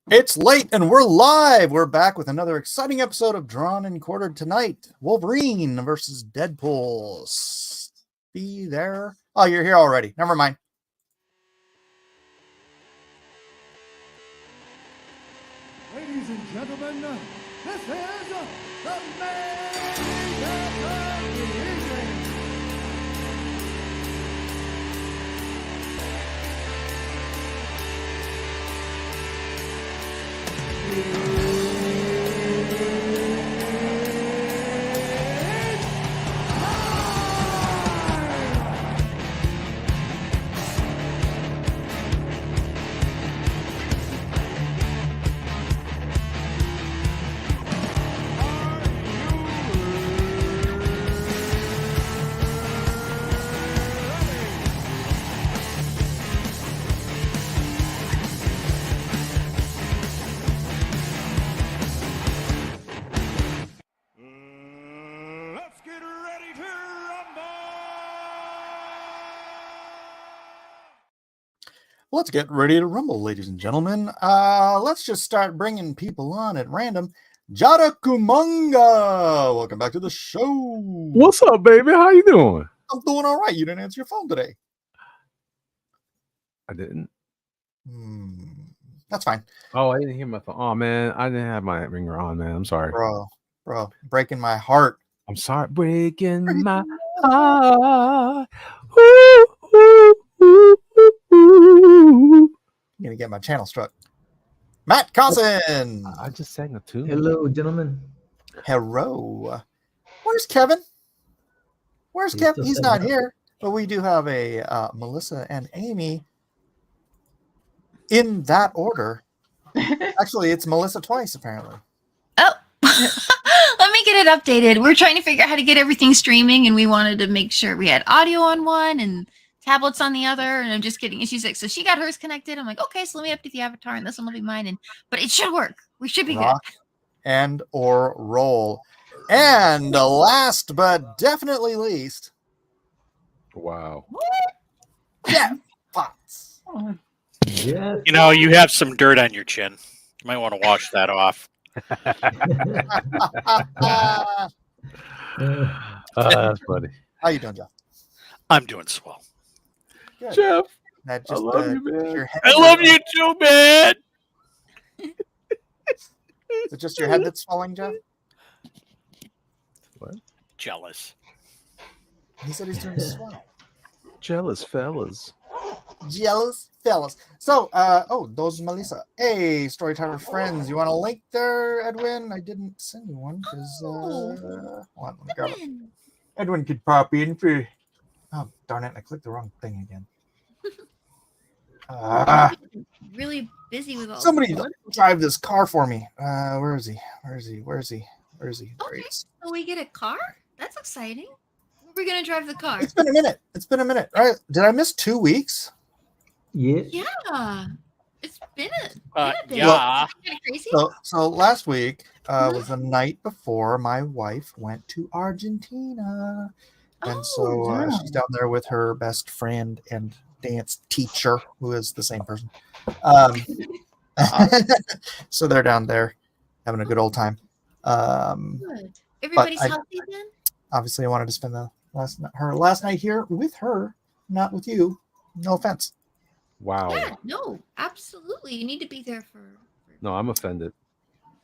It's late and we're live. We're back with another exciting episode of Drawn and Quartered tonight. Wolverine versus Deadpool. Be there. Oh, you're here already. Never mind. Ladies and gentlemen, this is the main event of the evening. Let's get ready to rumble! Let's get ready to rumble, ladies and gentlemen. Let's just start bringing people on at random. Jada Kumunga, welcome back to the show. What's up, baby? How you doing? I'm doing all right. You didn't answer your phone today. I didn't. That's fine. Oh, I didn't hear my phone. Oh man, I didn't have my ringer on, man. I'm sorry. Bro, breaking my heart. I'm sorry. Breaking my heart. Ooh, ooh, ooh, ooh. I'm gonna get my channel struck. Matt Carlson. I just sang a tune. Hello, gentlemen. Hello. Where's Kevin? Where's He's Kevin? still He's setting not up. here. But we do have a Melissa and Amy in that order. Actually, it's Melissa twice, apparently. Oh, let me get it updated. We're trying to figure out how to get everything streaming, and we wanted to make sure we had audio on one and tablets on the other. And I'm just kidding. And she's like, so she got hers connected. I'm like, okay, so let me update the avatar, and this one will be mine. But it should work. We should be Rock and or roll. And last but definitely least, Wow. Jeff Potts. Yes. You know, you have some dirt on your chin. You might want to wash that off. That's funny. How you doing, Jeff? I'm doing swell. Good. Jeff, That I love you, man. your head. I love you too, man. Is it just your head that's swelling, Jeff? Jealous. He said he's doing swell. Jealous fellas. Jealous fellas. So, those Melissa. Hey, Storytimer friends, you want a link there, Edwin? I didn't send you one because, hold on, let me grab it. Edwin could pop in for. Oh, darn it! I clicked the wrong thing again. really busy with all. Somebody drive this car for me. Where is he? Where is he? There he is. So we get a car? That's exciting. We're gonna drive the car. It's been a minute. Right? Did I miss 2 weeks? Yeah. Yeah, it's been a bit. Yeah. Kind of crazy. So last week was the night before my wife went to Argentina, and she's down there with her best friend and dance teacher, who is the same person. So they're down there having a good old time. Good. Everybody's I- healthy then? Obviously, I wanted to spend her last night here with her, not with you. No offense. Wow. Yeah, no, absolutely. You need to be there for No, I'm offended.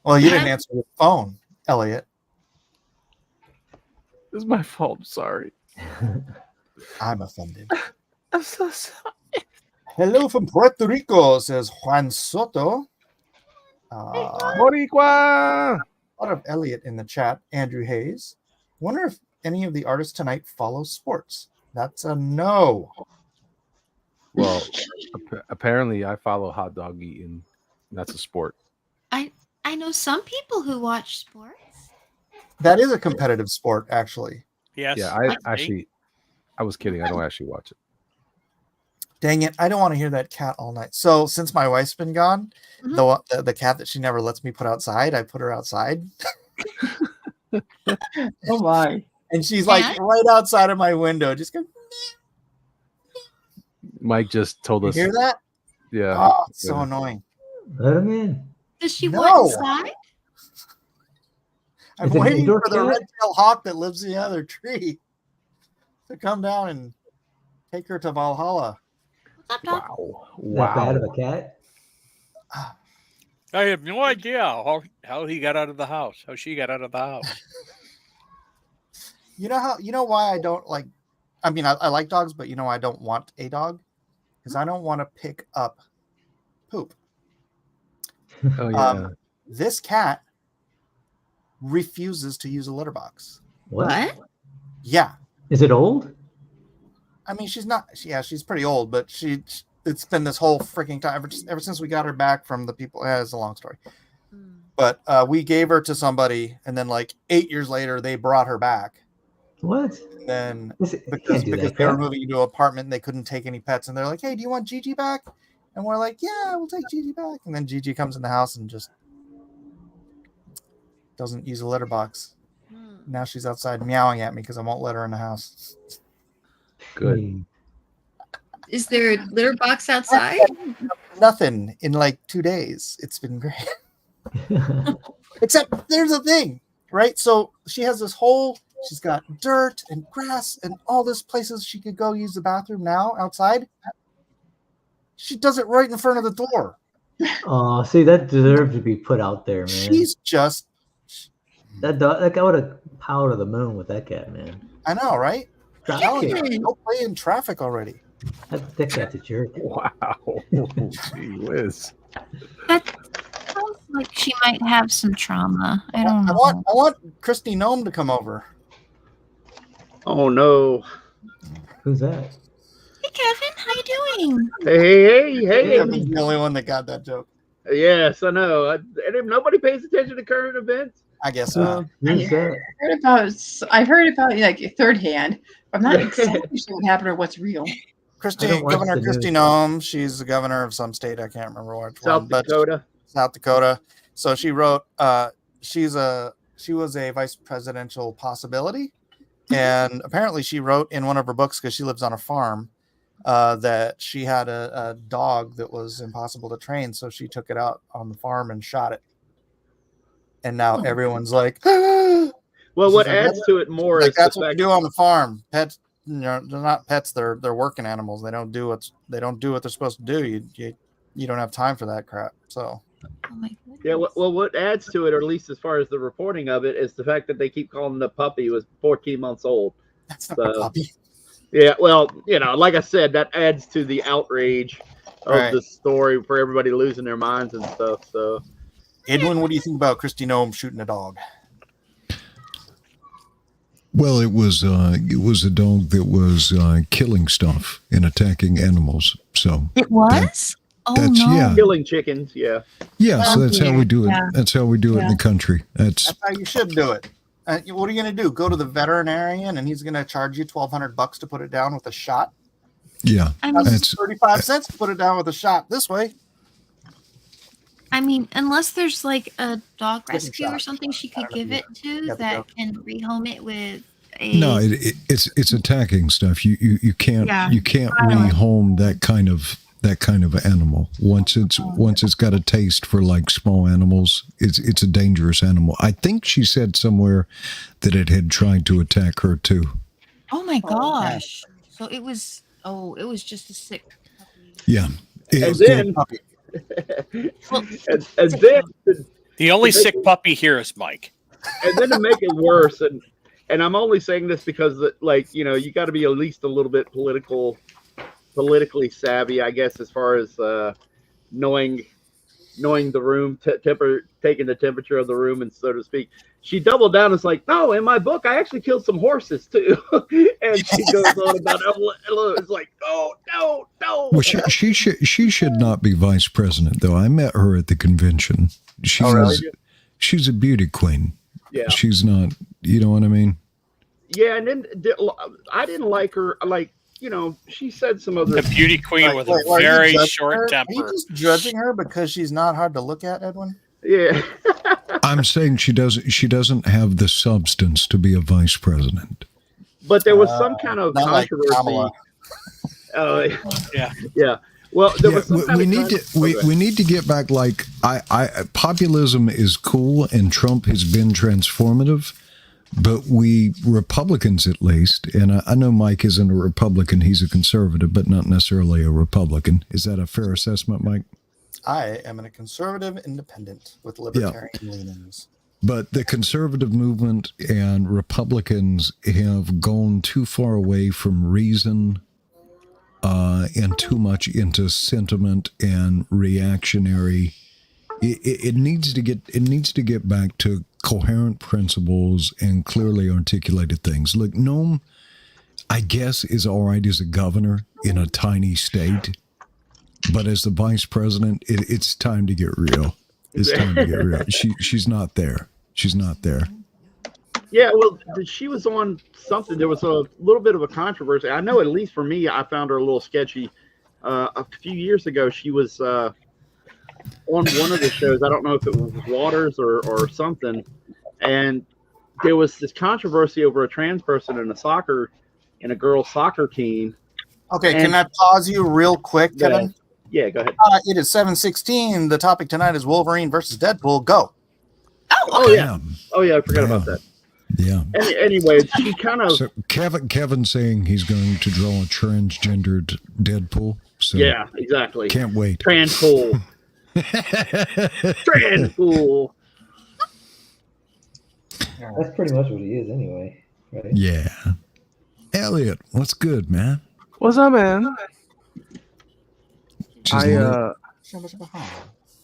Well, you didn't answer your phone, Elliot. It's my fault. I'm sorry. I'm offended. I'm so sorry. Hello from Puerto Rico, says Juan Soto. Boricua. A lot of Elliot in the chat. Andrew Hayes. Wonder if any of the artists tonight follow sports. That's a no. Well, apparently I follow hot dog eating. That's a sport. I know some people who watch sports. That is a competitive sport, actually. Yes. Yeah, I was kidding. I don't actually watch it. Dang it. I don't want to hear that cat all night. So since my wife's been gone, the cat that she never lets me put outside, I put her outside. Oh my. And she's like right outside of my window. Just go. Mike just told You us. hear that? Yeah. Oh, it's so annoying. Let him in. Does she No. want inside? I'm Is it an waiting indoor for the cat? red-tailed hawk that lives in the other tree to come down and take her to Valhalla. What's up, dog? Wow. That bad of a cat? I have no idea how he got out of the house, how she got out of the house. You know why I don't like, I mean, I like dogs, but you know why I don't want a dog? Because I don't want to pick up poop. Oh yeah. This cat refuses to use a litter box. What? Yeah. Is it old? I mean, she's pretty old, but it's been this whole freaking time ever since we got her back from the people. It's a long story, but we gave her to somebody, and then like 8 years later, they brought her back. What? And then You because can't do they that, were crap. moving into an apartment, and they couldn't take any pets, and they're like, "Hey, do you want Gigi back?" And we're like, "Yeah, we'll take Gigi back." And then Gigi comes in the house and just doesn't use a litter box. Now she's outside meowing at me because I won't let her in the house. Good. Is there a litter box outside? Nothing in like 2 days. It's been great. Except there's a thing, right? So she has this whole, she's got dirt and grass and all these places she could go use the bathroom now outside. She does it right in front of the door. Oh, see, that deserves to be put out there, man. She's just, That guy would have power to the moon with that cat, man. I know, right? I'm telling you, Chicken. go play in traffic already. That cat's a jerk. Wow. Gee whiz. That sounds like she might have some trauma. I don't know. I want Christy Gnome to come over. Oh no! Who's that? Hey, Kevin, how you doing? Hey! I'm the only one that got that joke. Yes, I know. Nobody pays attention to current events. I guess not. Who's that? I've heard about like third hand. I'm not exactly sure what happened or what's real. Christy, I don't watch Governor the Christy news. Gnome. She's the governor of some state. I can't remember which South one, but Dakota. South Dakota. So she wrote. She was a vice presidential possibility, and apparently she wrote in one of her books because she lives on a farm that she had a dog that was impossible to train, so she took it out on the farm and shot it. And now everyone's like, Well, what She's like, adds to it more like is that's the what you fact do on the farm. Pets, they're not pets. They're working animals. They don't do what they're supposed to do. You don't have time for that crap. So Oh my goodness. Yeah, well, what adds to it, or at least as far as the reporting of it, is the fact that they keep calling the puppy was 14 months old. that's not a So- puppy. Yeah, well, like I said, that adds to the outrage of Right. the story for everybody losing their minds and stuff. So, Edwin, what do you think about Christy Gnome shooting a dog? Well, it was a dog that was killing stuff and attacking animals. So It was? Oh that's- no. yeah. killing chickens, yeah. so that's how we do it. Yeah. That's how we do it in the country. That's That's how you should do it. What are you going to do? Go to the veterinarian and he's going to charge you $1,200 to put it down with a shot? yeah. I mean, That's 35 cents to put it down with a shot this way. unless there's like a dog Chicken rescue or shot. something she I could don't know give if it you to got the that joke. can rehome it with a. no. It's attacking stuff. You can't Yeah. rehome that kind of animal. Once it's got a taste for like small animals, it's a dangerous animal. I think she said somewhere that it had tried to attack her too. Oh my gosh! So it was. Oh, it was just a sick. puppy. Yeah. And then, Puppy. and then, The only sick puppy here is Mike. and then to make it worse, and I'm only saying this because, you got to be at least a little bit politically savvy, I guess, as far as knowing the room, taking the temperature of the room, and so to speak. She doubled down and was like, no, in my book, I actually killed some horses too. And she goes on about, it's like, no. Well, she should not be vice president, though. I met her at the convention. She's a beauty queen. Yeah. She's not. You know what I mean? Yeah, and then I didn't like her. She said some other. The beauty queen with a Are you very judging short her? Are temper. you just judging her because she's not hard to look at, Edwin? Yeah. I'm saying she doesn't have the substance to be a vice president. But there was some kind of Not like controversy. Kamala. Yeah. Yeah. Well, there Yeah, was some kind we of need to we need to get back. Like populism is cool, and Trump has been transformative. But we Republicans, at least, and I know Mike isn't a Republican; he's a conservative, but not necessarily a Republican. Is that a fair assessment, Mike? I am a conservative independent with libertarian leanings. But the conservative movement and Republicans have gone too far away from reason and too much into sentiment and reactionary. It needs to get back to coherent principles and clearly articulated things. Look, Noam, I guess, is all right as a governor in a tiny state, but as the vice president, it's time to get real. It's time to get real. She's not there. She's not there. Yeah, well, she was on something. There was a little bit of a controversy. I know, at least for me, I found her a little sketchy. A few years ago, she was on one of the shows. I don't know if it was Waters or something. And there was this controversy over a trans person in a girls' soccer team. Okay, can I pause you real quick, Kevin? Yeah, go ahead. It is 7:16. The topic tonight is Wolverine versus Deadpool. Go. Oh yeah. Oh yeah, I forgot about that. Yeah. Anyway, she kind of. So Kevin saying he's going to draw a transgendered Deadpool. So Yeah, exactly. can't wait. Transpool. Transpool. That's pretty much what he is anyway, right? Yeah. Elliot, what's good, man? What's up, man? Just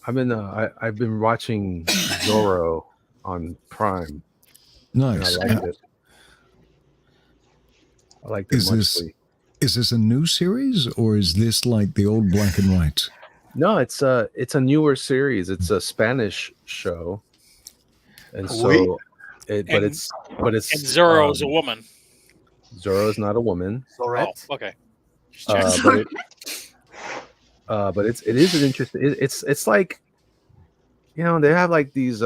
I've been watching Zorro on Prime. And nice. I liked it. I liked it Is muchly. this a new series or is this like the old black and whites? No, it's a newer series. It's a Spanish show, and so Oui. but it's And Zorro's a woman. Zorro's not a woman. All Oh, okay. But it is an interesting. It's like, you know, they have like these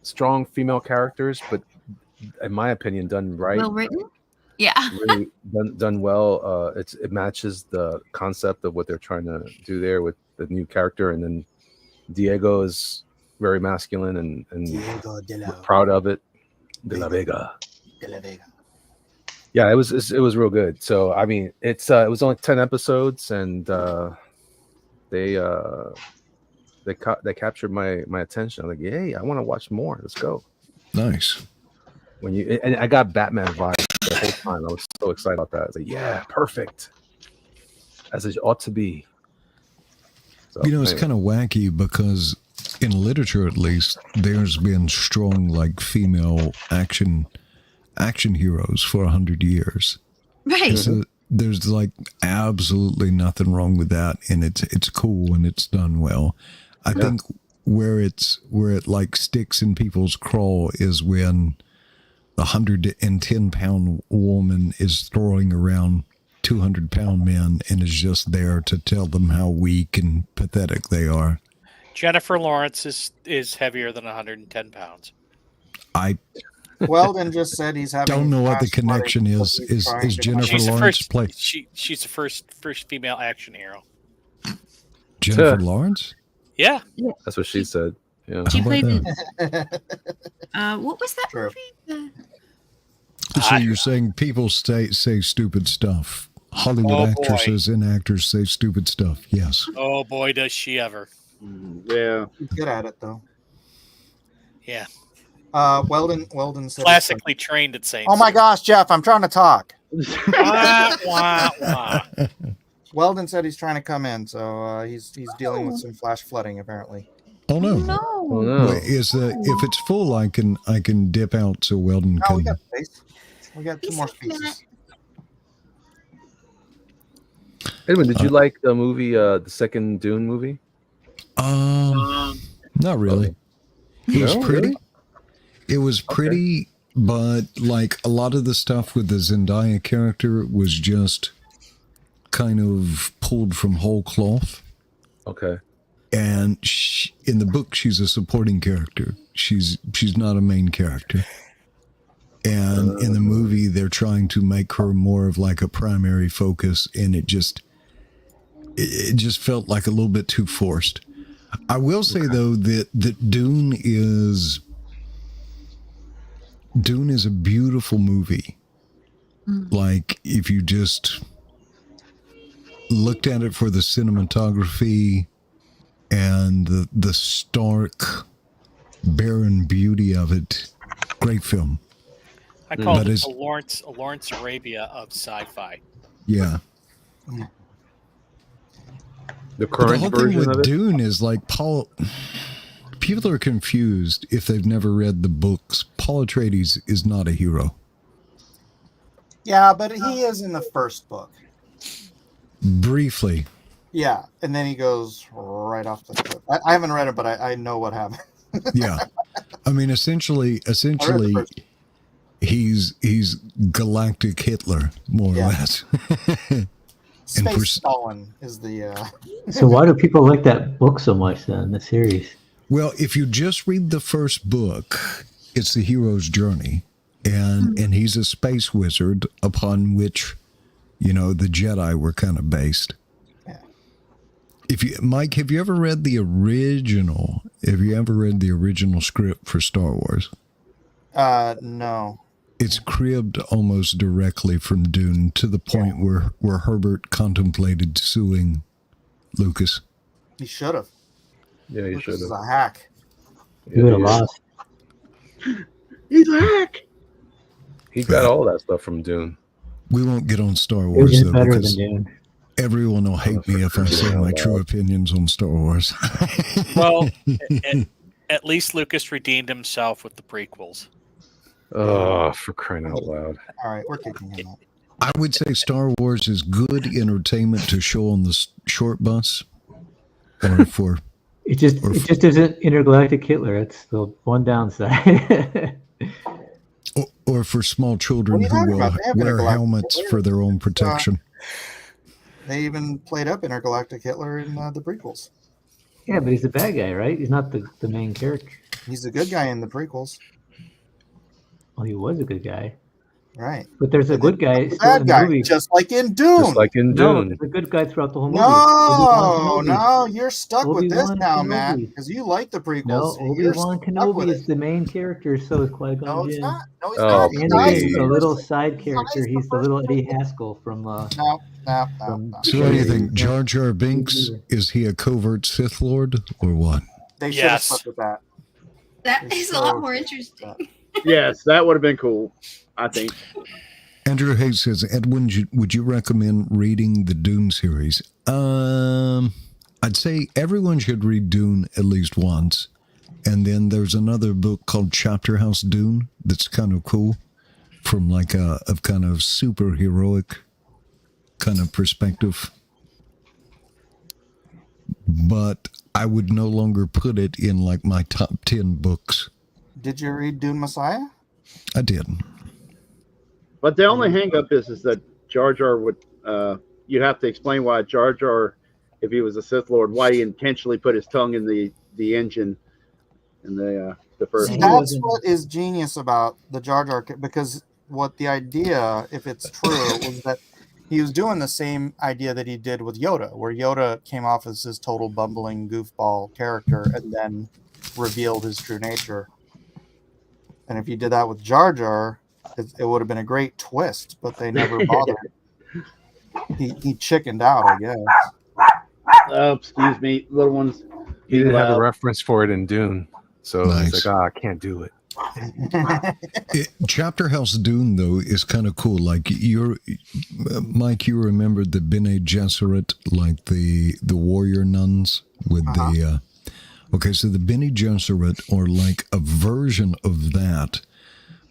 strong female characters, but in my opinion, done right. Well written. Yeah. Really done well. It matches the concept of what they're trying to do there with the new character, and then Diego is very masculine and Diego de la, we're proud of it. De la Vega. de la Vega. Yeah, it was real good. So I mean, it was only 10 episodes, and they captured my attention. I'm like, hey, I want to watch more. Let's go. Nice. And I got Batman vibes the whole time. I was so excited about that. I was like, yeah, perfect, as it ought to be. So, You know, it's anyway. kind of wacky because in literature, at least, there's been strong like female action heroes for 100 years. Right. So there's like absolutely nothing wrong with that, and it's cool and it's done well. I think where it like sticks in people's craw is when the 110-pound woman is throwing around 200-pound men and is just there to tell them how weak and pathetic they are. Jennifer Lawrence is heavier than 110 pounds. I Weldon just said he's having. don't know what the flash flooding connection is. because he's trying Is to Jennifer She's the Lawrence first. play She's the first female action hero. Jennifer Lawrence? Yeah. That's what she said. Yeah. She How about played that? in what was that True. movie? So you're saying people say stupid stuff. Hollywood Oh, boy. actresses and actors say stupid stuff. Yes. Oh boy, does she ever. Yeah. He's good at it though. Yeah. Weldon said. Classically trained at saying. Oh my gosh, Jeff! I'm trying to talk. Wah, wah, wah. Weldon said he's trying to come in, so he's dealing with some flash flooding apparently. Oh no. Oh, No. no. Wait, if it's full, I can dip out so Weldon Oh, we can. got space. We got two more spaces. Edwin, did you like the movie, the second Dune movie? Not really. It was No, pretty. really? It was pretty, but like a lot of the stuff with the Zendaya character was just kind of pulled from whole cloth. Okay. And in the book, she's a supporting character. She's not a main character. And in the movie, they're trying to make her more of like a primary focus, and it just it just felt like a little bit too forced. I will say though that Dune is a beautiful movie. Like if you just looked at it for the cinematography and the stark, barren beauty of it, great film. I call But it it's- a Lawrence Arabia of sci-fi. Yeah. The But the current whole thing version with of it. Dune is like people are confused if they've never read the books. Paul Atreides is not a hero. Yeah, but he is in the first book. Briefly. Yeah, and then he goes right off the cliff. I haven't read it, but I know what happened. Yeah. I mean, essentially, first. he's galactic Hitler, more or Yeah. less. Space Stalin is the. So why do people like that book so much then, the series? Well, if you just read the first book, it's the hero's journey, and he's a space wizard upon which, the Jedi were kind of based. Yeah. Mike, have you ever read the original? Have you ever read the original script for Star Wars? No. It's cribbed almost directly from Dune to the point where Herbert contemplated suing Lucas. He should have. Yeah, you Lucas should is have. a hack. You would have lost. He's a hack. He got all that stuff from Dune. We won't get on Star It Wars was though, better than because Dune. everyone will hate me if I say my true opinions on Star Wars. Well, at least Lucas redeemed himself with the prequels. Oh, for crying out loud. All right, we're kicking him out. I would say Star Wars is good entertainment to show on the short bus, or for It just isn't intergalactic Hitler. It's the one downside. or for small children What are you who talking will about? They have wear intergalactic helmets Hitler. for their own protection. They even played up Intergalactic Hitler in the prequels. Yeah, but he's a bad guy, right? He's not the main character. He's a good guy in the prequels. Well, he was a good guy. Right. But there's a And good guy The still in bad the guy, movie. just like in Dune. Just like in No, Dune. there's a good guy throughout the whole movie. No, Obi-Wan Kenobi. no, you're stuck with this Obi-Wan now, Kenobi. Matt, because you like the prequels. No, You're Obi-Wan stuck with Kenobi it. is the main character, so is Qui-Gon No, it's Jinn. not. No, he's Oh, not. Anakin Nice. is please. a little side Nice character. the He's the first little one. Eddie Haskell from No. from- So what do you think? Jar Jar Binks, is he a covert Sith Lord or what? They should have Yes. stuck with that. That They're is a so lot more good. interesting. Yes, that would have been cool. I think. Andrew Hayes says, Edwin, would you recommend reading the Dune series? I'd say everyone should read Dune at least once. And then there's another book called Chapter House Dune that's kind of cool from like a kind of superheroic kind of perspective. But I would no longer put it in like my top 10 books. Did you read Dune Messiah? I did. But the only hang up is that Jar Jar would you'd have to explain why Jar Jar, if he was a Sith Lord, why he intentionally put his tongue in the engine in the first He That's one. wasn't- what is genius about the Jar Jar, because what the idea, if it's true, was that he was doing the same idea that he did with Yoda, where Yoda came off as this total bumbling goofball character and then revealed his true nature. And if you did that with Jar Jar, it would have been a great twist, but they never bothered. He chickened out, I guess. Oh, excuse me, little ones. He didn't have a Loud. reference for it in Dune. So Nice. it's like, I can't do it. Chapter House Dune, though, is kind of cool. Like Mike, you remember the Bene Gesserit, like the warrior nuns with the. Okay, so the Bene Gesserit are like a version of that,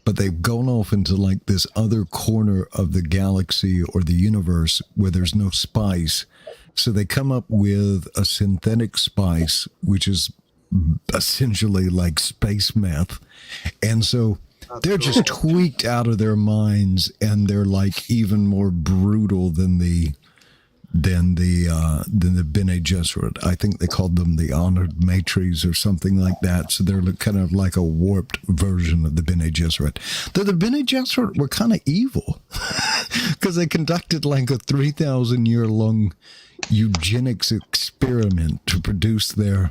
but they've gone off into like this other corner of the galaxy or the universe where there's no spice. So they come up with a synthetic spice, which is essentially like space meth. And so they're just tweaked out of their minds, and they're like even more brutal than the than the Bene Gesserit. I think they called them the Honored Matres or something like that. So they're kind of like a warped version of the Bene Gesserit. Though the Bene Gesserit were kind of evil because they conducted like a 3,000-year-long eugenics experiment to produce their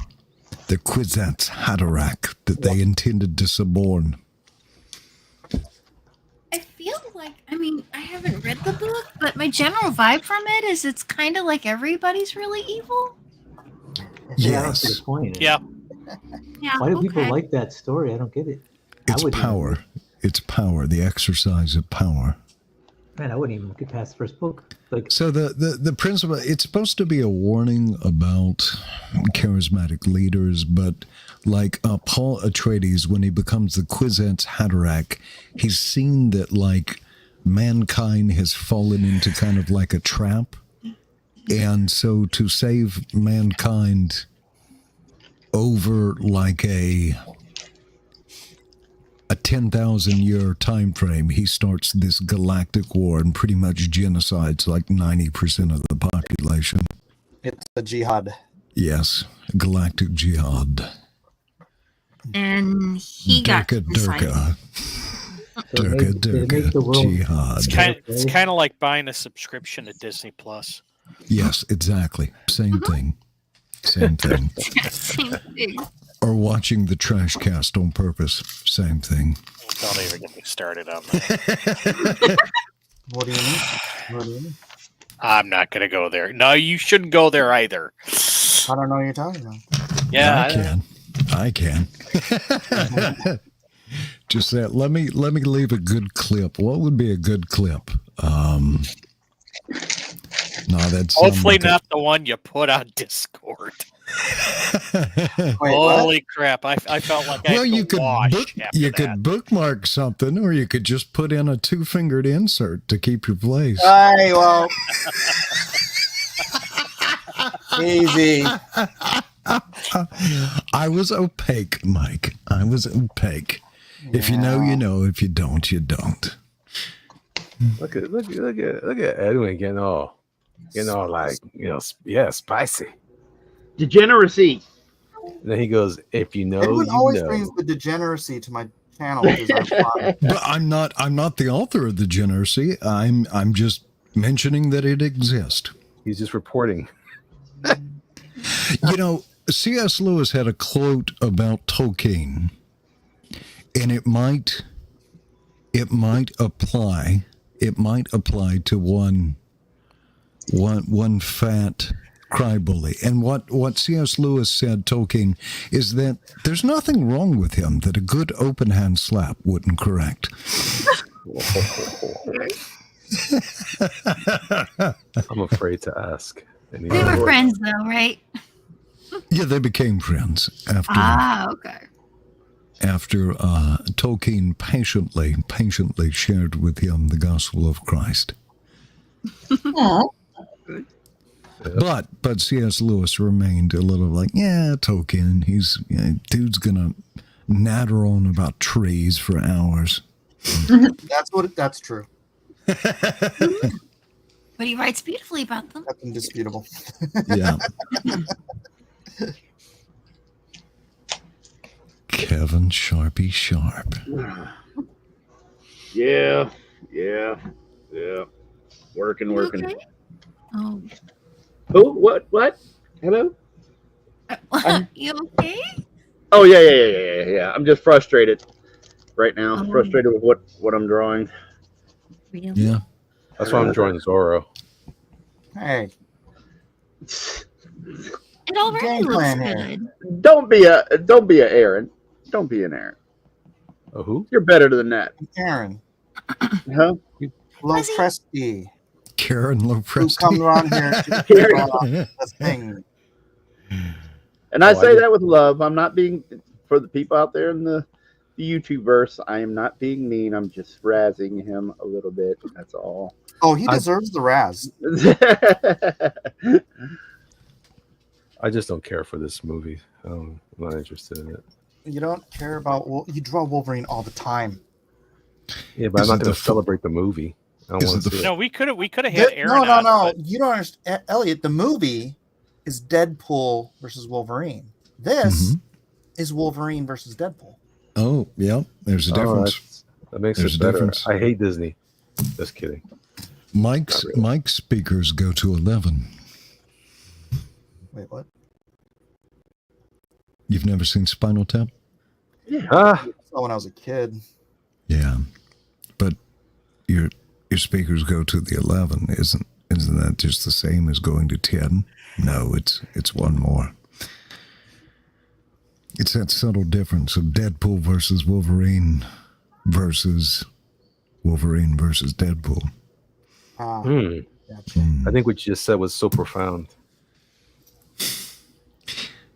Kwisatz Haderach that they intended to suborn. I feel like, I mean, I haven't read the book, but my general vibe from it is it's kind of like everybody's really evil. Yes. That's the point. Yeah. Yeah. Why do people okay. like that story? I don't get it. It's wouldn't power. It's power, the exercise of power. Man, I wouldn't even get past the first book. Like, So the principle, it's supposed to be a warning about charismatic leaders, but like Paul Atreides, when he becomes the Kwisatz Haderach, he's seen that like mankind has fallen into kind of like a trap. And so to save mankind over like a 10,000-year time frame, he starts this galactic war and pretty much genocides like 90% of the population. It's a jihad. Yes, galactic jihad. And he got decided. so they make the world. Jihad. It's kind of like buying a subscription to Disney Plus. Yes, exactly. Same thing. Same thing. Same thing. Or watching the trash cast on purpose. Same thing. Don't even get me started on that. What do you mean? What do you mean? I'm not going to go there. No, you shouldn't go there either. I don't know what you're talking about. Yeah, I can. Just that. Let me leave a good clip. What would be a good clip? No, that's hopefully not the one you put on Discord. Wait, Holy crap! I felt like I well, had you to could wash after that. could bookmark something, or you could just put in a 2-fingered insert to keep your place. Hey, well, easy. I was opaque, Mike. I was opaque. If you know, you know. If you don't, you don't. Look at Edwin getting all like, spicy. Degeneracy. And then he goes, if you know, Edwin you always know. brings the degeneracy to my channel. Which is fun. But I'm not the author of the degeneracy. I'm just mentioning that it exists. He's just reporting. You know, C.S. Lewis had a quote about Tolkien, and it might apply to one fat crybully. And what C.S. Lewis said, Tolkien, is that there's nothing wrong with him that a good open hand slap wouldn't correct. I'm afraid to ask. They were friends, though, right? Yeah, they became friends after. Okay. After Tolkien patiently shared with him the gospel of Christ. But C.S. Lewis remained a little like, yeah, Tolkien, dude's gonna natter on about trees for hours. That's true. But he writes beautifully about them. That's indisputable. Yeah. Kevin Sharpie Sharp. Yeah. Working. Okay. Oh. Oh, what? Hello? You okay? Oh, yeah. I'm just frustrated right now. Oh. Frustrated with what I'm drawing. Really? Yeah. That's why I'm drawing Zorro. Hey, It already Game looks plan here. good. Don't be a Aaron. Don't be an Aaron. Oh, who? You're better than that. Aaron, Huh? Lopresti, Karen who Lopresti. comes around here to draw the thing. And I Oh, say that with love. I'm not being, for the people out there in the YouTube verse, I am not being mean. I'm just razzing him a little bit. That's all. Oh, he deserves the Raz. I just don't care for this movie. I'm not interested in it. You don't care about. You draw Wolverine all the time. Yeah, but I'm Is not it going the to celebrate the movie. I don't Is want it to the see No, it. we could have had Aaron No. on, but You don't understand, Elliot. The movie is Deadpool versus Wolverine. This is Wolverine versus Deadpool. Oh, yeah. There's a difference. That makes There's it a better. difference. I hate Disney. Just kidding. Mike's speakers go to 11. Wait, what? You've never seen Spinal Tap? Ah, I saw when I was a kid. Yeah, but your speakers go to the 11. Isn't that just the same as going to 10? No, it's one more. It's that subtle difference of Deadpool versus Wolverine versus Deadpool. Gotcha. I think what you just said was so profound.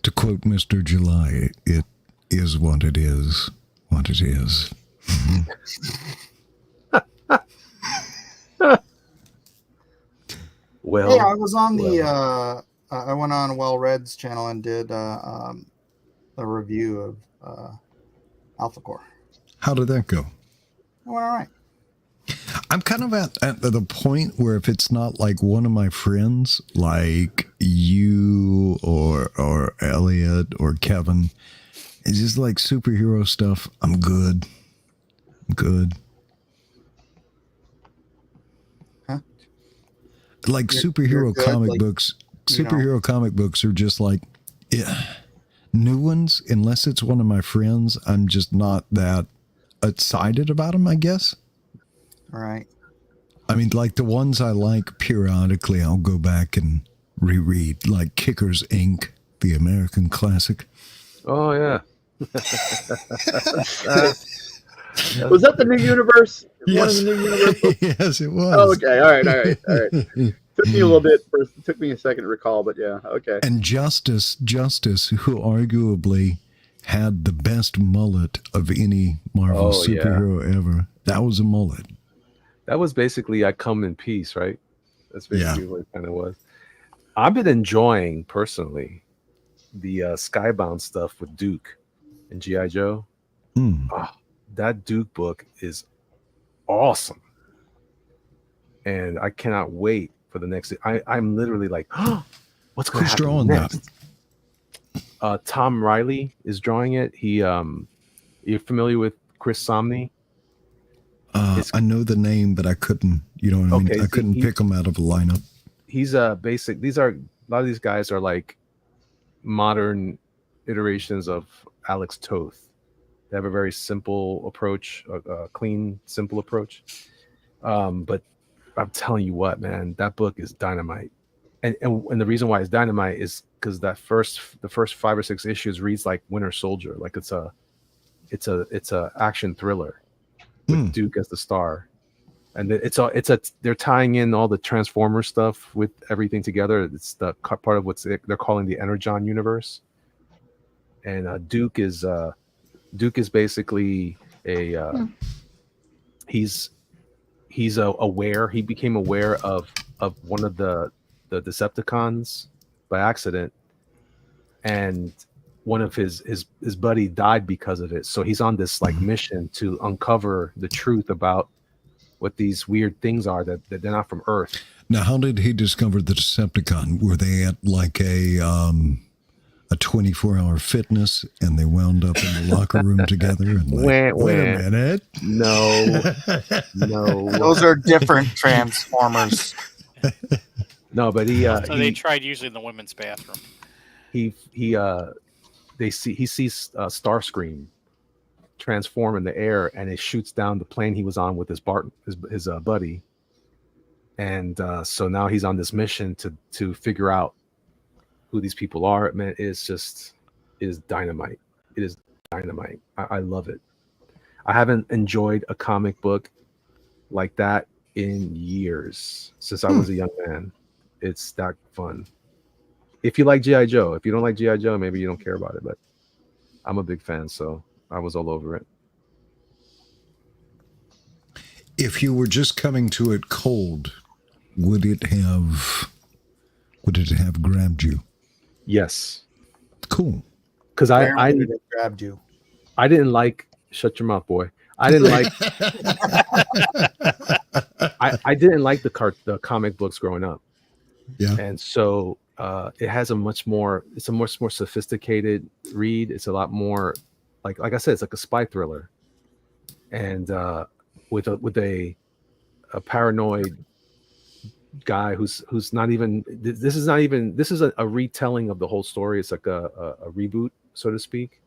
To quote Mr. July, it is what it is. What it is. Well, Hey, I was on the. I went on Well Red's channel and did a review of Alpha Core. How did that go? It went all right. I'm kind of at the point where if it's not like one of my friends, like you or Elliot or Kevin, it's just like superhero stuff. I'm good. Huh? Like You're superhero good, comic like, books. you know. Superhero comic books are just like, yeah, new ones. Unless it's one of my friends, I'm just not that excited about them, I guess. All right. I mean, like the ones I like periodically, I'll go back and reread, like Kickers Inc., the American classic. oh yeah. Was that the new universe? One of Yes. the new universe? Yes, it was. Oh, okay. All right. Took me a little bit. Took me a second to recall, but yeah. Okay. And Justice, who arguably had the best mullet of any Marvel Oh, yeah. superhero ever. That was a mullet. That was basically I come in peace, right? That's basically Yeah. what it kind of was. I've been enjoying personally the Skybound stuff with Duke and G.I. Joe. Oh, that Duke book is awesome. And I cannot wait for the next. I'm literally like, oh, what's going to Who's happen drawing next? Tom Riley is drawing it. You're familiar with Chris Somney? I know the name, but I couldn't, you know what I mean? Okay, I couldn't pick them out of a lineup. He's basic. A lot of these guys are like modern iterations of Alex Toth. They have a very simple approach, a clean, simple approach. But I'm telling you what, man, that book is dynamite. And the reason why it's dynamite is because the first 5 or 6 issues reads like Winter Soldier, like it's a action thriller with Duke as the star. And they're tying in all the Transformer stuff with everything together. It's the part of what they're calling the Energon universe. And Duke is basically he's aware. He became aware of one of the Decepticons by accident, and one of his buddy died because of it. So he's on this like mission to uncover the truth about what these weird things are that they're not from Earth. Now, how did he discover the Decepticon? Were they at like a 24-hour fitness and they wound up in the locker room together? And like, wait a minute. No. Those are different Transformers. No, but he they tried using the women's bathroom. he sees Starscream transform in the air, and it shoots down the plane he was on with his buddy, and so now he's on this mission to figure out who these people are. Man, it is dynamite. It is dynamite. I love it. I haven't enjoyed a comic book like that in years, since I was a young man. It's that fun. If you like G.I. Joe, if you don't like G.I. Joe, maybe you don't care about it, but I'm a big fan, so I was all over it. If you were just coming to it cold, would it have grabbed you? Yes. Cool. Because I It grabbed you. I didn't like. Shut your mouth, boy. I didn't like. I didn't like the comic books growing up. Yeah. And so it has a much more sophisticated read. It's a lot more like I said, it's like a spy thriller. And with a paranoid guy who's not even this is a retelling of the whole story. It's like a reboot, so to speak,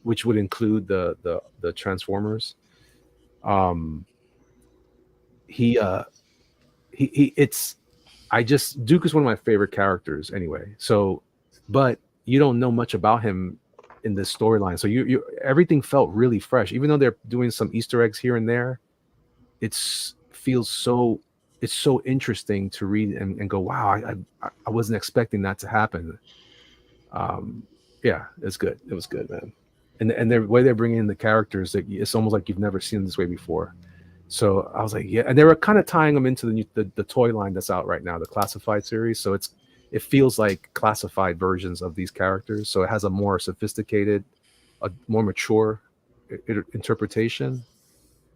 which would include the Transformers. Duke is one of my favorite characters anyway. So, but you don't know much about him in this storyline. So you everything felt really fresh, even though they're doing some Easter eggs here and there. It's so interesting to read and go, wow, I wasn't expecting that to happen. Yeah, it's good. It was good, man. And the way they're bringing in the characters, it's almost like you've never seen them this way before. So I was like, yeah, and they were kind of tying them into the toy line that's out right now, the Classified series. So it feels like classified versions of these characters. So it has a more sophisticated, a more mature interpretation.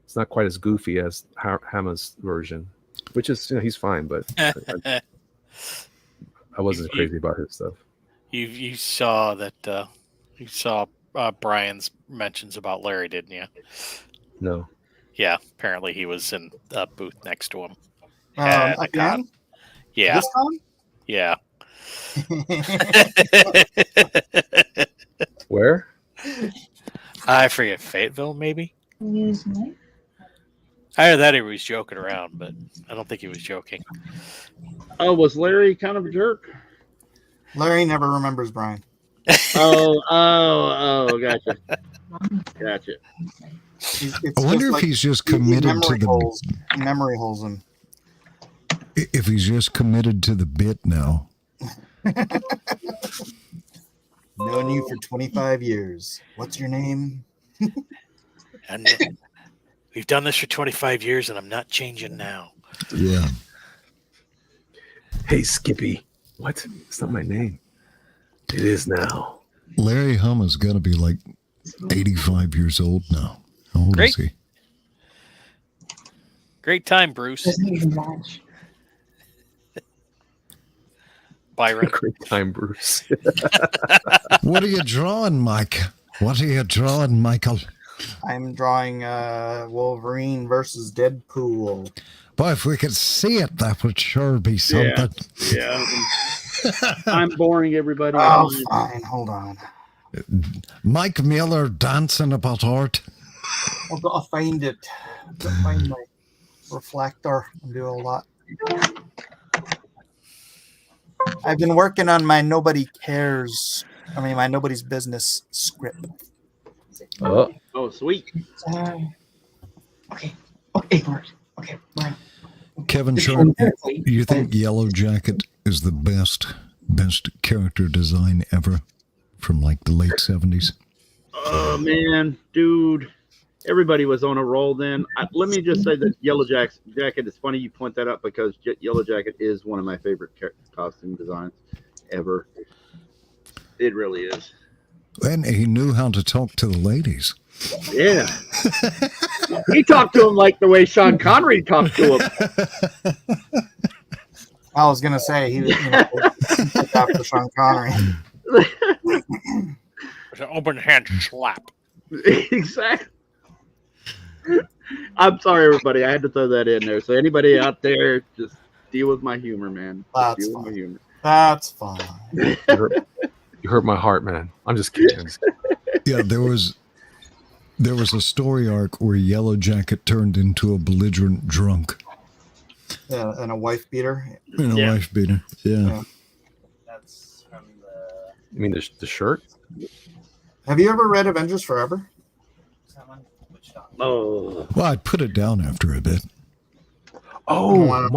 It's not quite as goofy as Hama's version, which is, he's fine, but I wasn't crazy about his stuff. You saw that Brian's mentions about Larry, didn't you? No. Yeah, apparently he was in the booth next to him. Again? Yeah. This time? Yeah. Where? I forget, Fayetteville, maybe? Either that or he was joking around, but I don't think he was joking. Oh, was Larry kind of a jerk? Larry never remembers Brian. Oh, gotcha. I wonder if he's just committed to the memory holes him. If he's just committed to the bit now. Known you for 25 years. What's your name? And we've done this for 25 years, and I'm not changing now. Yeah. Hey, Skippy. What? It's not my name. It is now. Larry Hama's got to be like 85 years old now. How old is he? Great time, Bruce. Byron. Great time, Bruce. What are you drawing, Mike? What are you drawing, Michael? I'm drawing Wolverine versus Deadpool. Boy, if we could see it, that would sure be something. Yeah. I'm boring everybody. Oh, fine. Hold on. Mike Miller dancing about art. I've got to find it. I've got to find my reflector and do a lot. I've been working on my Nobody's Business script. Oh, sweet. Okay, Bart. Okay, Brian. Kevin Sharp, you think Yellow Jacket is the best character design ever from like the late 70s? Oh, man, dude. Everybody was on a roll then. Let me just say that Yellow Jacket is funny you point that up because Yellow Jacket is one of my favorite costume designs ever. It really is. And he knew how to talk to the ladies. Yeah. He talked to him like the way Sean Connery talked to him. I was going to say, he was after Sean Connery. It's an open hand slap. Exactly. I'm sorry, everybody. I had to throw that in there. So anybody out there, just deal with my humor, man. That's fine. That's fine. You hurt my heart, man. I'm just kidding. Yeah, there was a story arc where Yellow Jacket turned into a belligerent drunk. Yeah, and a wife beater. Wife beater. Yeah. That's from You mean the shirt? Have you ever read Avengers Forever? Oh. Well, I'd put it down after a bit. Oh,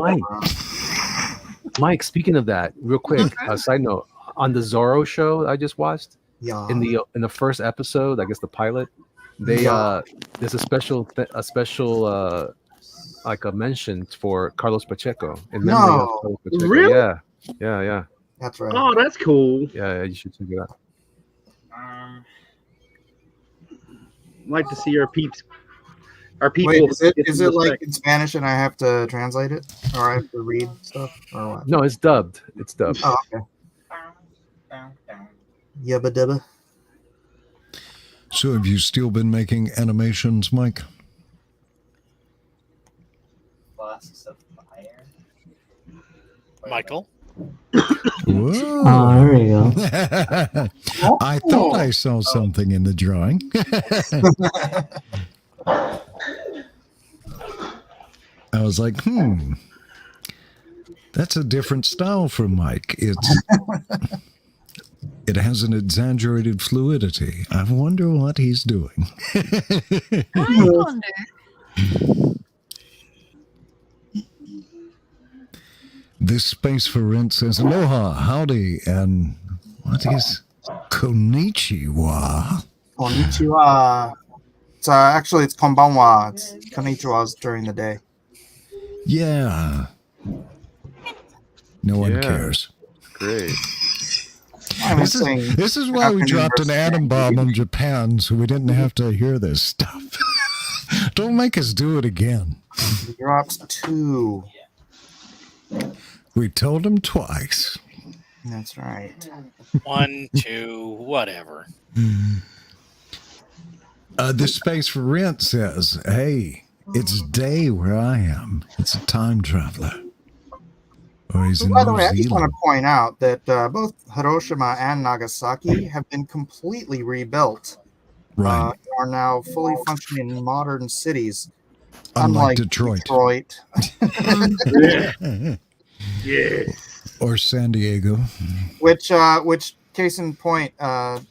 Mike. Speaking of that, real quick, side note on the Zorro show I just watched. Yeah. In the first episode, I guess the pilot, there's a special like a mention for Carlos Pacheco in memory of Carlos Pacheco. Really? Yeah. That's right. Oh, that's cool. Yeah, you should check it out. Like to see our peeps our people. Wait, is it get some like respect. in Spanish and I have to translate it, or I have to read stuff, or what? No, it's dubbed. It's dubbed. Oh, okay. Yabba dabba. So have you still been making animations, Mike? Michael. Whoa. Oh, there you go. I thought I saw something in the drawing. I was like, that's a different style from Mike. It has an exaggerated fluidity. I wonder what he's doing. I wonder. This space for rent says aloha, howdy, and what is konnichiwa? Konnichiwa. It's actually it's konbanwa. It's konnichiwa's during the day. Yeah. No one Yeah. cares. Great. I'm saying This is why we Japanese dropped an versus atom bomb on Japan, so we didn't have to hear this stuff. Don't make us do it again. he dropped 2. We told him twice. That's right. 1, 2, whatever. This space for rent says, hey, it's day where I am. It's a time traveler. Or he's So in by the New way, I just want Zealand. to point out that both Hiroshima and Nagasaki have been completely rebuilt. Right. Are now fully functioning modern cities, Unlike Detroit. Yeah. Or San Diego. which case in point, the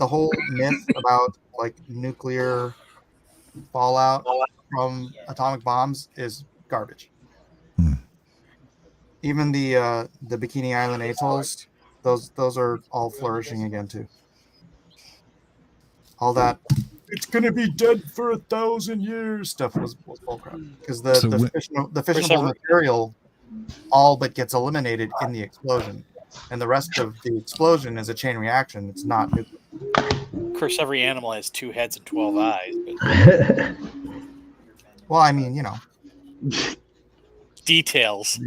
whole myth about like nuclear fallout from atomic bombs is garbage. Even the Bikini Island atolls, those are all flourishing again too. All that it's gonna be dead for 1,000 years stuff was bullcrap because the fissionable material all but gets eliminated in the explosion, and the rest of the explosion is a chain reaction. It's not nuclear. Of course, every animal has 2 heads and 12 eyes. But Well, I mean, details.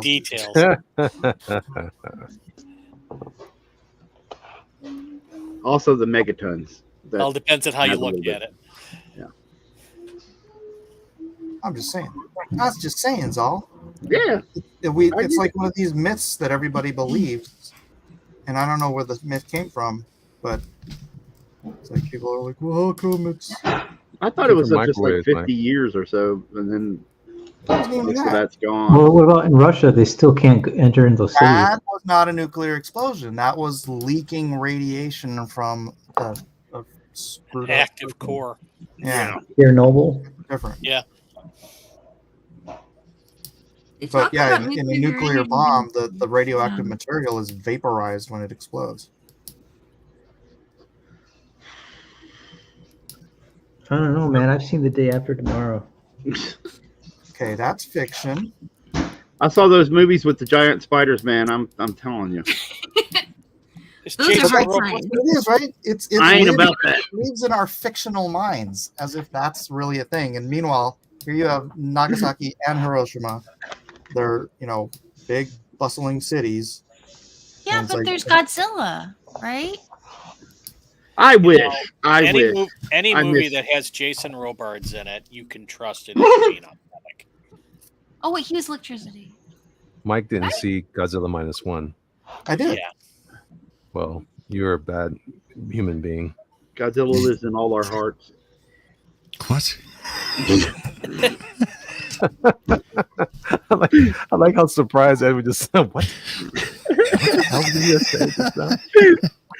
details. Also, the megatons. That All depends on how you adds a look little at bit. it. I'm just saying. That's just saying, Zal. Yeah. It's like one of these myths that everybody believes, and I don't know where the myth came from, but it's like people are like, "Well, how come it's?" I thought it was just like Microwaves, 50 Mike. years or so, and then Even most of that. that's gone. Well, what about in Russia? They still can't enter into those cities. That was not a nuclear explosion. That was leaking radiation from a screwed up Active person. core. Yeah, Chernobyl. different. Yeah. They But talk yeah, about in a nuclear energy. bomb, the radioactive material is vaporized when it explodes. I don't know, man. I've seen The Day After Tomorrow. Okay, that's fiction. I saw those movies with the giant spiders, man. I'm telling you. It's Those are Jason hard Robards. times. It is, right? It's I ain't lives- about that. It lives in our fictional minds as if that's really a thing. And meanwhile, here you have Nagasaki and Hiroshima. They're, big bustling cities. Yeah, And it's but like- there's Godzilla, right? I wish. I Any, wish. any I movie miss- that has Jason Robards in it, you can trust it as being authentic. Oh wait, he was electricity. Mike didn't see Godzilla -1. I did. Yeah. Well, you're a bad human being. Godzilla lives in all our hearts. What? I like how surprised Edward just said, what? What the hell did you just say just now?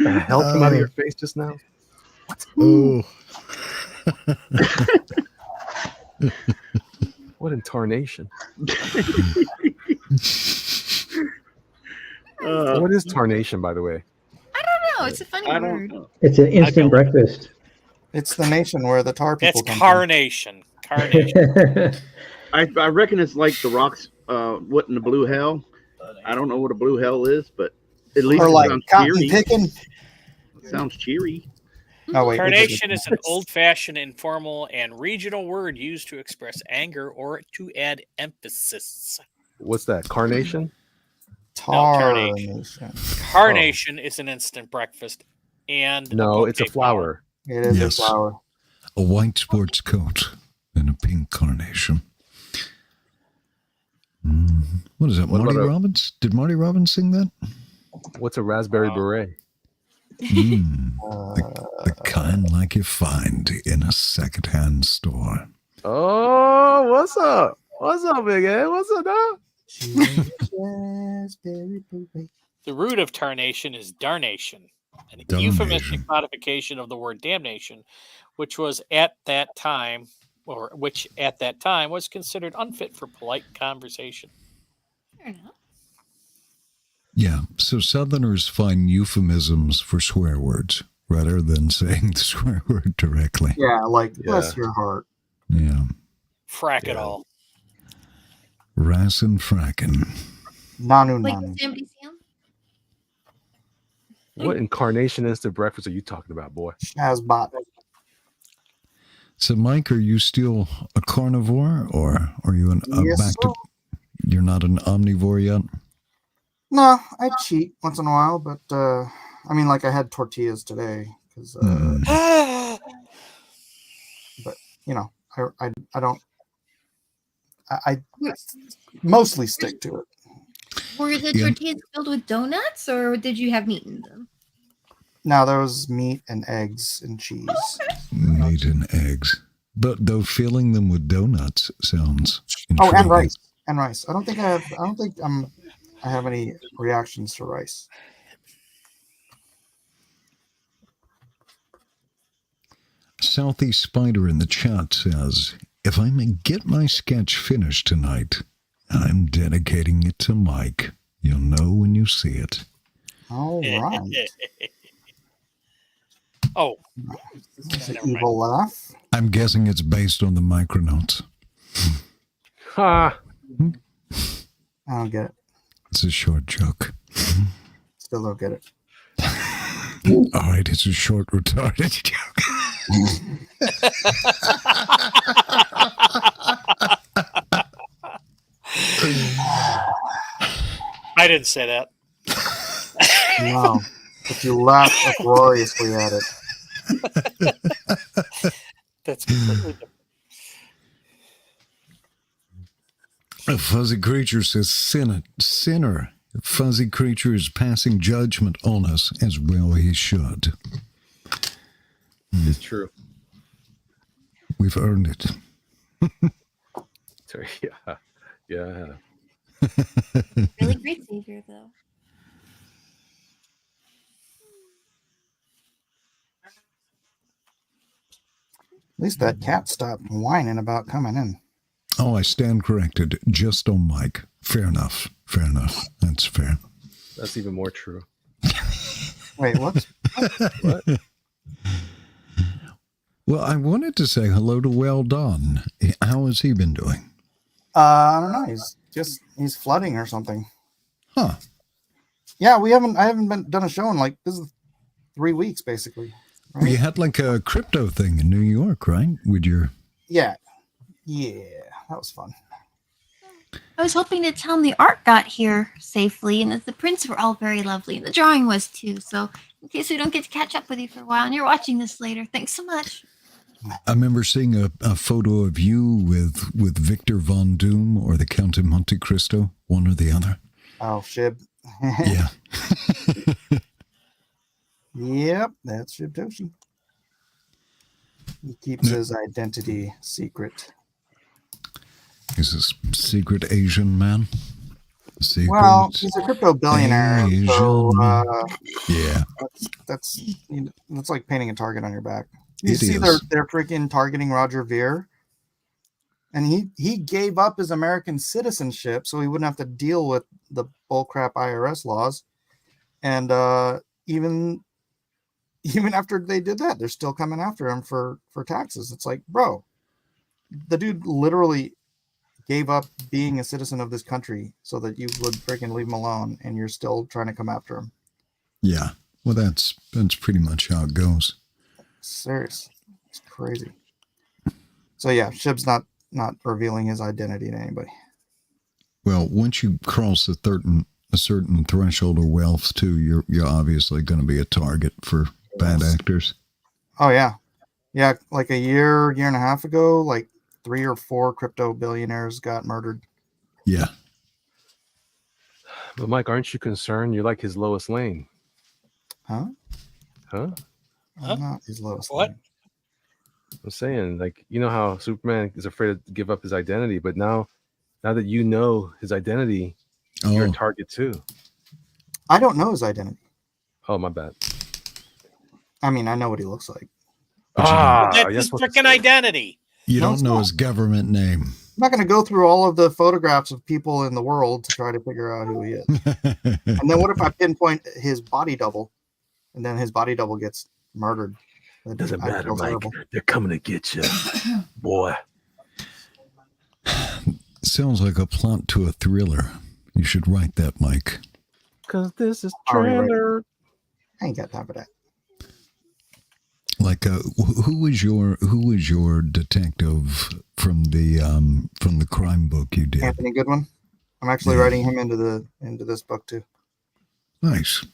The hell came out of your face just now? Oh. What in tarnation? What is tarnation, by the way? I don't know. It's a funny I word. don't know. It's an instant don't- breakfast. It's the nation where the tar people It's come carnation. Carnation. I reckon it's like the rocks. What in the blue hell? I don't know what a blue hell is, but at from. least Or it like sounds cotton cheery. picking. It sounds cheery. Oh wait, Tarnation is an old-fashioned, informal, and regional word used to express anger or to add emphasis. What's that? Carnation? Tarnation. Carnation is an instant breakfast and No, it's a bouquet flower. It is Yes. a flower. A white sports coat and a pink carnation. What is that? What Marty about a- Robbins? Did Marty Robbins sing that? What's a raspberry beret? The kind like you find in a secondhand store. Oh, what's up? What's up, Big Ed? What's up, dog? The root of tarnation is darnation, an Darnation. euphemistic modification of the word damnation, which at that time was considered unfit for polite conversation. Fair enough. Yeah, so Southerners find euphemisms for swear words rather than saying the swear word directly. Yeah, like bless your heart. Yeah. Frack it all. Rassin' frackin'. Nanu Like nanu. Sam Sam? What incarnation is the breakfast are you talking about, boy? Shazbot. So, Mike, are you still a carnivore, or are you Yes, back to? You're not an omnivore yet. No, I cheat once in a while, but I mean, like I had tortillas today because, but you know, I don't. I mostly stick to it. Were the Yeah. tortillas filled with donuts, or did you have meat in them? Now there was meat and eggs and cheese. Meat and eggs, but though filling them with donuts sounds. Oh, and intriguing. rice. And rice. I don't think I have any reactions to rice. Southeast Spider in the chat says, "If I may get my sketch finished tonight, I'm dedicating it to Mike. You'll know when you see it." All right. Oh, It's an never mind. evil laugh. I'm guessing it's based on the Micronauts. Ha! I don't get it. It's a short joke. Still don't get it. All right, it's a short, retarded joke. I didn't say that. No, but you laugh uproariously at it. That's completely different. A fuzzy creature says, sinner. A fuzzy creature is passing judgment on us, as well he should. It's true. We've earned it. Sorry, yeah. Yeah. Really great savior, though. At least that cat stopped whining about coming in. Oh, I stand corrected. Just on Mike. Fair enough. Fair enough. That's fair. That's even more true. Wait, what? What? Well, I wanted to say hello to Well Done. How has he been doing? I don't know. He's flooding or something. Huh. Yeah, I haven't done a show in like this is 3 weeks basically. Right? You had like a crypto thing in New York, right? With your... Yeah, that was fun. I was hoping to tell him the art got here safely, and that the prints were all very lovely, and the drawing was too. So, in case we don't get to catch up with you for a while, and you're watching this later, thanks so much. I remember seeing a photo of you with Victor Von Doom or the Count of Monte Cristo, one or the other. Oh, Shib. Yeah. Yep, that's Shibtoshi. He keeps his identity secret. He's a secret Asian man. Secret Well, he's a crypto billionaire, so yeah. that's like painting a target on your back. You It see, is. they're freaking targeting Roger Ver, and he gave up his American citizenship so he wouldn't have to deal with the bullcrap IRS laws, and even after they did that, they're still coming after him for taxes. It's like, bro, the dude literally gave up being a citizen of this country so that you would freaking leave him alone, and you're still trying to come after him. Yeah. Well, that's pretty much how it goes. Serious. It's crazy. So yeah, Shib's not revealing his identity to anybody. Well, once you cross a certain threshold of wealth, too, you're obviously going to be a target for bad actors. Oh yeah, yeah. Like a year and a half ago, like 3 or 4 crypto billionaires got murdered. Yeah. But Mike, aren't you concerned? You're like his Lois Lane. Huh? Huh? I'm not his lowest. What? Lane. I'm saying, like, you know how Superman is afraid to give up his identity, but now that you know his identity, you're a target too. I don't know his identity. Oh, my bad. I mean, I know what he looks like. That's his freaking identity. You don't know his government name. I'm not going to go through all of the photographs of people in the world to try to figure out who he is. And then what if I pinpoint his body double, and then his body double gets murdered? It doesn't matter, Mike. They're coming to get you, boy. Sounds like a plot to a thriller. You should write that, Mike. Because this is trailer. I ain't got time for that. Like, who was your detective from the crime book you did? Anthony Goodwin. I'm actually writing him into this book too. Nice.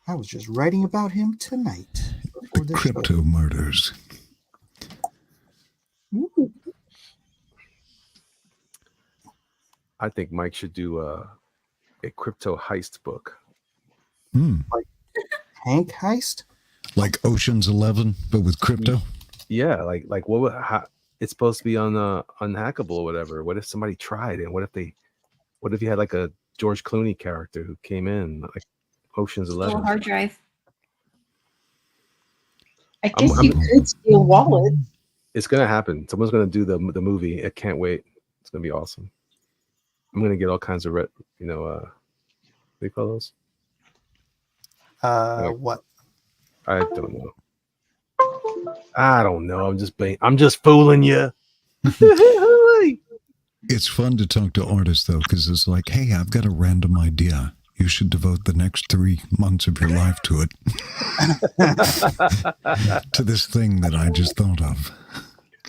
I was just writing about him tonight. The crypto murders. Ooh. I think Mike should do a crypto heist book. Like Hank Heist? Like Ocean's 11, but with crypto? Yeah, like it's supposed to be unhackable or whatever. What if somebody tried, and what if you had like a George Clooney character who came in like Ocean's 11? Full hard drive. I guess you could steal wallets. It's gonna happen. Someone's gonna do the movie. I can't wait. It's gonna be awesome. I'm gonna get all kinds of what do you call those? What? I don't know. I'm just fooling you. It's fun to talk to artists though, because it's like, hey, I've got a random idea. You should devote the next 3 months of your life to it. To this thing that I just thought of.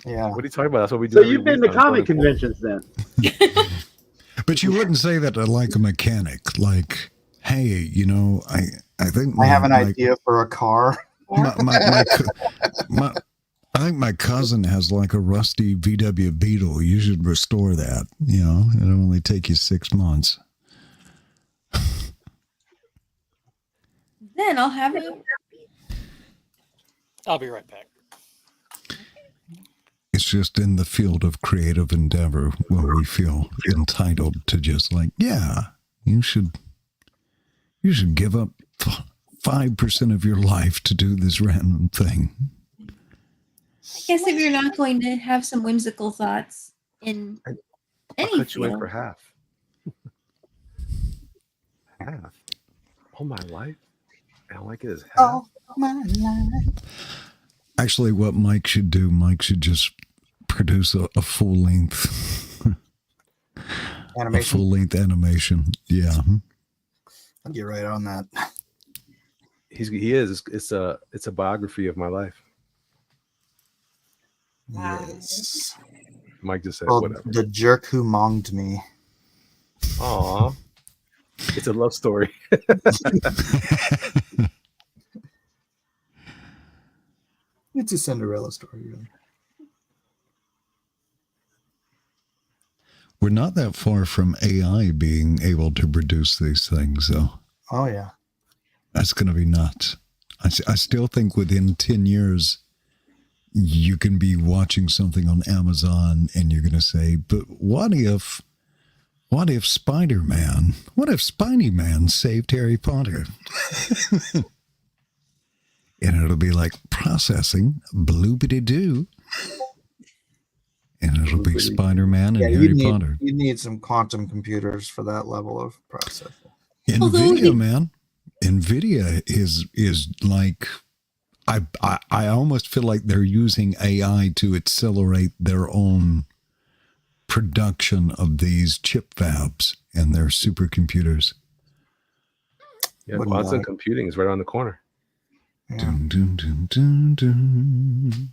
Yeah. What are you talking about? That's what we do. So you've been to comic conventions then? But you wouldn't say that to like a mechanic. Like, hey, I think I have an idea for a car. I think my cousin has like a rusty VW Beetle. You should restore that. It'll only take you 6 months. Then I'll have you. I'll be right back. It's just in the field of creative endeavor where we feel entitled to just like, yeah, you should give up 5% of your life to do this random thing. I guess if you're not going to have some whimsical thoughts in any I'll cut you in field. for half. Half? All my life? I don't like it as half. All my life. Actually, what Mike should do, Mike should just produce a full-length Animation. A full-length animation. Yeah. I'll get right on that. He is. It's a biography of my life. Yes. Mike just said Called whatever. The Jerk Who Monged Me. Aw. It's a love story. It's a Cinderella story, really. We're not that far from AI being able to produce these things, though. Oh, yeah. That's going to be nuts. I still think within 10 years, you can be watching something on Amazon and you're going to say, but what if Spider-Man, what if Spiny Man saved Harry Potter? And it'll be like processing, bloopity-doo. And it'll be Spider-Man and Harry Potter. You need some quantum computers for that level of processing. NVIDIA, man. NVIDIA is like, I almost feel like they're using AI to accelerate their own production of these chip fabs and their supercomputers. Yeah, quantum computing is right around the corner. Yeah. Dun, dun, dun, dun, dun.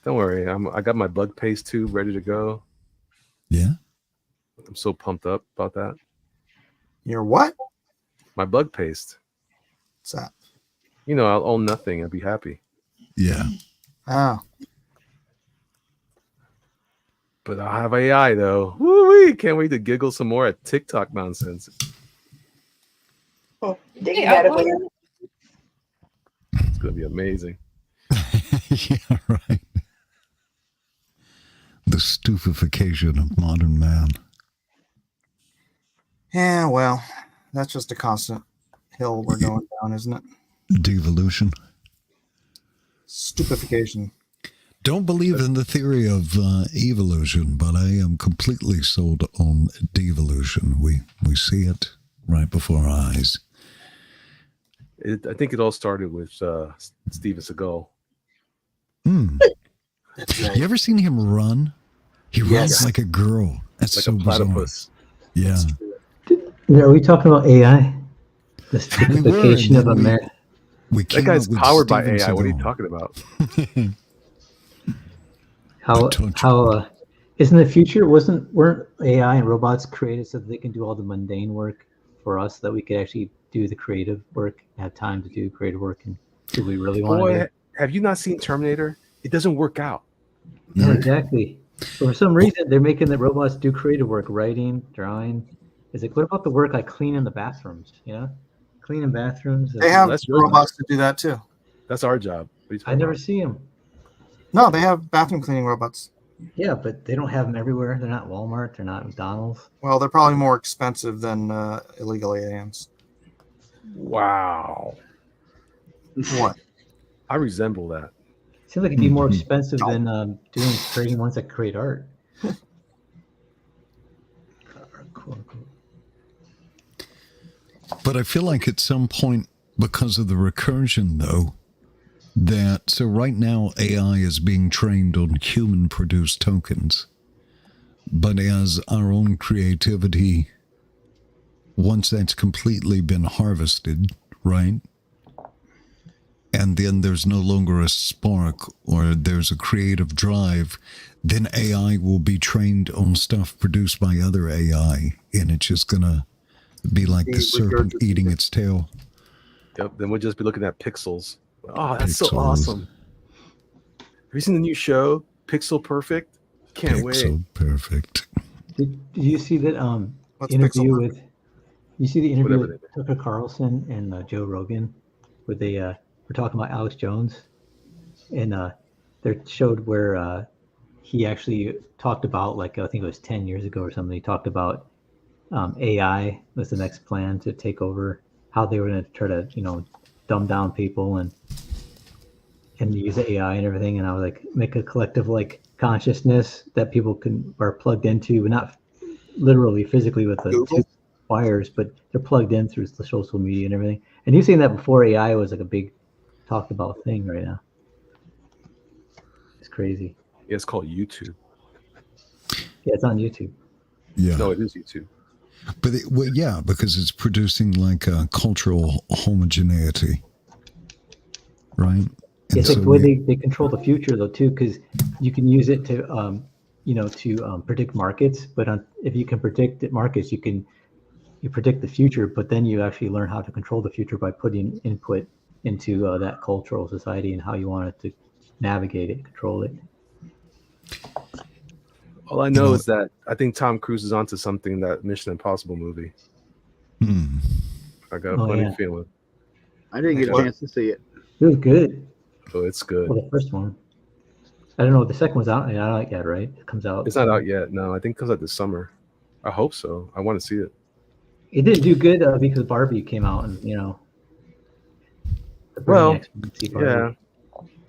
Don't worry, I got my bug paste tube ready to go. Yeah. I'm so pumped up about that. You're what? My bug paste. What's that? You know, I'll own nothing. I'll be happy. Yeah. Oh, But I'll have AI though. Woo-wee! Can't wait to giggle some more at TikTok nonsense. Digging that away. It's gonna be amazing. Yeah, right. The stupefaction of modern man. yeah. Well, that's just a constant hill we're going down, isn't it? Devolution. Stupefaction. Don't believe in the theory of evolution, but I am completely sold on devolution. We see it right before our eyes. I think it all started with Steven Seagal. You ever seen him run? He runs Yes. like a girl. That's Like so a bizarre. platypus. Yeah. Are we talking about AI? The We were, stupefaction and of a then man. We That came guy's up with powered by Steven AI. What are you Seagal. talking about? How isn't the future weren't AI and robots created so that they can do all the mundane work for us, so that we could actually do the creative work, have time to do creative work and do what we really want to Boy, do? have you not seen Terminator? It doesn't work out. Yeah, exactly. But for some reason, they're making the robots do creative work, writing, drawing. It's like, what about the work like cleaning the bathrooms? You know, cleaning bathrooms. They have That's your robots to do that too. That's our job. What are you I talking never about? see them. No, they have bathroom cleaning robots. Yeah, but they don't have them everywhere. They're not Walmart. They're not McDonald's. Well, they're probably more expensive than illegal aliens. Wow. What? I resemble that. Seems like it'd be more expensive than creating ones that create art. But I feel like at some point, because of the recursion, though, that so right now AI is being trained on human-produced tokens. But as our own creativity, once that's completely been harvested, right? And then there's no longer a spark or there's a creative drive, then AI will be trained on stuff produced by other AI. And it's just going to be like the serpent eating its tail. Yep. Then we'll just be looking at pixels. Oh, that's so Pixels. awesome. Have you seen the new show, Pixel Perfect? Can't wait. Pixel perfect. Did you see that What's interview Pixel with? You see the interview Whatever with Tucker Carlson and Joe Rogan, where they were talking about Alex Jones, and they showed where he actually talked about, like, I think it was 10 years ago or something. He talked about AI was the next plan to take over, how they were going to try to dumb down people and use AI and everything. And I was like, make a collective like consciousness that people are plugged into, but not literally physically with the two wires, but they're plugged in through the social media and everything. And you've seen that before. AI was like a big talked about thing right now. It's crazy. Yeah, it's called YouTube. Yeah, it's on YouTube. Yeah. No, it is YouTube. But yeah, because it's producing like a cultural homogeneity, right? And It's like the way they control the future though too, because you can use it to predict markets. But if you can predict markets, you predict the future. But then you actually learn how to control the future by putting input into that cultural society and how you want it to navigate it, control it. All I know is that I think Tom Cruise is onto something in that Mission Impossible movie. I got a funny feeling. I didn't get a chance to see it. It was good. Oh, it's good. Well, the first one. I don't know. The second one's not out yet, right? It comes out. It's not out yet. No, I think it comes out this summer. I hope so. I want to see it. It didn't do good because Barbie came out, and Well, yeah.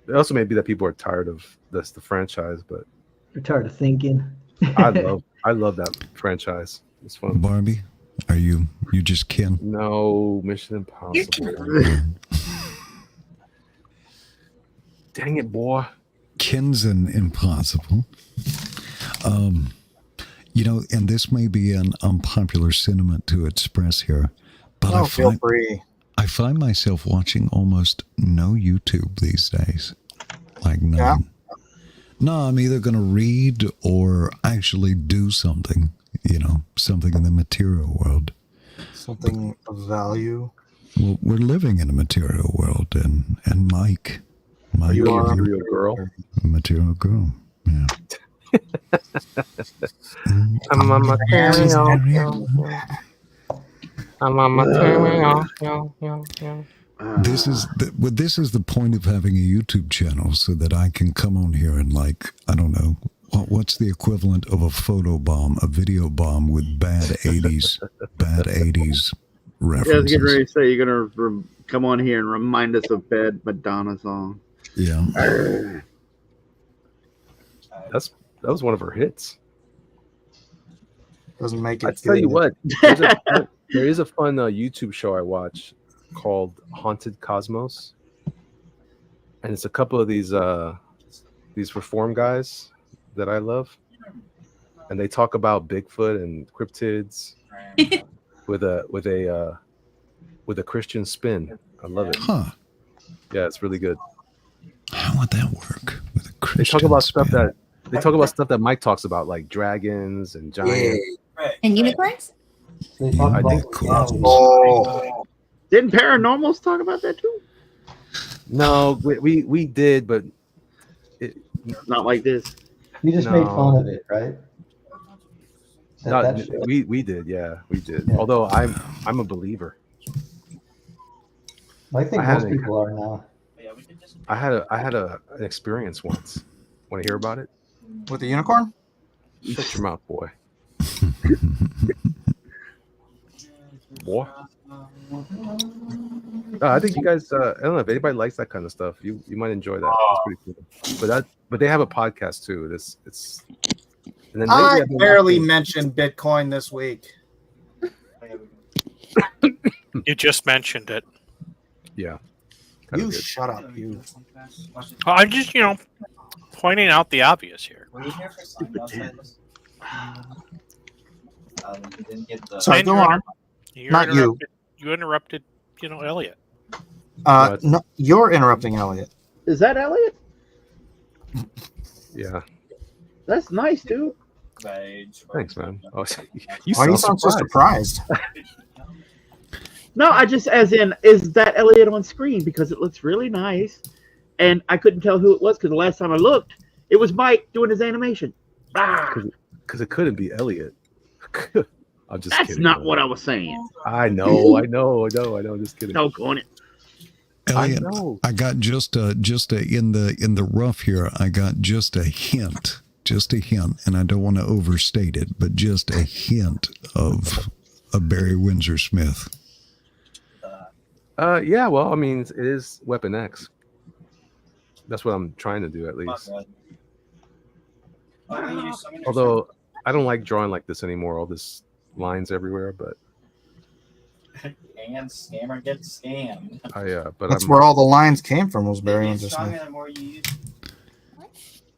It also may be that people are tired of the franchise, but they're tired of thinking. I love that franchise. It's fun. Barbie, are you just Ken? No, Mission Impossible. Dang it, boy. Ken's an impossible. And this may be an unpopular sentiment to express here, but feel free. I find myself watching almost no YouTube these days. Like none. Yeah. No, I'm either going to read or actually do something, something in the material world. Something of value. Well, we're living in a material world, and Mike, You are a is material girl. a material girl. Yeah. I'm a material girl. I'm a material girl. This is the point of having a YouTube channel, so that I can come on here and I don't know, what's the equivalent of a photo bomb, a video bomb with bad 80s references. Yeah, I was getting ready to say you're gonna come on here and remind us of bad Madonna song. Yeah. That was one of her hits. Doesn't make it. I tell you what, there is a fun YouTube show I watch called Haunted Cosmos, and it's a couple of these reform guys that I love, and they talk about Bigfoot and cryptids with a Christian spin. I love it. Huh. Yeah, it's really good. How would that work with a Christian They talk about spin? stuff that Mike talks about, like dragons and giants. And unicorns? I think. Oh, Didn't Paranormals talk about that too? No, we did, but Not like this. You just made fun of it, right? we did, yeah, we did. Yeah. Although I'm a believer. I think I had most an- people are now. I had an experience once. Want to hear about it? with the unicorn? Shut your mouth, boy. Boy. I think you guys. I don't know if anybody likes that kind of stuff. You might enjoy that. It's pretty cool. But they have a podcast too. It's. And then lately I I've been barely watching- mentioned Bitcoin this week. You just mentioned it. Yeah. You Good. shut up, you. I'm just, pointing out the obvious here. Sorry, go on. Not you. You interrupted, Elliot. No, you're interrupting Elliot. Is that Elliot? Yeah. That's nice, dude. Thanks, man. Oh, Why you sound so surprised? No, I just, as in, is that Elliot on screen? Because it looks really nice. And I couldn't tell who it was because the last time I looked, it was Mike doing his animation. Because it couldn't be Elliot. I'm just That's kidding. not man. what I was saying. I know. Just kidding. No, on it. Elliot, I know. I got just a in the rough here. I got just a hint, and I don't want to overstate it, but just a hint of a Barry Windsor Smith. Yeah. Well, I mean, it is Weapon X. That's what I'm trying to do, at least. Although I don't like drawing like this anymore. All this lines everywhere, but And scammer gets scammed. That's where all the lines came from, was Barry Windsor Smith.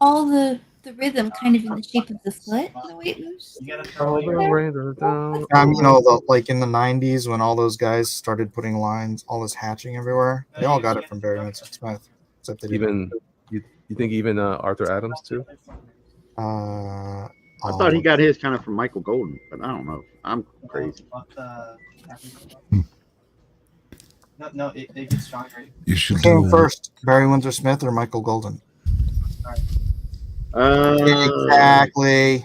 All the rhythm kind of in the shape of the foot, the way it moves. Like in the 90s when all those guys started putting lines, all this hatching everywhere, they all got it from Barry Windsor Smith. Except they didn't. You think even Arthur Adams too? I thought he got his kind of from Michael Golden, but I don't know. I'm crazy. No, they get stronger. You should Who came do first, Barry Windsor Smith or Michael Golden? Exactly.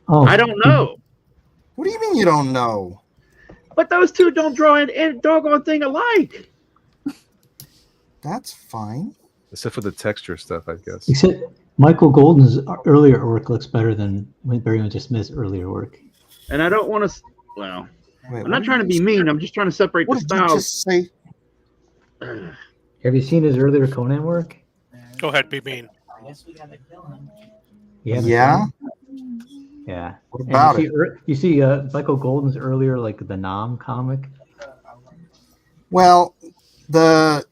Oh, I don't know. What do you mean you don't know? But those two don't draw a doggone thing alike. That's fine. Except for the texture stuff, I guess. Except Michael Golden's earlier work looks better than Barry Windsor Smith's earlier work. And I don't want to. Well, Wait, I'm not trying to be mean. I'm just trying to separate the What did you styles. just say? Have you seen his earlier Conan work? Go ahead, be mean. I guess we gotta kill him. You haven't Yeah? seen it? Yeah. What And about it? you see Michael Golden's earlier, like the Nam comic. Well, the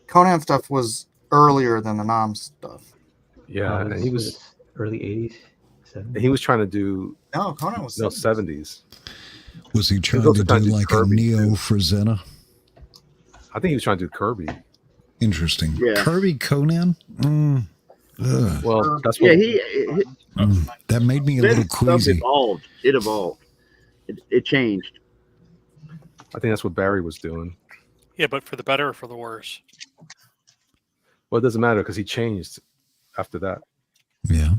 Conan stuff was earlier than the Nam stuff. Yeah, and he was early 80s. 70s. he was trying to do No, Conan was 70s. Was he trying also to trying do to do like a Kirby, Neo too. Frazetta? I think he was trying to do Kirby. Interesting. Yeah. Kirby Conan? Ugh. Well, that's Yeah, what That made me a little Smith's stuff queasy. evolved. It evolved. It changed. I think that's what Barry was doing. Yeah, but for the better or for the worse? Well, it doesn't matter because he changed after that. Yeah.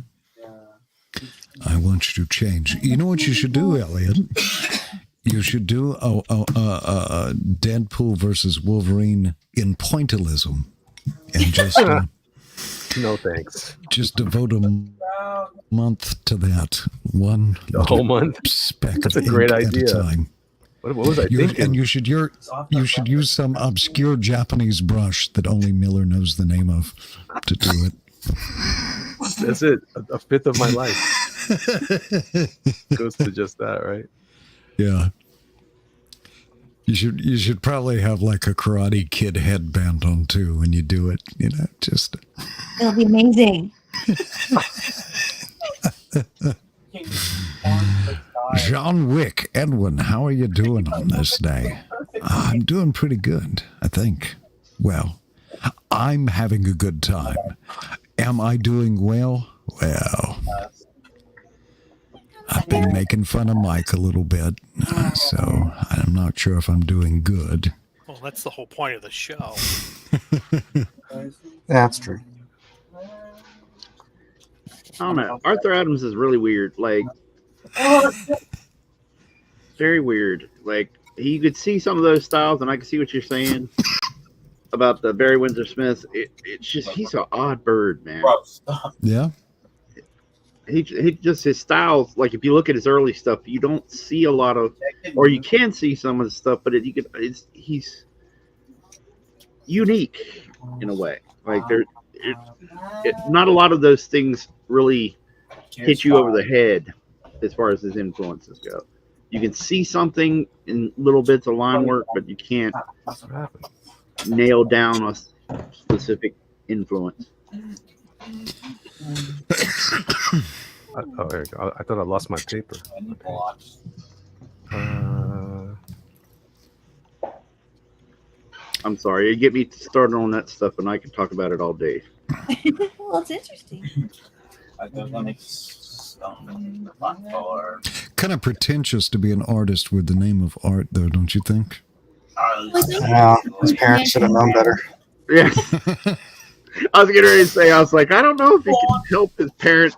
I want you to change. You know what you should do, Elliot? You should do a Deadpool versus Wolverine in pointillism, and just No thanks. just devote a month to that one. The whole month. Speck That's a of great ink idea. At a time. What was I thinking? And you should use some obscure Japanese brush that only Miller knows the name of to do it. That's it. A fifth of my life goes to just that, right? Yeah. You should probably have like a Karate Kid headband on too when you do it. You know, just It'll be amazing. John Wick, Edwin, how are you doing on this day? I'm doing pretty good, I think. Well, I'm having a good time. Am I doing well? Well, I've been making fun of Mike a little bit, so I'm not sure if I'm doing good. Well, that's the whole point of the show. That's true. I don't know. Arthur Adams is really weird. Like, very weird. Like, you could see some of those styles, and I can see what you're saying about the Barry Windsor Smith. It's just, he's an odd bird, man. Yeah? He just, his styles, like if you look at his early stuff, you don't see a lot of, or you can see some of the stuff, but he's unique in a way. Like not a lot of those things really hit you over the head as far as his influences go. You can see something in little bits of line work, but you can't nail down a specific influence. Oh, there you go. I thought I lost my paper. I'm sorry. You get me started on that stuff, and I can talk about it all day. Well, it's interesting. Kind of pretentious to be an artist with the name of art, though, don't you think? Yeah, his parents should have known better. Yeah. I was getting ready to say, I was like, I don't know if he can help his parents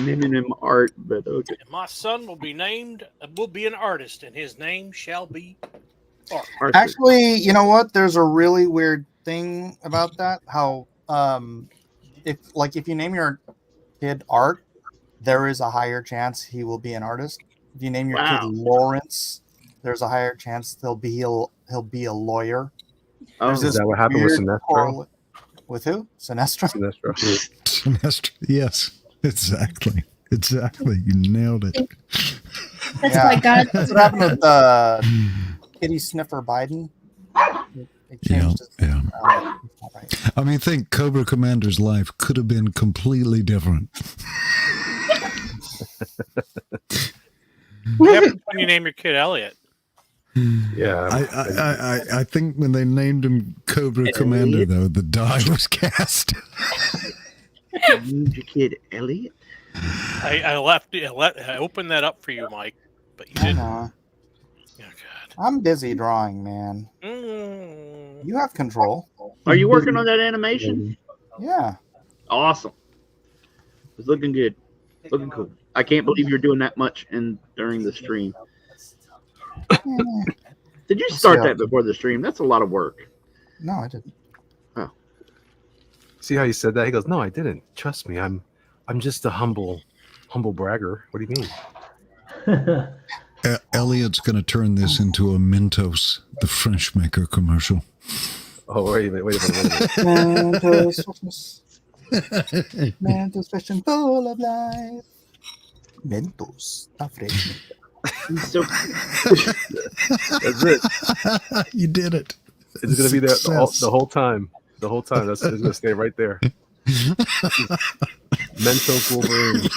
naming him art, but okay. And my son will be an artist, and his name shall be Art. Arthur. Actually, you know what? There's a really weird thing about that. How if you name your kid Art, there is a higher chance he will be an artist. If you name your kid Lawrence, there's a higher chance he'll be a lawyer. Oh, Is that what happened with Sinestro? With who? Sinestro? Sinestro. Yes, exactly. You nailed it. That's why God. That's what happened with Kitty Sniffer Biden. They changed it. Yeah. Right. I mean, think Cobra Commander's life could have been completely different. What happens when you name your kid Elliot? Yeah. I think when they named him Cobra Commander, though, the die was cast. Named your kid Elliot? I opened that up for you, Mike, but you didn't. Oh, God. I'm busy drawing, man. You have control. Are you working on that animation? Yeah. Awesome. It's looking good. Looking cool. I can't believe you're doing that much during the stream. Did you start that before the stream? That's a lot of work. No, I didn't. Oh. See how he said that? He goes, "No, I didn't. Trust me. I'm just a humble bragger." What do you mean? Elliot's going to turn this into a Mentos, the French maker commercial. Oh, wait a minute. Mentos freshness. Mentos fresh and full of life. Mentos fresh. So That's it. You did it. It's going to be there the whole time. The whole time. It's going to stay right there. Mentos Wolverine.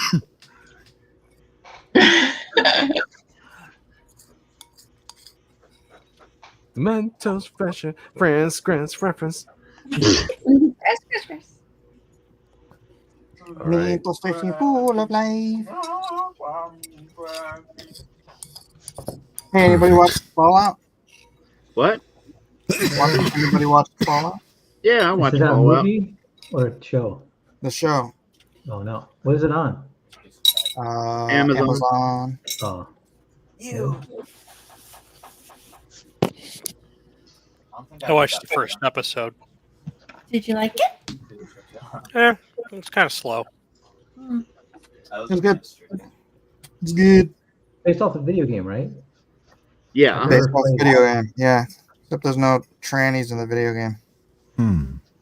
The Mentos fresher, friends, reference. All right. Mentos fishing full of life. Hey, anybody watch Fallout? What? Anybody watch Fallout? Yeah, I Is watch it a Fallout. movie or a show? The show. Oh no. What is it on? Amazon. Oh. I watched the first episode. Did you like it? It's kind of slow. It's good. It's good. Based off a video game, right? Yeah. Based off the video game. Yeah. Except there's no trannies in the video game.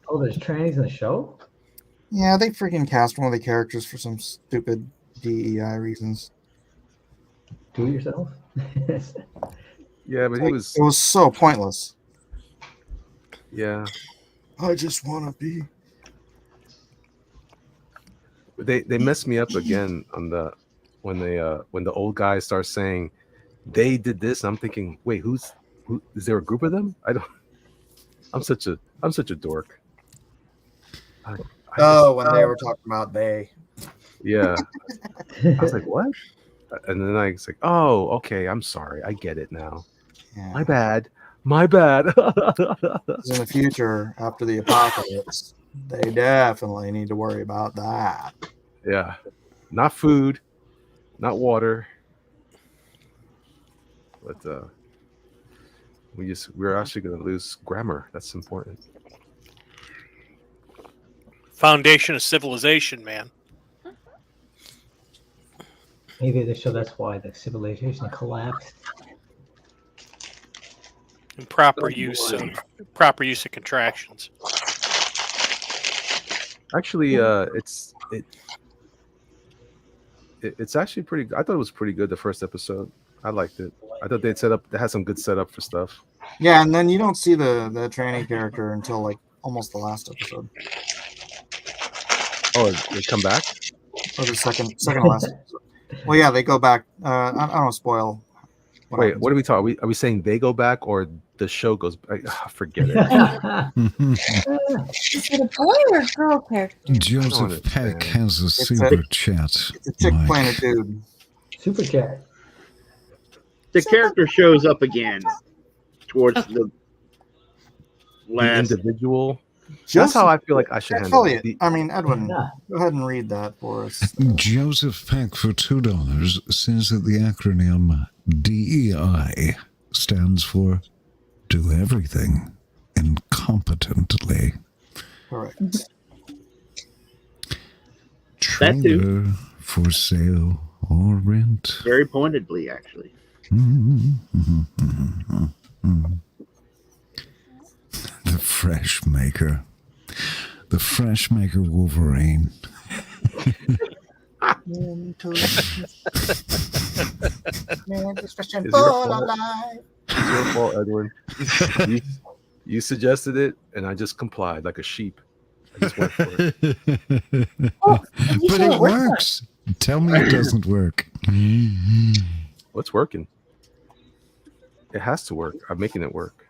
Oh, there's trannies in the show? Yeah, they freaking cast one of the characters for some stupid DEI reasons. Do it yourself? Yeah, but he was. It was so pointless. Yeah. I just want to be. They messed me up again on the when the old guy starts saying they did this. I'm thinking, wait, who is there a group of them? I'm such a dork. When they were talking about they. Yeah. I was like, what? And then I was like, oh, okay, I'm sorry. I get it now. Yeah. My bad. My bad. In the future, after the apocalypse, they definitely need to worry about that. Yeah. Not food, not water. But we're actually gonna lose grammar. That's important. Foundation of civilization, man. Maybe they show that's why the civilization collapsed. And proper use of contractions. Actually, it's actually pretty. I thought it was pretty good. The first episode, I liked it. I thought they had some good setup for stuff. Yeah, and then you don't see the tranny character until like almost the last episode. Oh, they come back? Or the second to last episode. Well, yeah, they go back. I don't want to spoil. Wait, what are we talking? Are we saying they go back or the show goes back? Forget it. Is it a boy or a girl character? Joseph Peck has a super chat. It's a chick playing a dude. Super chat. The character shows up again towards the last individual. That's how I feel like I should handle it. Edwin, go ahead and read that for us. Joseph Peck for $2 says that the acronym DEI stands for Do Everything Incompetently. Correct. Trailer for sale or rent. very pointedly, actually. The Fresh Maker. The Fresh Maker Wolverine. It's your fault, Edwin. You suggested it, and I just complied like a sheep. I just went for it. But it works. Tell me it doesn't work. What's working? It has to work. I'm making it work.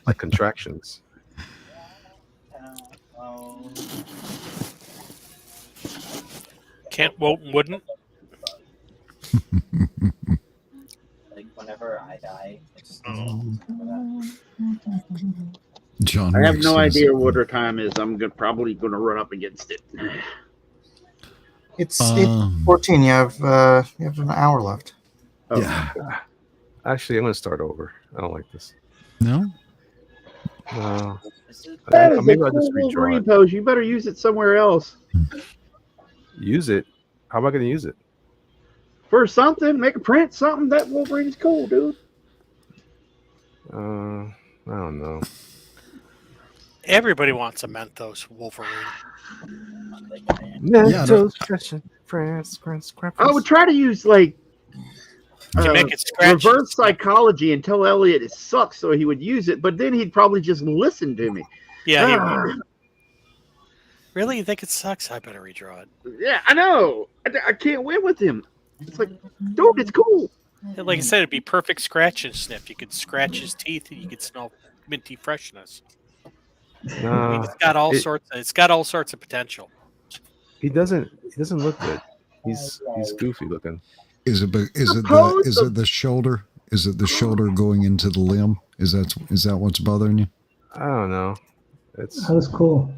Like contractions. Can't, wouldn't. Like whenever I die, it's John I have Wick no says- idea what her time is. I'm probably going to run up against it. It's 14. You have an hour left. Oh. Yeah. Actually, I'm going to start over. I don't like this. No? No. That is Maybe a I'll just cool redraw Wolverine it. pose. You better use it somewhere else. Use it? How am I going to use it? For something, make a print, something. That Wolverine's cool, dude. I don't know. Everybody wants a Mentos Wolverine. I would try to use like To make it scratch. reverse psychology and tell Elliot it sucks, so he would use it. But then he'd probably just listen to me. Yeah. Ah. Really? You think it sucks? I better redraw it. Yeah, I know. I can't win with him. It's like, dude, it's cool. Like I said, it'd be perfect scratch and sniff. You could scratch his teeth, and you could smell minty freshness. I mean, it's got all sorts. It's got all sorts of potential. He doesn't look good. He's goofy looking. Is it the shoulder? Is it the shoulder going into the limb? Is that what's bothering you? I don't know. That was cool.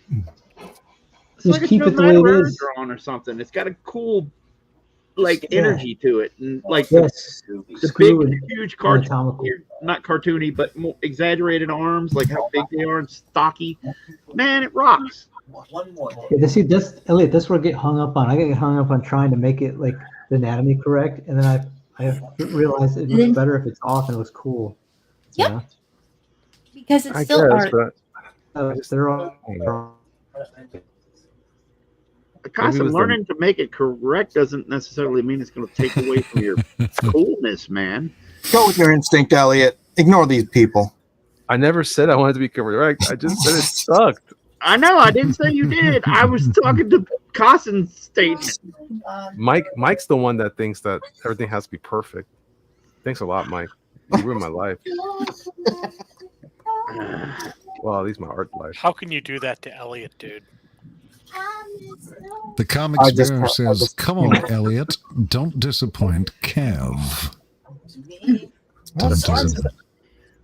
It's Just like keep a it the way it Joe is. drawing or something. It's got a cool energy to it, and Yes. the Screw big, it. huge Anatomical. not cartoony, but more exaggerated arms, like how big they are and stocky. Man, it rocks. One more. Yeah, see, Elliot, that's where I get hung up on. I get hung up on trying to make it like the anatomy correct, and then I realized it looks better if it's off and it was cool. Yep. Yeah. Because it's I still guess, art. but They're all. Because learning to make it correct doesn't necessarily mean it's going to take away from your coolness, man. Go with your instinct, Elliot. Ignore these people. I never said I wanted to be correct. I just said it sucked. I know. I didn't say you did. I was talking to Cossen's statement. Mike's the one that thinks that everything has to be perfect. Thanks a lot, Mike. You ruined my life. Well, at least my art life. How can you do that to Elliot, dude? The comics bearer says, "Come on, Elliot, don't disappoint Kev."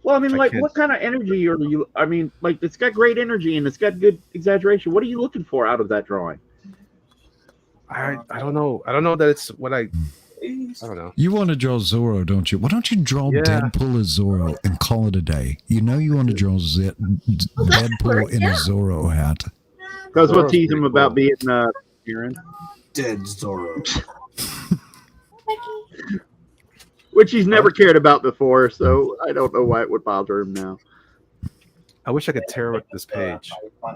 Well, I mean, like, what kind of energy are you? I mean, like, it's got great energy and it's got good exaggeration. What are you looking for out of that drawing? I don't know. I don't know that it's what I don't know. You want to draw Zorro, don't you? Why don't you draw Deadpool as Zorro and call it a day? You know you want to draw Deadpool in a Zorro hat. Because we'll tease him about being Aaron. Dead Zorro. Which he's never cared about before, so I don't know why it would bother him now. I wish I could tear up this page.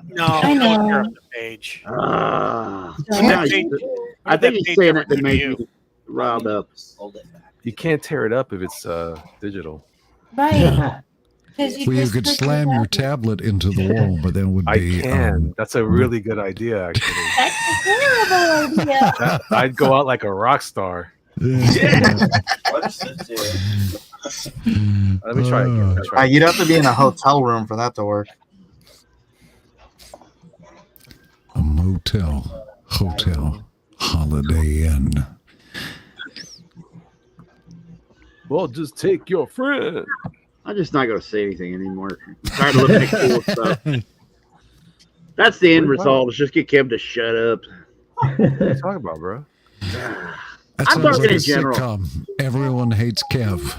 No, I know. don't tear up the page. I That think page he's saying never it to did make you. me riled up. You can't tear it up if it's digital. Right. Well, you could slam your tablet into the wall, but that would be. I can. That's a really good idea, actually. That's a terrible idea. I'd go out like a rock star. What is this here? Let me try again. Let me try. You'd have to be in a hotel room for that to work. A motel, hotel, Holiday Inn. Well, just take your friend. I'm just not going to say anything anymore. I'm tired of looking at cool stuff. That's the end result. Is just get Kim to shut up. What are you talking about, bro? That I'm sounds talking like in a general. sitcom. Everyone hates Kev.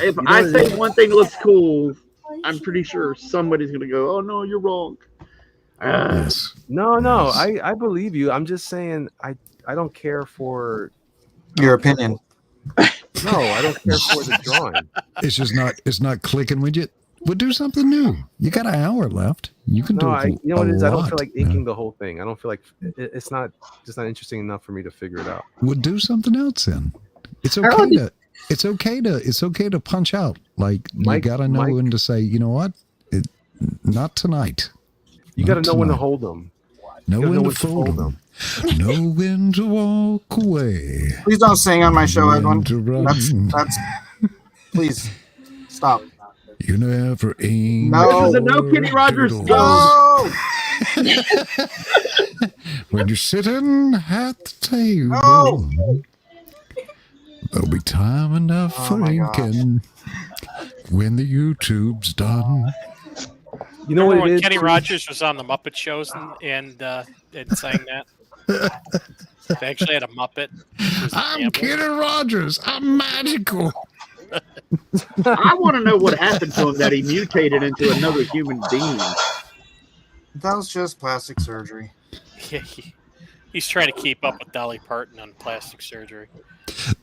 If I say one thing looks cool, I'm pretty sure somebody's going to go, "Oh no, you're wrong." Yes. No, I believe you. I'm just saying I don't care for Your opinion. No, I don't care for the drawing. It's not clicking with you. We'll do something new. You got an hour left. You can do You know what it is? I don't feel lot. like inking the whole thing. I don't feel like it's not interesting enough for me to figure it out. We'll do something else then. It's okay to punch out. Like you gotta know when to say, you know what? Not tonight. You got to know when to hold them. Know when to fold them. Know when to walk away. Please don't sing on my show, Edwin. To run. That's please stop. You never ain't. No. This is a no Kenny Rogers turtle. show. No! When you're sitting at the table, No! there'll be time enough Oh for my gosh. inking when the YouTube's done. You know Remember what it when is? Kenny Rogers was on the Muppet shows and sang that? They actually had a Muppet. I'm Kenny Rogers. I'm magical. I want to know what happened to him that he mutated into another human being. That was just plastic surgery. Yeah, he's trying to keep up with Dolly Parton on plastic surgery.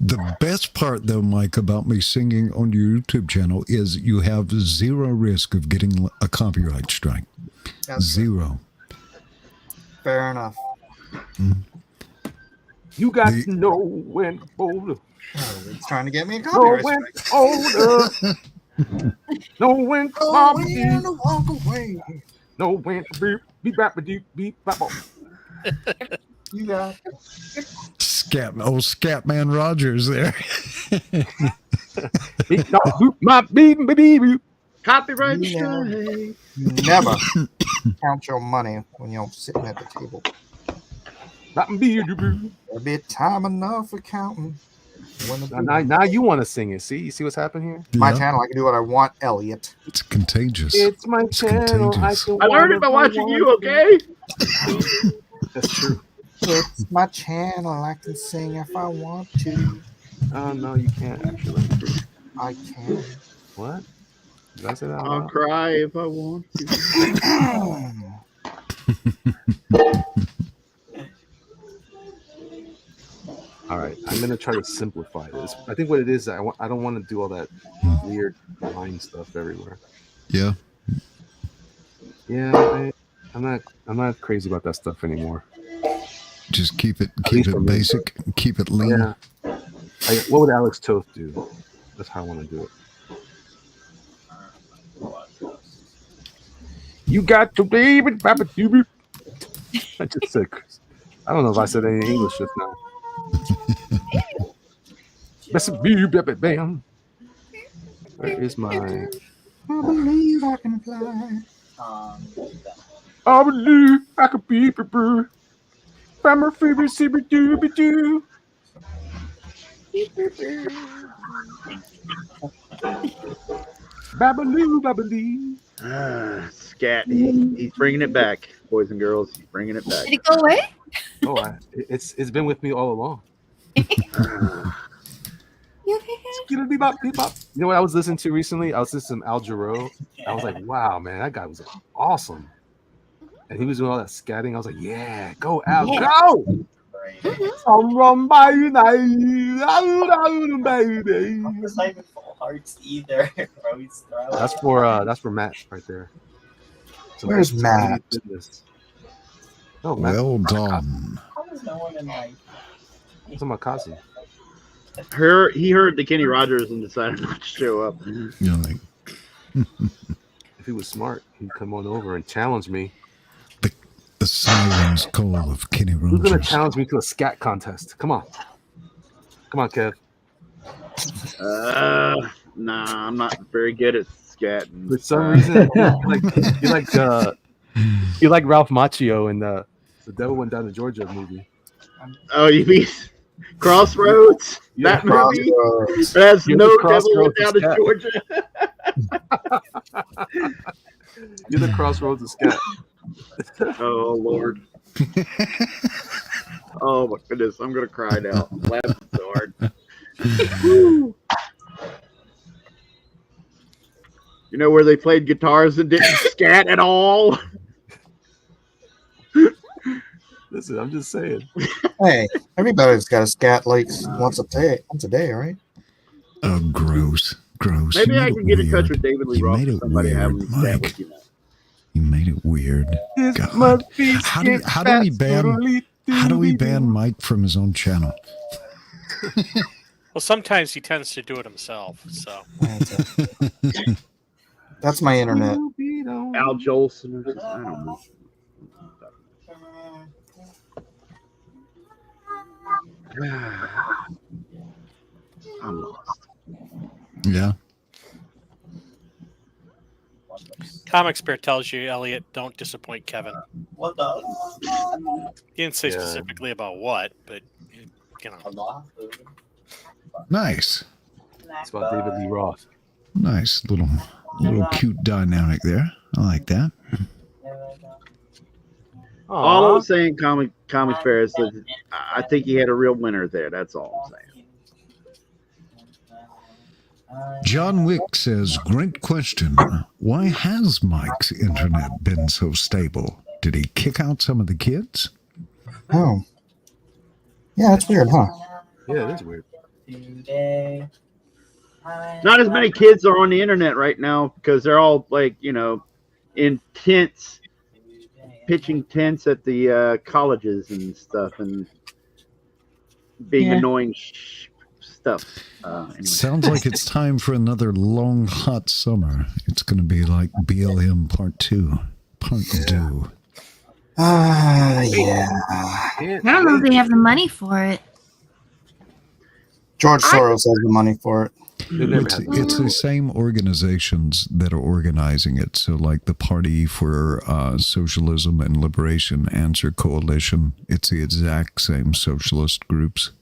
The best part, though, Mike, about me singing on your YouTube channel is you have zero risk of getting a copyright strike. That's Zero. fair enough. You got to know when to hold up. Oh, it's trying to get me a Know copyright when strike. to hold up. Know when to Oh, stop. when to walk away. Know when to beep back, beep, beep, bop. You got Scatman Rogers there. Copyright You know. strike. Never count your money when you're sitting at the table. There'll be time enough for counting. When the Now you want to sing it. See, you see what's happening here? my Yeah. channel, I can do what I want, Elliot. It's contagious. It's my It's channel. contagious. I learned it by watching you, okay? That's true. It's my channel. I can sing if I want to. Oh no, you can't actually. I can. What? Did I say that? out I'll loud? cry if I want to. All right, I'm gonna try to simplify this. I think what it is, I don't want to do all that weird line stuff everywhere. Yeah. Yeah, I'm not crazy about that stuff anymore. Just keep it least for me. basic. Keep it lean. Yeah. What would Alex Toth do? That's how I want to do it. You got to be with Papa Doobie. I just said, I don't know if I said any English just now. Bam. Where is my? I believe I can fly. I believe I could be prepared. From a favorite super doobie doo. Babaloo, babaloo. Scat. He's bringing it back, boys and girls. He's bringing it back. Did it go away? Oh, it's been with me all along. You okay? You know what I was listening to recently? I was listening to Al Jarreau. I was like, wow, man, that guy was awesome. And he was doing all that scatting. I was like, yeah, go Al, Yeah. go! It's not even full hearts either. Bro, he's throwing. That's for Matt right there. So Where's Matt? Oh, Matt. Well done. How does no one in like? It's my Kazi. He heard the Kenny Rogers and decided not to show up. You're like, If he was smart, he'd come on over and challenge me. the siren's call of Kenny Who's gonna Rogers. challenge me to a scat contest? Come on, Kev. Nah, I'm not very good at scatting. For some reason, you like Ralph Macchio in the Devil Went Down to Georgia movie. Oh, you mean Crossroads? Yeah, That movie? Crossroads. That's You're no the Devil Went Crossroads Down to of Georgia. You're the Crossroads of scat. Oh, Lord. Oh, my goodness. I'm going to cry now. I'm laughing so hard. Woo. You know where they played guitars and didn't scat at all? Listen, I'm just saying. Hey, everybody's got a scat like once a day, right? Oh, gross. Gross. Maybe You I made can it get in touch weird. with David Lee You Roth made or it somebody and have weird, him scat Mike. with you now. You made it weird. This God. must be How do we ban Mike from his own channel? Well, sometimes he tends to do it himself. So That's my internet. Al Jolson or something. I don't know. I'm lost. Yeah. Comic Spirit tells you, Elliot, don't disappoint Kevin. What the? He didn't say Yeah. specifically about what, but you know. Allah. Nice. It's about David Lee Roth. Nice little cute dynamic there. I like that. All I'm saying, Comic Fair, is that I think he had a real winner there. That's all I'm saying. John Wick says, great question. Why has Mike's internet been so stable? Did he kick out some of the kids? Oh. Yeah, that's weird, huh? Yeah, it is weird. Not as many kids are on the internet right now because they're all like, in tents, pitching tents at the colleges and stuff and being annoying stuff. Anyway. Sounds like it's time for another long, hot summer. It's going to be like BLM Part 2. Part 2. Yeah. I don't know if they have the money for it. George Soros has the money for it. It's the same organizations that are organizing it. So, like the Party for Socialism and Liberation, Answer Coalition, it's the exact same socialist groups.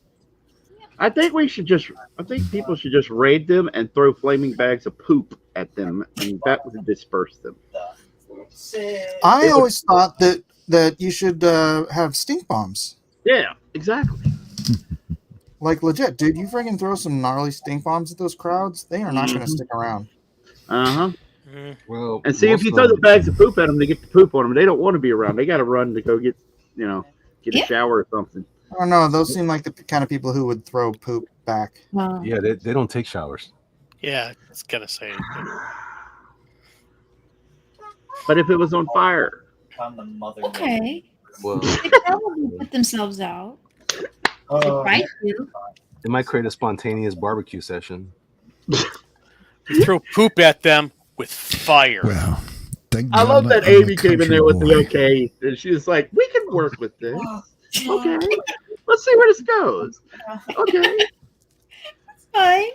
I think people should just raid them and throw flaming bags of poop at them, and that would disperse them. I always thought that you should have stink bombs. Yeah, exactly. Like legit, dude. You freaking throw some gnarly stink bombs at those crowds, they are not going to stick around. Well, And see, if you throw the bags of poop at them, they get the poop on them. They don't want to be around. They got to run to go get a shower or something. I don't know. Those seem like the kind of people who would throw poop back. Wow. Yeah, they don't take showers. Yeah, it's gonna say. But if it was on fire, Okay. Well, They probably put themselves out. They might do. it might create a spontaneous barbecue session. You throw poop at them with fire. Well, thank I love God that I'm a Amy came in there with country the boy. okay, and she was like, "We can work with this. Okay, let's see where this goes. Okay." It's fine.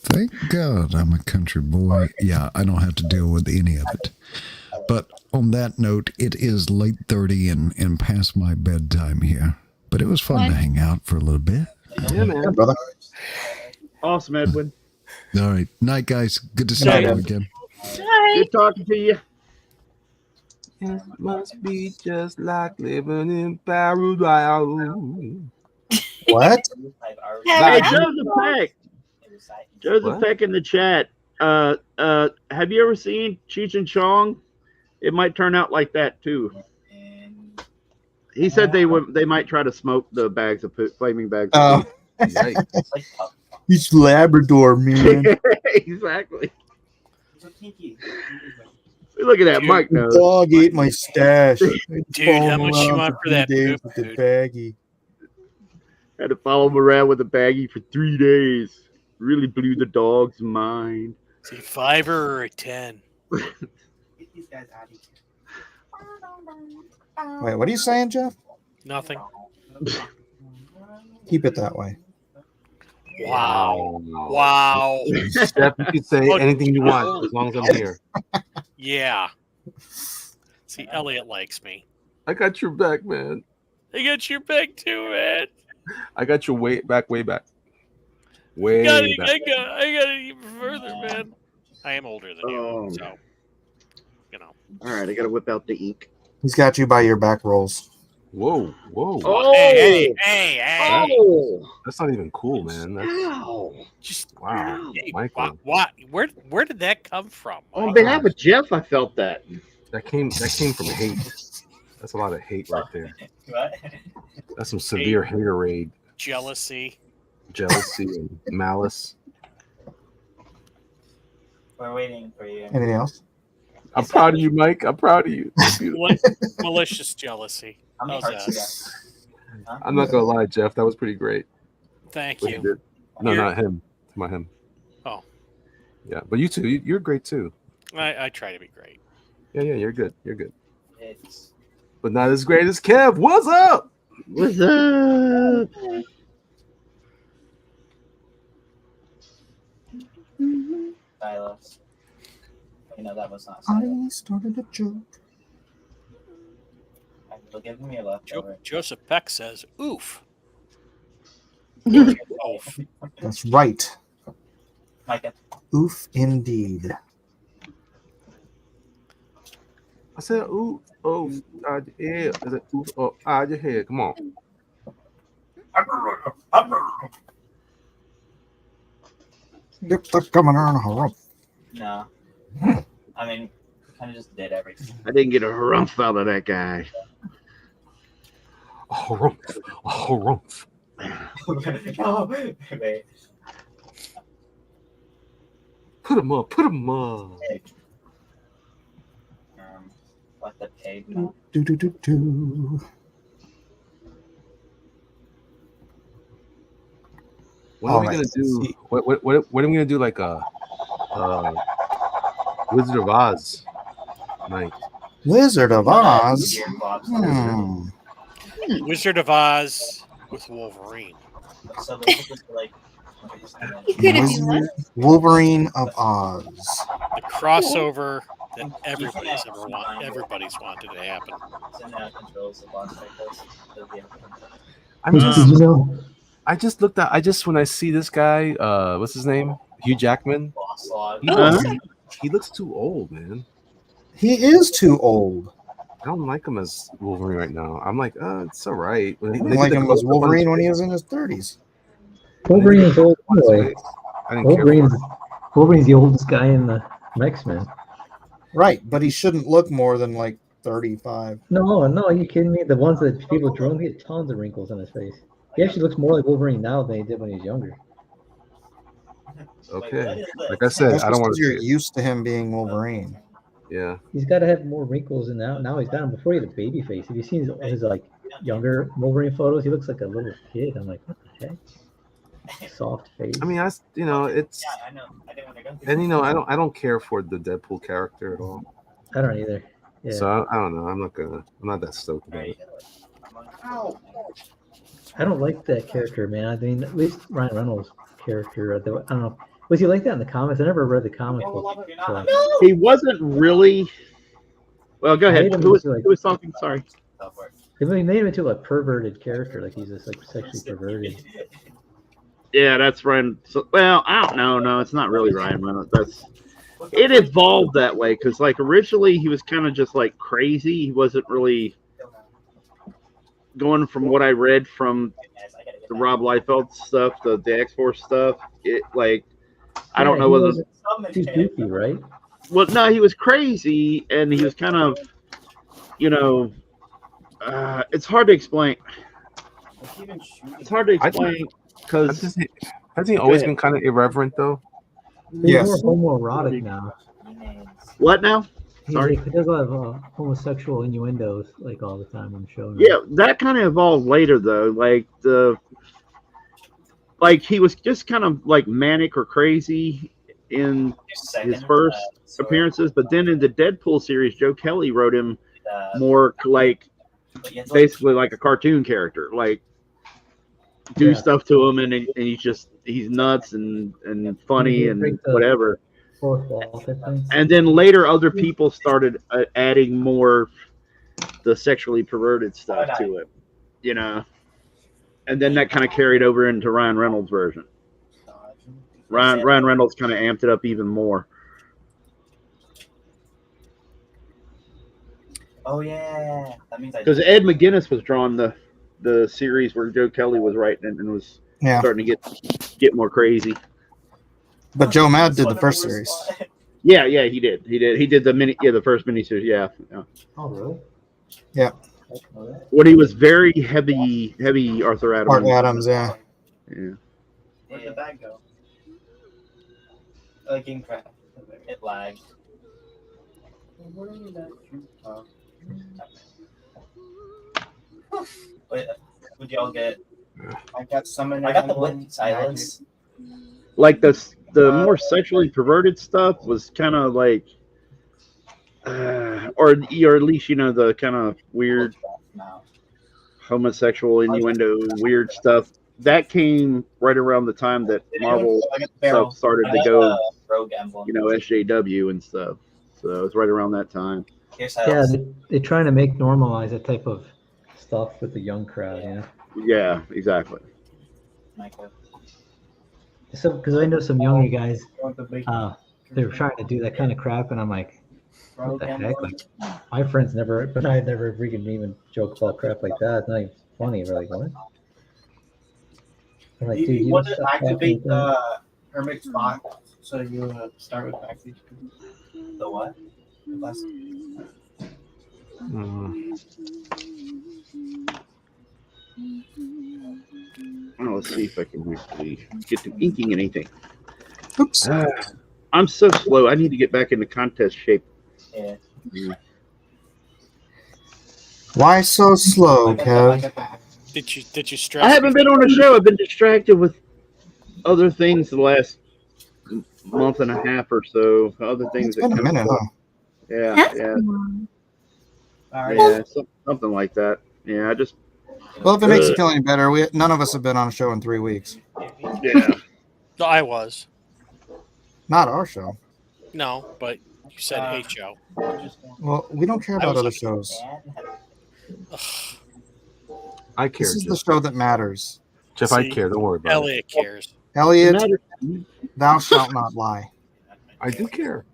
Thank God I'm a country boy. Yeah, I don't have to deal with any of it. But on that note, it is late 30 and past my bedtime here. But it was fun to hang out for a little bit. Yeah, man. Yeah, brother. Awesome, Edwin. All right. Night, guys. Good to see Night. you again. Hi. Good talking to you. It must be just like living in paradise. What? Hey, Joseph Peck. Joseph What? Peck in the chat. Have you ever seen Cheech and Chong? It might turn out like that too. He said they might try to smoke the bags of poop, flaming bags. Of poop. Yikes. He's Labrador, man. Exactly. Look at that, Mike knows. Dog ate my stash. Dude, how much you want for that poop, with the dude? baggie? Had to follow him around with a baggie for 3 days. Really blew the dog's mind. See, 5 or a 10. Get these guys out of here. Wait, what are you saying, Jeff? Nothing. Keep it that way. Wow. Wow. Steph, you can say anything you want as long as I'm here. Yeah. See, Elliot likes me. I got your back, man. I got your back too, man. I got your way back. Way I back. got it even further, man. I am older than Oh. you, so you know. All right, I got to whip out the ink. He's got you by your back rolls. Whoa. Oh, Hey. oh, That's not even cool, man. That's, ow. Just wow. hey, Michael. what? Where did that come from? On behalf of Jeff, I felt that. That came from hate. That's a lot of hate right there. What? That's some severe haterade, Jealousy. jealousy, and malice. We're waiting for you. Anything else? I'm proud of you, Mike. I'm proud of you. That's beautiful. Malicious jealousy. How many How's hearts you that? got? Huh? I'm not gonna lie, Jeff. That was pretty great. Thank What you you. did. No, You're- not him. Not him. Oh. Yeah, but you too. You're great too. I try to be great. Yeah, you're good. You're good. It's But not as great as Kev. What's up? What's up? Silas. You know that was not I Silas. started a joke. We'll give him your leftover. Joseph Peck says, "Oof." Oof. That's right. Micah. Oof, indeed. I said, ooh, oh, out your head. I said, ooh, oh, out your head. Come on. Yep, that's coming on a hump. No. I mean, we kind of just did everything. I didn't get a harumph out of that guy. Oh, rumph. Oh, wait. Put him up. What the pig? No. Do. When are All we right, gonna do? see. What are we gonna do? Like a Wizard of Oz night. Wizard of Oz. Gear Bob's Hmm. Wizard of Oz with Wolverine. So basically, like, He could have been one. Wolverine of Oz. The crossover that everybody's wanted to happen. controls the boss cycles. I'm just. Did you know? I just when I see this guy, what's his name? Hugh Jackman. He looks too old, man. He is too old. I don't like him as Wolverine right now. I'm like, it's all right. I didn't like him as Wolverine when he was in his 30s. Wolverine is old anyway. I didn't care for him. Wolverine's the oldest guy in the X-Men. Right, but he shouldn't look more than like 35. No, are you kidding me? The ones that people drew him, he had tons of wrinkles on his face. He actually looks more like Wolverine now than he did when he was younger. Okay. Like I said, That's I don't want to. You're used to him being Wolverine. Yeah. He's got to have more wrinkles than now. Now he's got him. Before he had a baby face. If you see his like younger Wolverine photos, he looks like a little kid. I'm like, what the heck? Soft face. I mean, it's and I don't care for the Deadpool character at all. I don't either. Yeah. So I don't know. I'm not that stoked about it. I don't like that character, man. I mean, at least Ryan Reynolds' character. I don't know. Was he like that in the comics? I never read the comic book. So. He wasn't really. Well, go ahead. Who was talking? Sorry. He made him into a perverted character, like he's just like sexually perverted. Yeah, that's Ryan. So, well, I don't know. No, it's not really Ryan Reynolds. It evolved that way because, like, originally he was kind of just like crazy. He wasn't really going from what I read from the Rob Liefeld stuff, the X-Force stuff. It like I don't know whether he's goofy, right? Well, no, he was crazy, and he was kind of, it's hard to explain. It's hard to explain because hasn't he always been kind of irreverent though? He's more homoerotic now. What now? Sorry. He does a lot of homosexual innuendos like all the time on the show. Yeah, that kind of evolved later though. Like he was just kind of like manic or crazy in his first appearances, but then in the Deadpool series, Joe Kelly wrote him more like basically like a cartoon character, like do stuff to him, and he's nuts and funny and whatever. And then later, other people started adding more the sexually perverted stuff to it, and then that kind of carried over into Ryan Reynolds' version. Ryan Reynolds kind of amped it up even more. Oh yeah, that means because Ed McGuinness was drawing the series where Joe Kelly was writing and was starting to get more crazy. But Joe Mad did the first series. Yeah, he did. He did the first miniseries. Yeah. Oh really? Yeah. When he was very heavy Arthur Adams. Arthur Adams, yeah. Yeah. Where'd the bag go? Like in crap. It lagged. Wait, would y'all get? I got the Blink Silence. Like the more sexually perverted stuff was kind of like, or at least the kind of weird homosexual innuendo, weird stuff that came right around the time that Marvel stuff started to go, SJW and stuff. So it's right around that time. Yeah, they're trying to normalize that type of stuff with the young crowd. Yeah. Yeah, exactly. So, because I know some younger guys, they're trying to do that kind of crap, and I'm like, what the heck? Like, my friends never, but I never freaking even joke about crap like that. It's not even funny. They're like, what? I'm like, dude, you want to activate the Hermit spot, so you start with backstage. The what? The last. Oh, let's see if I can actually get to inking anything. Oops. I'm so slow. I need to get back into contest shape. Yeah. Why so slow, Kev? Did you stress? I haven't been on a show. I've been distracted with other things the last month and a half or so. Other things. It's been a minute, huh? Yeah, yeah. Yeah, something like that. Yeah, Well, if it makes you feel any better, none of us have been on a show in 3 weeks. Yeah. No, I was. Not our show. No, but you said a show. Well, we don't care I about was other on- shows. I care. This is the Jeff. show that matters. Jeff, I See, care. Don't worry about it. Elliot cares. Elliot, thou shalt not lie. I do care.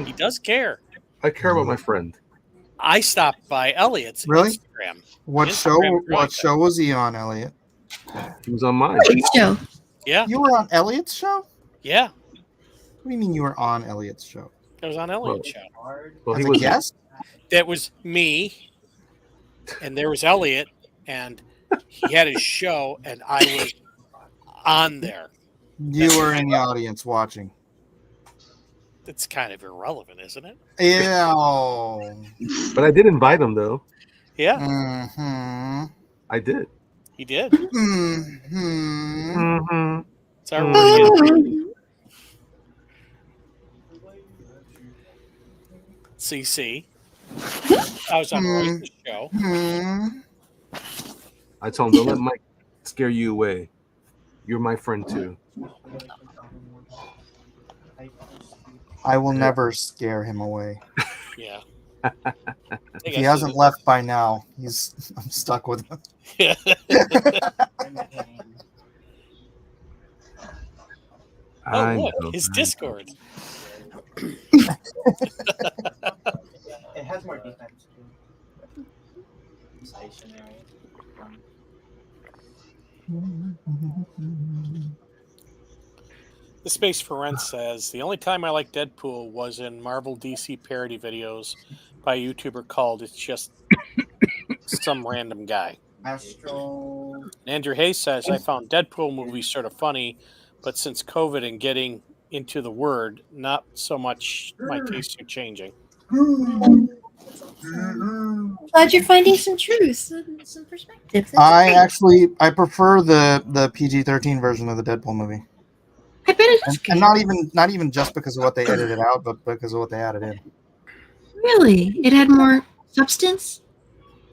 He does care. I care about my friend. I stopped by Elliot's Really? Instagram. What Instagram show? is really What good. show was he on, Elliot? He was on mine. Show. Yeah, You were on Elliot's show? yeah. What do you mean you were on Elliot's show? It was on Elliot's show. Well, As he a was. guest? That was me, and there was Elliot, and he had his show, and I was on there. You were in the audience watching. It's kind of irrelevant, isn't it? Yeah. But I did invite him though. Yeah, Mm-hmm. I did. he did. Mm-hmm. Mm-hmm. It's our word. CC. I was on Royce's show. Mm-hmm. I told him, don't let Mike scare you away. You're my friend too. I will never scare him away. Yeah. If he hasn't left by now, I'm stuck with him. Yeah. I Oh, look, know. his Discord. It has more defense too. Stationary. The Space for Rent says the only time I liked Deadpool was in Marvel DC parody videos by a YouTuber called It's Just Some Random Guy. Astro. And Andrew Hayes says I found Deadpool movies sort of funny, but since COVID and getting into the word, not so much. My tastes are changing. Glad you're finding some truth, some perspective. That's I great. prefer the PG-13 version of the Deadpool movie, I bet it's and not even just because of what they edited out, but because of what they added in. really. It had more substance.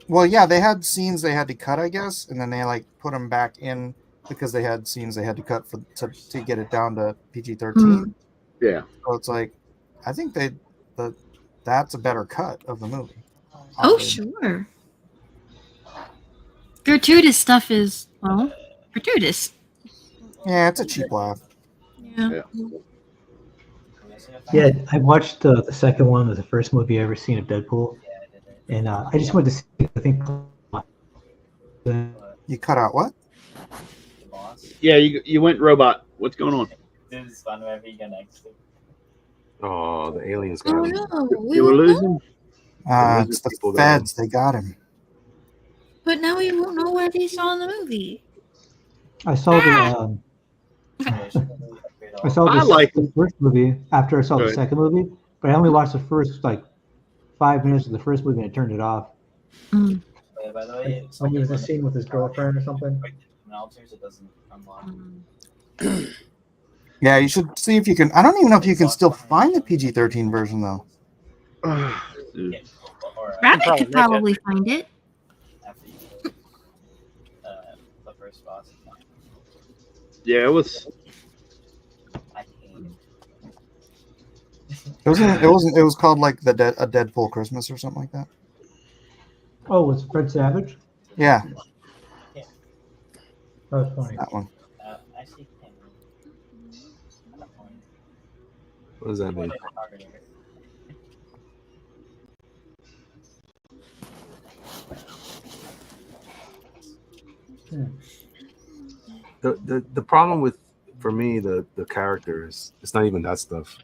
Well, yeah, they had scenes they had to cut, I guess, and then they like put them back in because they had scenes they had to cut to get it down to PG-13. Yeah. So it's like, I think that's a better cut of the movie. Oh, sure. Gratuitous stuff is gratuitous. Yeah, it's a cheap laugh. Yeah. Yeah, I watched the second one. It was the first movie I ever seen of Deadpool, and I just went to see. I think. You cut out what? Yeah, you went robot. What's going on? Oh, the aliens Oh got him. no, You were losing? It's the people feds. They got him. But now we won't know what he saw in the movie. I saw the. I saw the first movie after I saw the second movie, but I only watched the first 5 minutes of the first movie and I turned it off. Mm. By the way, When he was in a scene with his girlfriend or something. it doesn't unlock. Yeah, you should see if you can. I don't even know if you can still find the PG-13 version though. Rabbit could probably find it. The first boss. Yeah, it was. It wasn't. It was called like a Deadpool Christmas or something like that. Oh, was Fred Savage? Yeah, That was funny. that one. Actually, What does that mean? The problem with, for me, the characters, it's not even that stuff.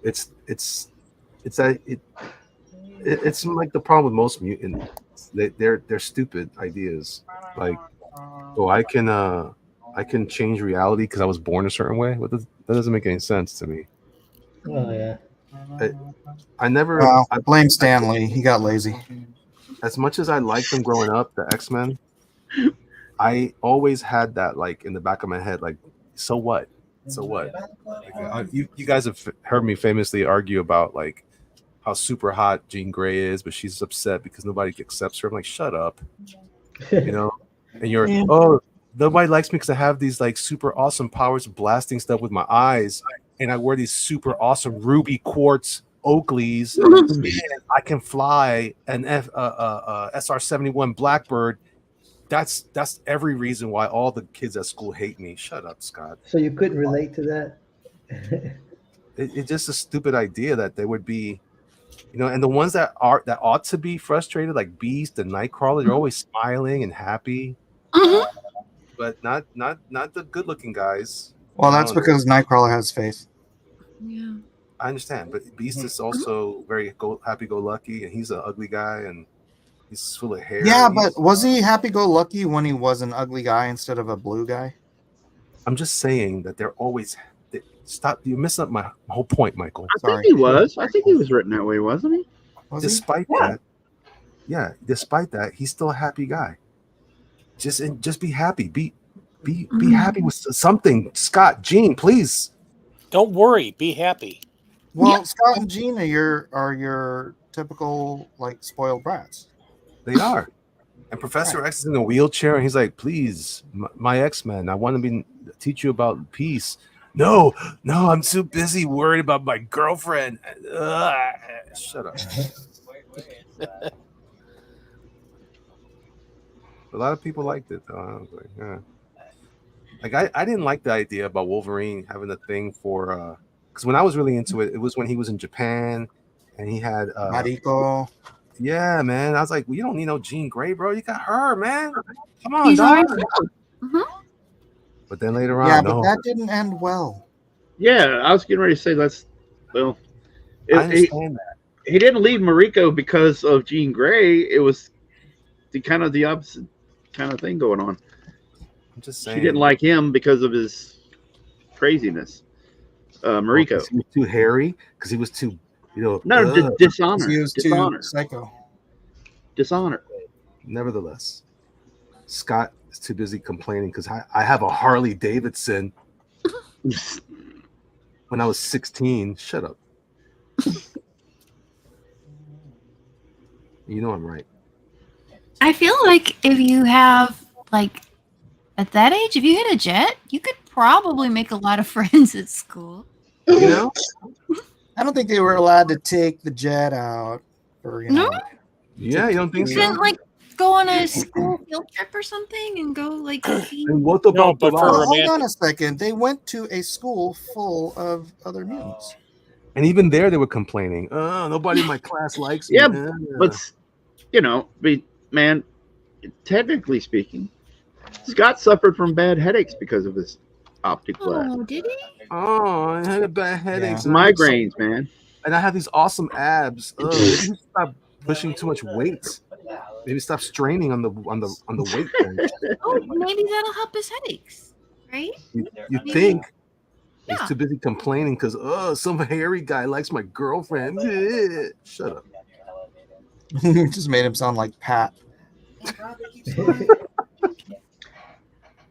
It's like the problem with most mutants. They're stupid ideas. Like, oh, I can change reality because I was born a certain way. That doesn't make any sense to me. Oh yeah. I never. Well, I blame Stanley. He got lazy. As much as I liked them growing up, the X-Men, I always had that like in the back of my head, like, so what? So what? Like, you guys have heard me famously argue about like how super hot Jean Grey is, but she's upset because nobody accepts her. I'm like, shut up. You know, and you're Yeah. nobody likes me because I have these like super awesome powers of blasting stuff with my eyes, and I wear these super awesome ruby quartz Oakleys. And I can fly an SR-71 Blackbird. That's every reason why all the kids at school hate me. Shut up, Scott. So you couldn't relate to that? It's just a stupid idea that they would be, and the ones that ought to be frustrated, like Beast and Nightcrawler, they're always smiling and happy. But not the good looking guys. Well, that's because Nightcrawler has faith. Yeah. I understand, but Beast is also very happy-go-lucky, and he's an ugly guy, and he's full of hair. Yeah, but was he happy-go-lucky when he was an ugly guy instead of a blue guy? I'm just saying that they're always stop. You're messing up my whole point, Michael. I think he was. I think he was written that way, wasn't he? Despite that, despite that, he's still a happy guy. Just be happy. Be happy with something. Scott, Gene, please. Don't worry. Be happy. Well, Scott and Gene are your typical like spoiled brats. They are. And Professor X is in a wheelchair, and he's like, "Please, my X-Men, I want to teach you about peace." No, I'm too busy worried about my girlfriend. Shut up. A lot of people liked it, though. I was like, yeah. Like I didn't like the idea about Wolverine having a thing for because when I was really into it, it was when he was in Japan and he had Mariko. Yeah, man. I was like, well, you don't need no Jean Grey, bro. You got her, man. Come on, dog. But then later on, but that didn't end well. Yeah, I was getting ready to say I understand that. He didn't leave Mariko because of Jean Grey. It was the opposite kind of thing going on. I'm just saying. She didn't like him because of his craziness. Mariko. He was too hairy, because he was too, dishonor. He was too psycho. Dishonor. Nevertheless, Scott is too busy complaining because I have a Harley Davidson when I was 16. Shut up. You know I'm right. I feel like if you have, like, at that age, if you hit a jet, you could probably make a lot of friends at school. You know? I don't think they were allowed to take the jet out for, No? Yeah, you don't think You so? didn't, like, go on a school field trip or something and go, like, see? And what about hold on a second. They went to a school full of other mutants. And even there, they were complaining. Nobody in my class likes me. Yeah, but man, technically speaking, Scott suffered from bad headaches because of his optic flash. Oh, did he? Oh, I had a bad headache. Migraines, man. And I have these awesome abs. Maybe stop pushing too much weight. Maybe stop straining on the weight bench. Oh, maybe that'll help his headaches, right? You think? He's too busy complaining because some hairy guy likes my girlfriend. Shut up. You just made him sound like Pat.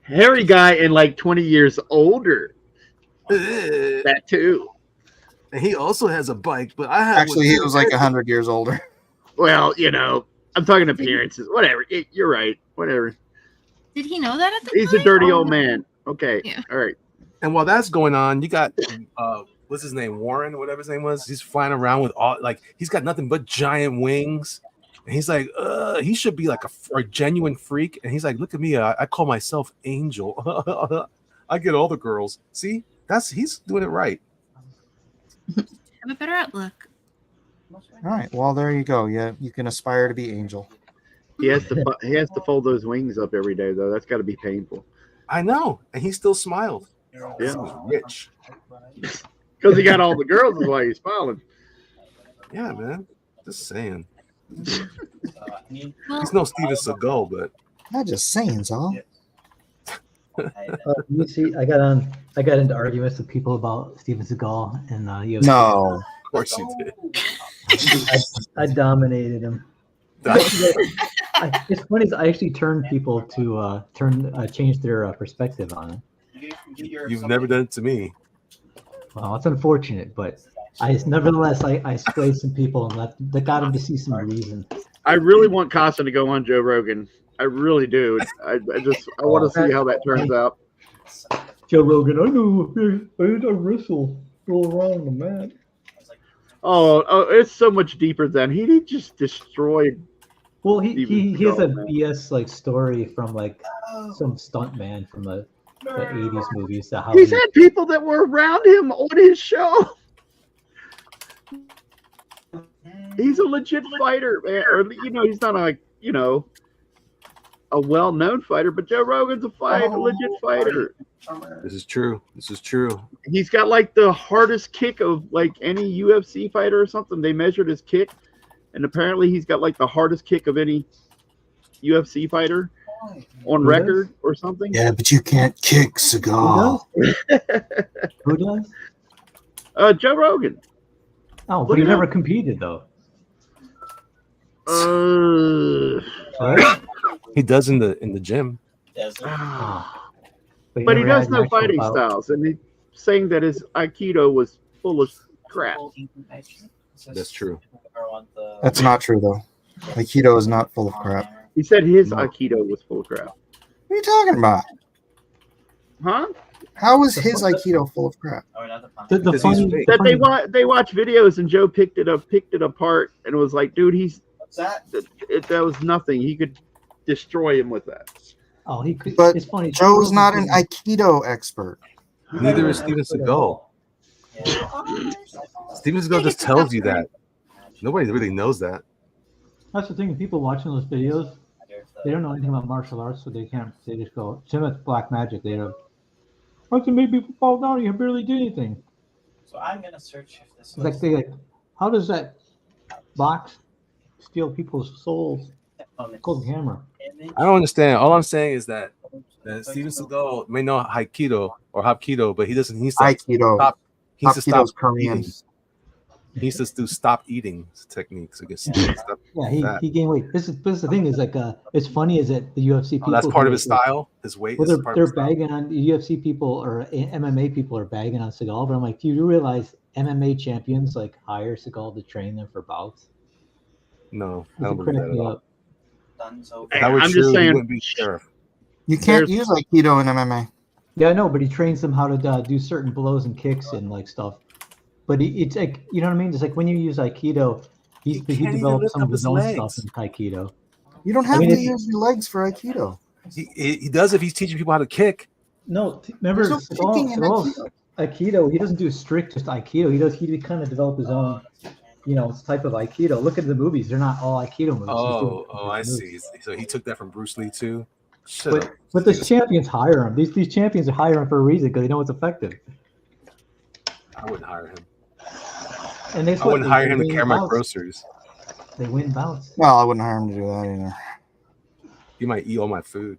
Hairy guy and like 20 years older. That too. And he also has a bike, but I have Actually, he was like 100 years older. Well, I'm talking appearances. Whatever. You're right. Whatever. Did he know that at the He's time? a dirty old man. Okay. Yeah. All right. And while that's going on, you got what's his name, Warren, whatever his name was. He's flying around with he's got nothing but giant wings. And he's like, he should be like a genuine freak. And he's like, look at me, I call myself Angel. I get all the girls. See, he's doing it right. Have a better outlook. All right. Well, there you go. Yeah, you can aspire to be Angel. He has to fold those wings up every day, though. That's got to be painful. I know, and he still smiled. Yeah. He was rich. Because he got all the girls is why he's smiling. Yeah, man. Just saying. Well, He's no Steven Seagal, but I'm just saying, Zal. You see, I got into arguments with people about Steven Seagal and UFC. No. of course you did. I dominated him. It's funny is I actually turned people to change their perspective on it. You've never done it to me. Well, it's unfortunate, but nevertheless I swayed some people and that got them to see some reason. I really want Carson to go on Joe Rogan I really do. I want to see how that turns out. Joe Rogan, I know I wrestle, roll around the mat. Oh, it's so much deeper than he just destroyed. Well, he has a man. BS like story from like some stunt man from the 80s movies. How He's had people that were around him on his show. He's a legit fighter, man. Or he's not a well-known fighter, but Joe Rogan's a legit fighter. This is true. This is true. He's got like the hardest kick of like any UFC fighter or something. They measured his kick, and apparently he's got like the hardest kick of any UFC fighter on record or something. Yeah, but you can't kick Seagal. Who does? Joe Rogan. Oh, but he never competed though. He does in the gym. But he does know fighting styles, and he's saying that his Aikido was full of crap. That's true. That's not true, though. Aikido is not full of crap. He said his Aikido was full of crap. What are you talking about? Huh? How is his Aikido full of crap? That they watch videos and Joe picked it apart and was like, dude, that was nothing. He could destroy him with that. Oh, he could. But it's funny. Joe's not an Aikido expert. Neither is Steven Seagal. Steven Seagal just tells you that. Nobody really knows that. That's the thing. People watching those videos, they don't know anything about martial arts, so they can't. They just go, "Jim, it's black magic." They don't. How can make people fall down? You barely did anything. So I'm gonna search if this. It's like how does that box steal people's souls? Cold hammer. I don't understand. All I'm saying is that Steven Seagal may know Hapkido or Hapkido, but he doesn't. He's Aikido. He needs to stop Korean. eating. He needs to do stop eating techniques. I guess. Yeah, he gained weight. This is the thing. Is like it's funny is that the UFC people. That's part of his style. His weight. Well, they're bagging on the UFC people or MMA people are bagging on Seagal, but I'm like, do you realize MMA champions like hire Seagal to train them for bouts? No, I don't believe that at all. I'm just saying, be sheriff. You can't use Aikido in MMA. Yeah, I know, but he trains them how to do certain blows and kicks and like stuff. But it's like, you know what I mean? It's like when you use Aikido, he developed some of his own stuff in Aikido. You don't have to use your legs for Aikido. He does if he's teaching people how to kick. No, remember There's no kicking in Aikido. He doesn't do strict just Aikido. He kind of developed his own, type of Aikido. Look at the movies; they're not all Aikido movies. Oh, I see. So he took that from Bruce Lee too. But the champions hire him. These champions are hiring for a reason because they know it's effective. I wouldn't hire him. And I wouldn't hire him to carry my groceries. They win bouts. Well, I wouldn't hire him to do that either. He might eat all my food.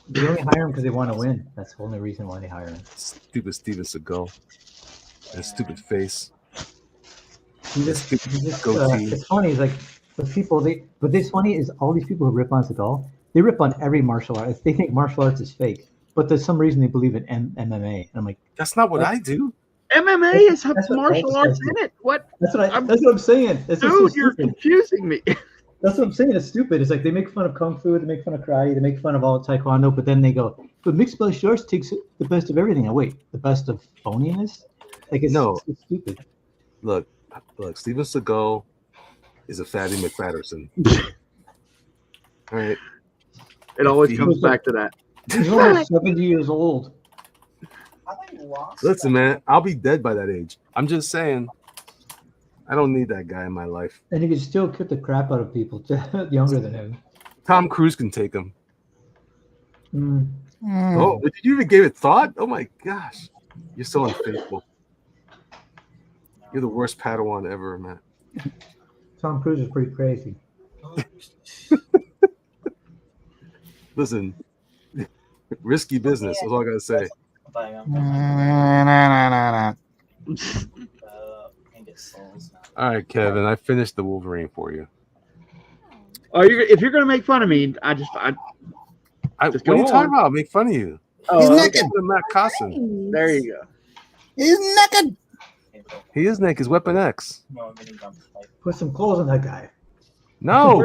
They only hire him because they want to win. That's the only reason why they hire him. Stupid Steven Seagal. That stupid face. It's funny. It's like the people but it's funny is all these people who rip on Seagal, they rip on every martial art. They think martial arts is fake, but there's some reason they believe in MMA. And I'm like, that's not what I do. MMA has martial arts in it. What? That's what I'm saying. Dude, you're confusing me. That's what I'm saying. It's stupid. It's like they make fun of kung fu, they make fun of karate, they make fun of all taekwondo, but then they go, but mixed martial arts takes the best of everything. And wait, the best of phoniness? Like it's stupid. Look, Steven Seagal is a fatty McFatterson. All right. It always comes back to that. He's almost 70 years old. Listen, man, I'll be dead by that age. I'm just saying, I don't need that guy in my life. And he can still kick the crap out of people younger than him. Tom Cruise can take him. Mm. Oh, did you even give it thought? Oh my gosh, you're so unfaithful. You're the worst Padawan ever, man. Tom Cruise is pretty crazy. Listen, risky business. That's all I gotta say. All right, Kevin, I finished the Wolverine for you. Oh, if you're gonna make fun of me, I just what are you talking about? I'll make fun of you. Oh, he's okay. naked. Matt Cosson. There you go. He's naked. He is naked. He's Weapon X. Put some clothes on that guy. No.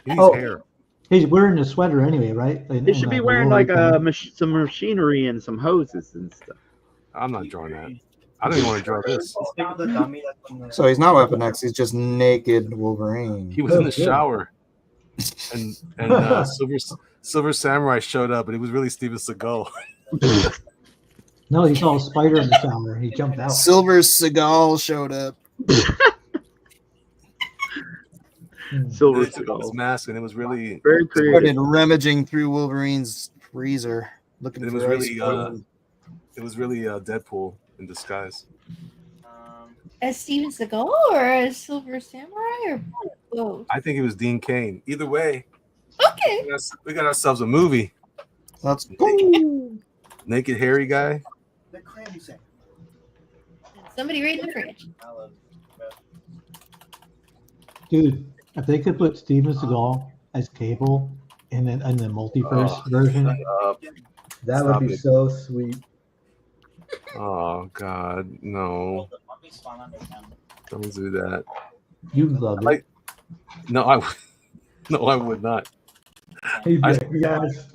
He needs hair. He's wearing a sweater anyway, right? He should be wearing like some machinery and some hoses and stuff. I'm not drawing that. I don't even want to draw this. So he's not Weapon X. He's just naked Wolverine. He was in the shower, and Silver Samurai showed up, and it was really Steven Seagal. No, he saw a spider in the shower. He jumped out. Silver Seagal showed up. Silver They took off his mask, and it was really very creative. Started rummaging through Wolverine's freezer, looking It for was ice really cream. Deadpool in disguise. As Steven Seagal or as Silver Samurai or both? I think it was Dean Cain. Either way, Okay. we got ourselves a movie. Let's go. Naked hairy guy. Somebody right in the fridge. Dude, if they could put Steven Seagal as Cable in the multiverse version, that Stop would be it. so sweet. Oh God, no! Don't do that. You love it. Like, no, I would not. Hey, I- guys.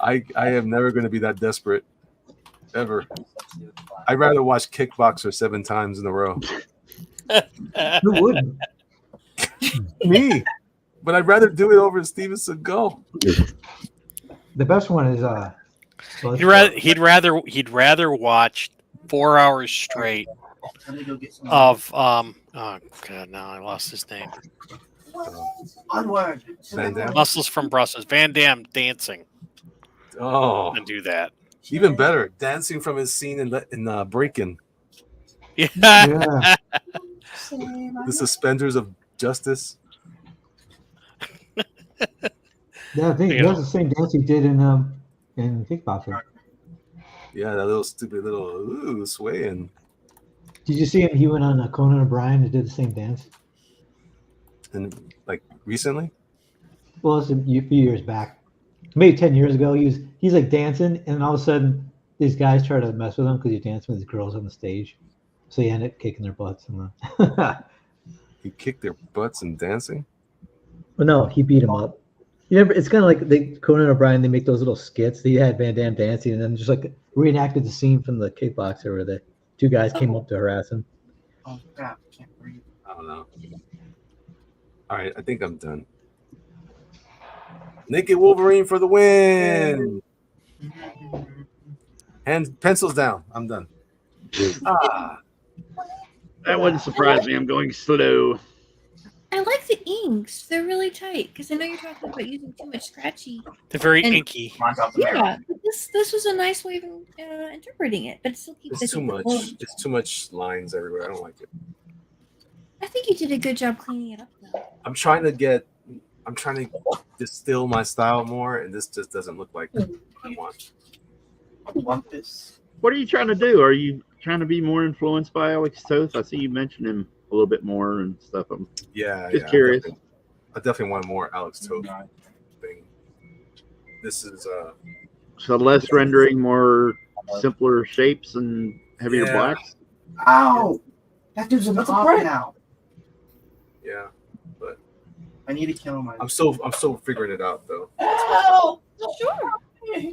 I am never going to be that desperate, ever. I'd rather watch Kickboxer 7 times in a row. Who wouldn't? Me, but I'd rather do it over Steven Seagal. The best one is He'd rather watch 4 hours straight of oh god, now I lost his name. Onward. Van Damme. Muscles from Brussels. Van Damme dancing Oh, and do that. even better, dancing from his scene in Breakin'. Yeah. yeah. The Suspenders of Justice. Yeah, I think Yeah. that's the same dance he did in Kickboxer. Yeah, that little stupid little swaying. Did you see him? He went on Conan O'Brien and did the same dance. And like recently, Well, it's a few years back, maybe 10 years ago. He's like dancing, and all of a sudden, these guys try to mess with him because he's dancing with these girls on the stage. So he ended up kicking their butts. he kicked their butts and dancing. Well, no, he beat him up. You never. It's kind of like Conan O'Brien. They make those little skits. They had Van Damme dancing, and then just like reenacted the scene from the Kickboxer where the two guys came up to harass him. Oh crap! Can't breathe. I don't know. All right, I think I'm done. Naked Wolverine for the win. And pencils down. I'm done. That wouldn't surprise me. I'm going slow. I like the inks. They're really tight because I know you're talking about using too much scratchy. They're very And- inky. Yeah, but this was a nice way of interpreting it, but it still keeps It's it too much. full. It's too much lines everywhere. I don't like it. I think you did a good job cleaning it up, though. I'm trying to distill my style more, and this just doesn't look like what I want. I want this. What are you trying to do? Are you trying to be more influenced by Alex Toth? I see you mentioned him a little bit more and stuff. I'm Yeah, just yeah, curious. I definitely want more Alex Toth thing. This is So less rendering, more simpler shapes and heavier Yeah. blacks. Ow! That dude's a That's a cop break. now. yeah. But I need to kill him. I'm still figuring it out though. Ow! Sure.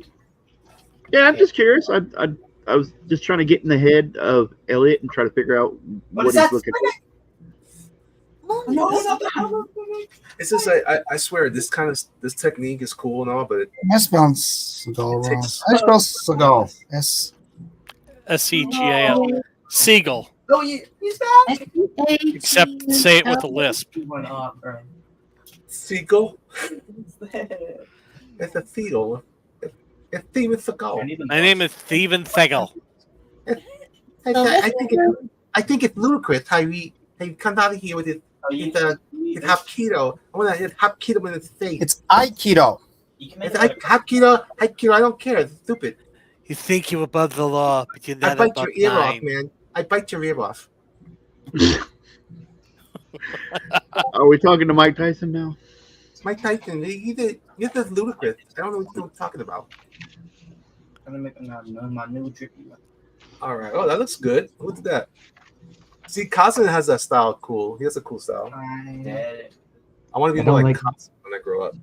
Yeah, I'm just curious. I was just trying to get in the head of Elliot and try to figure out what is he's that? looking for. No, not the It's just I swear this technique is cool and all, but I spelled Seagal It wrong. takes- I spelled Seagal. S. SCGAL. Seagull. No, he's back. Except say it with a lisp. He went off, bro. Seagull. What's that? It's a Theodore. It's Steven Seagal. My name is Steven Seagal. I think it's ludicrous how he comes out of here with his Hapkido. I want to hit Hapkido in his face. It's Aikido. You can make It's it Hapkido. I don't care. It's stupid. You think you're above the law, but you're I not bite above your ear off, mine. man. I bite your ear off. Are we talking to Mike Tyson now? It's Mike Tyson. You're just ludicrous. I don't know what you're talking about. I'm gonna make my new drippy one. All right. Oh, that looks good. Look at that. See, Cousin has that style cool. He has a cool style. I I want to be I more don't like like- Cousin. when I grow up.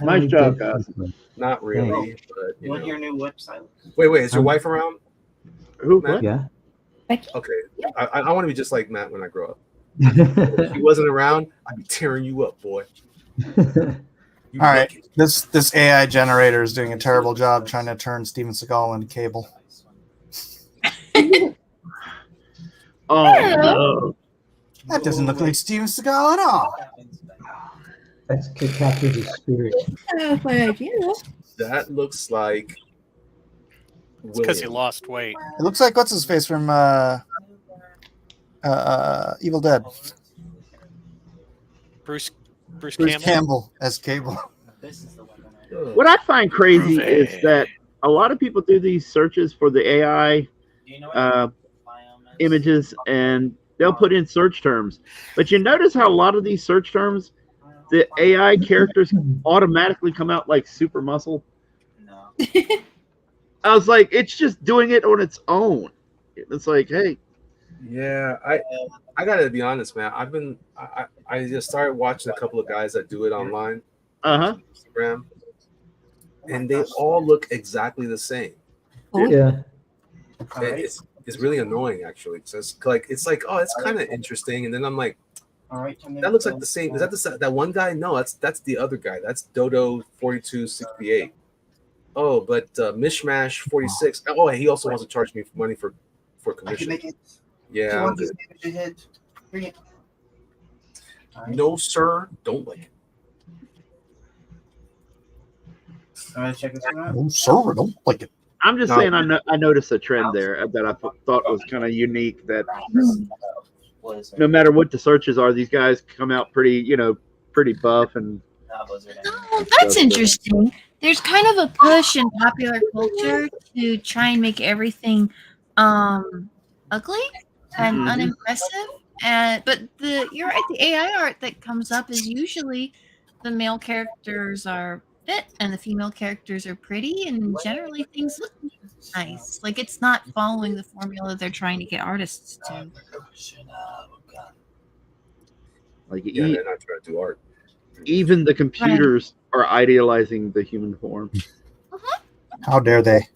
Nice job, guys. Not really, but you What know. your new website? Wait, is your wife around? Who? Matt? What? Yeah. Okay, I want to be just like Matt when I grow up. If he wasn't around, I'd be tearing you up, boy. You All right, lucky. this AI generator is doing a terrible job trying to turn Steven Seagal into Cable. Oh no! That doesn't look like Steven Seagal at all. That's captured his spirit. That looks like It's because he William. lost weight. It looks like what's his face from Evil Dead. Bruce Bruce Campbell. Campbell as Cable. This is the one. What I find crazy Groovy. is that a lot of people do these searches for the AI Do you know what images, and they'll put in search terms. But you notice how a lot of these search terms, the AI characters automatically come out like super muscle. No. I was like, it's just doing it on its own. It's like, hey, Yeah, I gotta be honest, man. I just started watching a couple of guys that do it online, Instagram, and they all look exactly the same. Yeah. And it's really annoying, actually. So it's like, oh, it's kind of interesting, and then I'm like, All right. that looks like the same. Is that that one guy? No, that's the other guy. That's Dodo 4268. Oh, but Mishmash 46. Oh, he also wants to charge me money for I can commission. make it. Yeah, Do you I'm want this good. image to hit? Bring it. All right. No, sir, don't like it. I'm gonna check this one out. Oh, sir, I don't like it. I'm just No. saying I noticed a trend there that I thought was kind of unique, that What is it? no matter what the searches are, these guys come out pretty buff and Blizzard. Oh, that's interesting. There's kind of a push in popular culture to try and make everything ugly and Mhm. unimpressive. But you're right, the AI art that comes up is usually the male characters are fit and the female characters are pretty, and generally things look nice. Like it's not following the formula they're trying to get artists to. like Yeah, they're not trying to do art. even the computers are idealizing the human form. How dare they?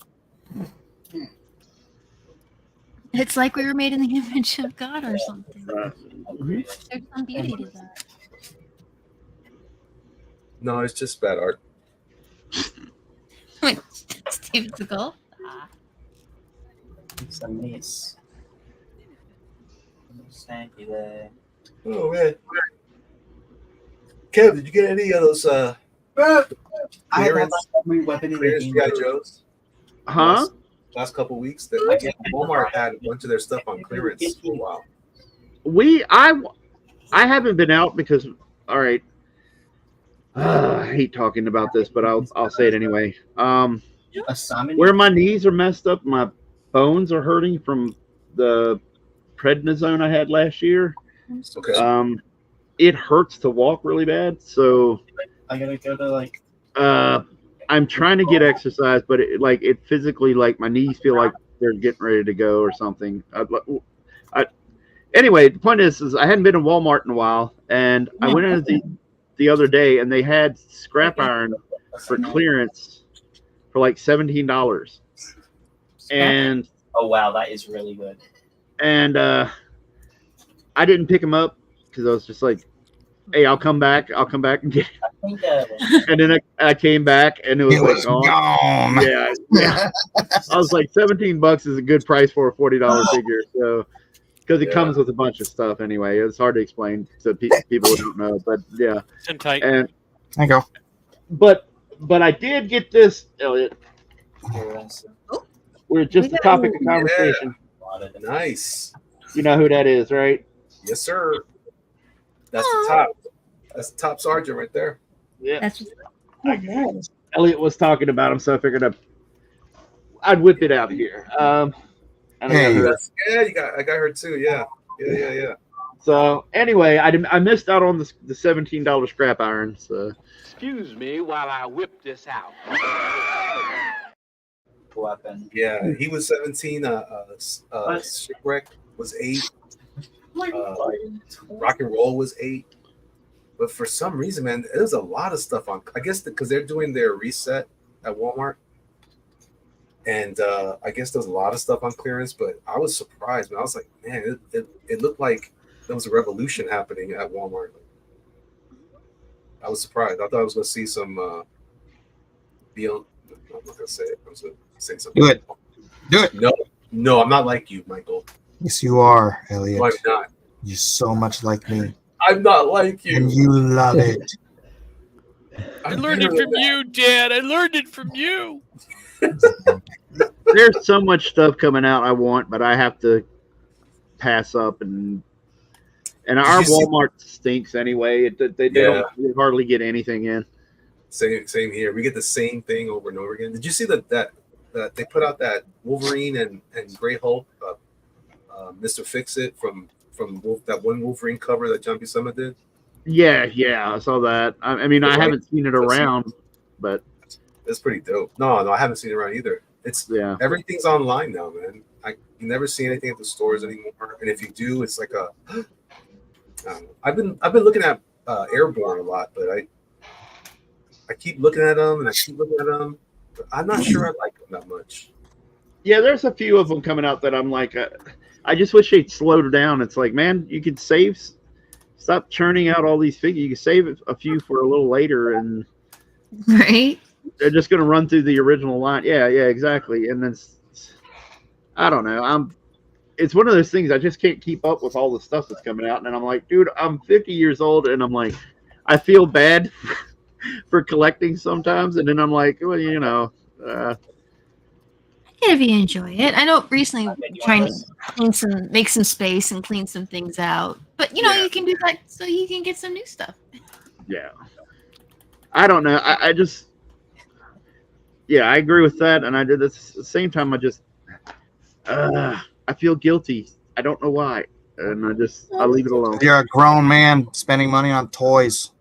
It's like we were made in the image of God or something. Mhm. There's some beauty to that. No, it's just bad art. Wait, Steven Seagal? It's a miss. Thank you there. Oh man, Kev, did you get any of those I had clearance every weapon in the clearance game. GI Joes? Huh? Last couple weeks, that Walmart had a bunch of their stuff on clearance for a while. I haven't been out because, all right, I hate talking about this, but I'll say it anyway. A summon. Where my knees are messed up, my bones are hurting from the prednisone I had last year. Okay. It hurts to walk really bad, so I gotta go to like. I'm trying to get exercise, but it physically, like, my knees feel like they're getting ready to go or something. Anyway, the point is I hadn't been in Walmart in a while, and I went in the other day, and they had scrap iron for clearance for like $17, and Oh wow, that is really good. I didn't pick them up because I was just like, hey, I'll come back and get it. I think And then I came back and it was It like was gone. gone. Yeah. I was like, $17 is a good price for a $40 figure. So, because it comes with a bunch of stuff anyway. It's hard to explain to people who don't know, but yeah. Sit tight. And There you go. but I did get this, Elliot. We're just the topic of conversation. Nice. You know who that is, right? Yes, sir. That's the top. That's the top sergeant right there. Yeah. That's Elliot was talking about him, so I figured I'd whip it out here. And I got Hey. her. Yeah, I got her too. Yeah. So anyway, I missed out on the $17 scrap iron. So Excuse me while I whip this out. weapon. Yeah, he was 17. Shipwreck was 8. Rock and Roll was 8. But for some reason, man, there's a lot of stuff on. I guess because they're doing their reset at Walmart, and I guess there's a lot of stuff on clearance. But I was surprised, man. I was like, man, it looked like there was a revolution happening at Walmart. I was surprised. I thought I was going to see some Beyond. I'm not going to say it. I was going to say something. Do it. Do it. No, I'm not like you, Michael. Yes, you are, Elliot. No, I'm not. You're so much like me. I'm not like you. And you love it. I learned it from you, Dad. I learned it from you. There's so much stuff coming out I want, but I have to pass up, and our Walmart stinks anyway. They don't hardly get anything in. Same here. We get the same thing over and over again. Did you see that they put out that Wolverine and Grey Hulk, Mr. Fix-It from that one Wolverine cover that John P. Summit did? Yeah, I saw that. I mean, I haven't seen it around, but it's pretty dope. No, I haven't seen it around either. Everything's online now, man. You never see anything at the stores anymore, and if you do, it's like I don't know. I've been looking at Airborne a lot, but I keep looking at them and I keep looking at them. But I'm not sure I like them that much. Yeah, there's a few of them coming out that I'm like, I just wish they'd slow down. It's like, man, you could stop churning out all these figures. You can save a few for a little later, and right. They're just going to run through the original line. Yeah, exactly. And then I don't know. It's one of those things I just can't keep up with all the stuff that's coming out. And I'm like, dude, I'm 50 years old, and I'm like, I feel bad for collecting sometimes. And then I'm like, well, you know. If you enjoy it. I know recently trying to make some space and clean some things out. But, you know, you can do that so you can get some new stuff. Yeah. I don't know. I just... Yeah, I agree with that, and I did this at the same time. I feel guilty. I don't know why, and I leave it alone. You're a grown man spending money on toys.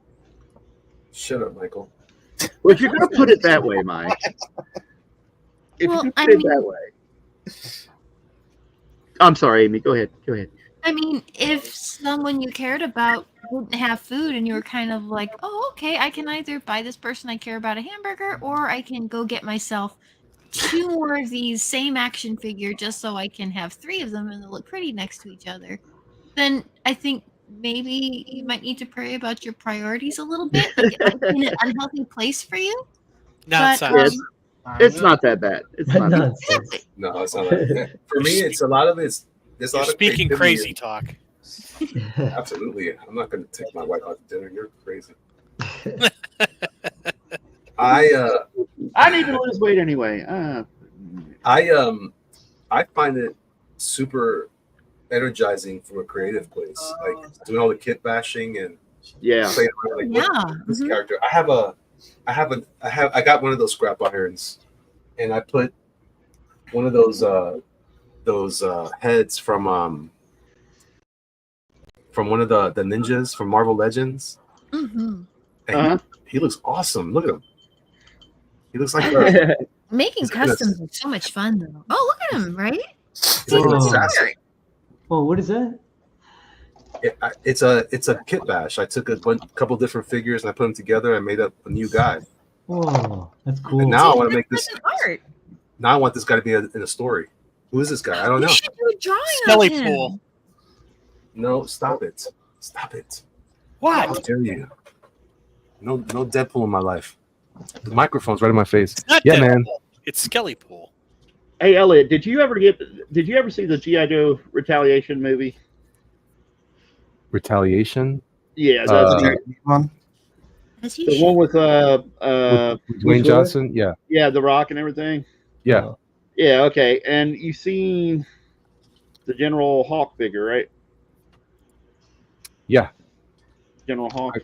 Shut up, Michael. Well, if you're gonna put it that way, Mike. If you put it that way. I'm sorry, Amy. Go ahead. I mean, if someone you cared about didn't have food and you were kind of like, oh, okay, I can either buy this person I care about a hamburger, or I can go get myself 2 more of these same action figure just so I can have 3 of them and they'll look pretty next to each other, then I think maybe you might need to pray about your priorities a little bit. Like, it might be in an unhealthy place for you. It's not that bad. It's not. No, it's not. For me, it's a lot of it's. There's a lot of speaking crazy talk. Absolutely, I'm not going to take my wife out to dinner. You're crazy. I need to lose weight anyway. I find it super energizing from a creative place, like doing all the kit bashing and playing around, like this character. I got one of those scrap irons, and I put one of those heads from one of the ninjas from Marvel Legends. Mm-hmm. And he looks awesome. Look at him. He looks like making customs is so much fun, though. Oh, look at him, right? Oh, what is that? It's a kit bash. I took a couple different figures and I put them together and made up a new guy. Oh, that's cool. And now I want to make this art. Now I want this guy to be in a story. Who is this guy? I don't know. You should do a drawing of him. No, stop it. Stop it. What? How dare you? No Deadpool in my life. The microphone's right in my face. It's not Deadpool. Man. It's Skellypool. Hey, Elliot, did you ever see the G.I. Joe Retaliation movie? Retaliation? Yeah, that's the one. The one with Dwayne Johnson? Yeah. Yeah, The Rock and everything. Yeah. Yeah, okay. And you've seen the General Hawk figure, right? Yeah. General Hawk.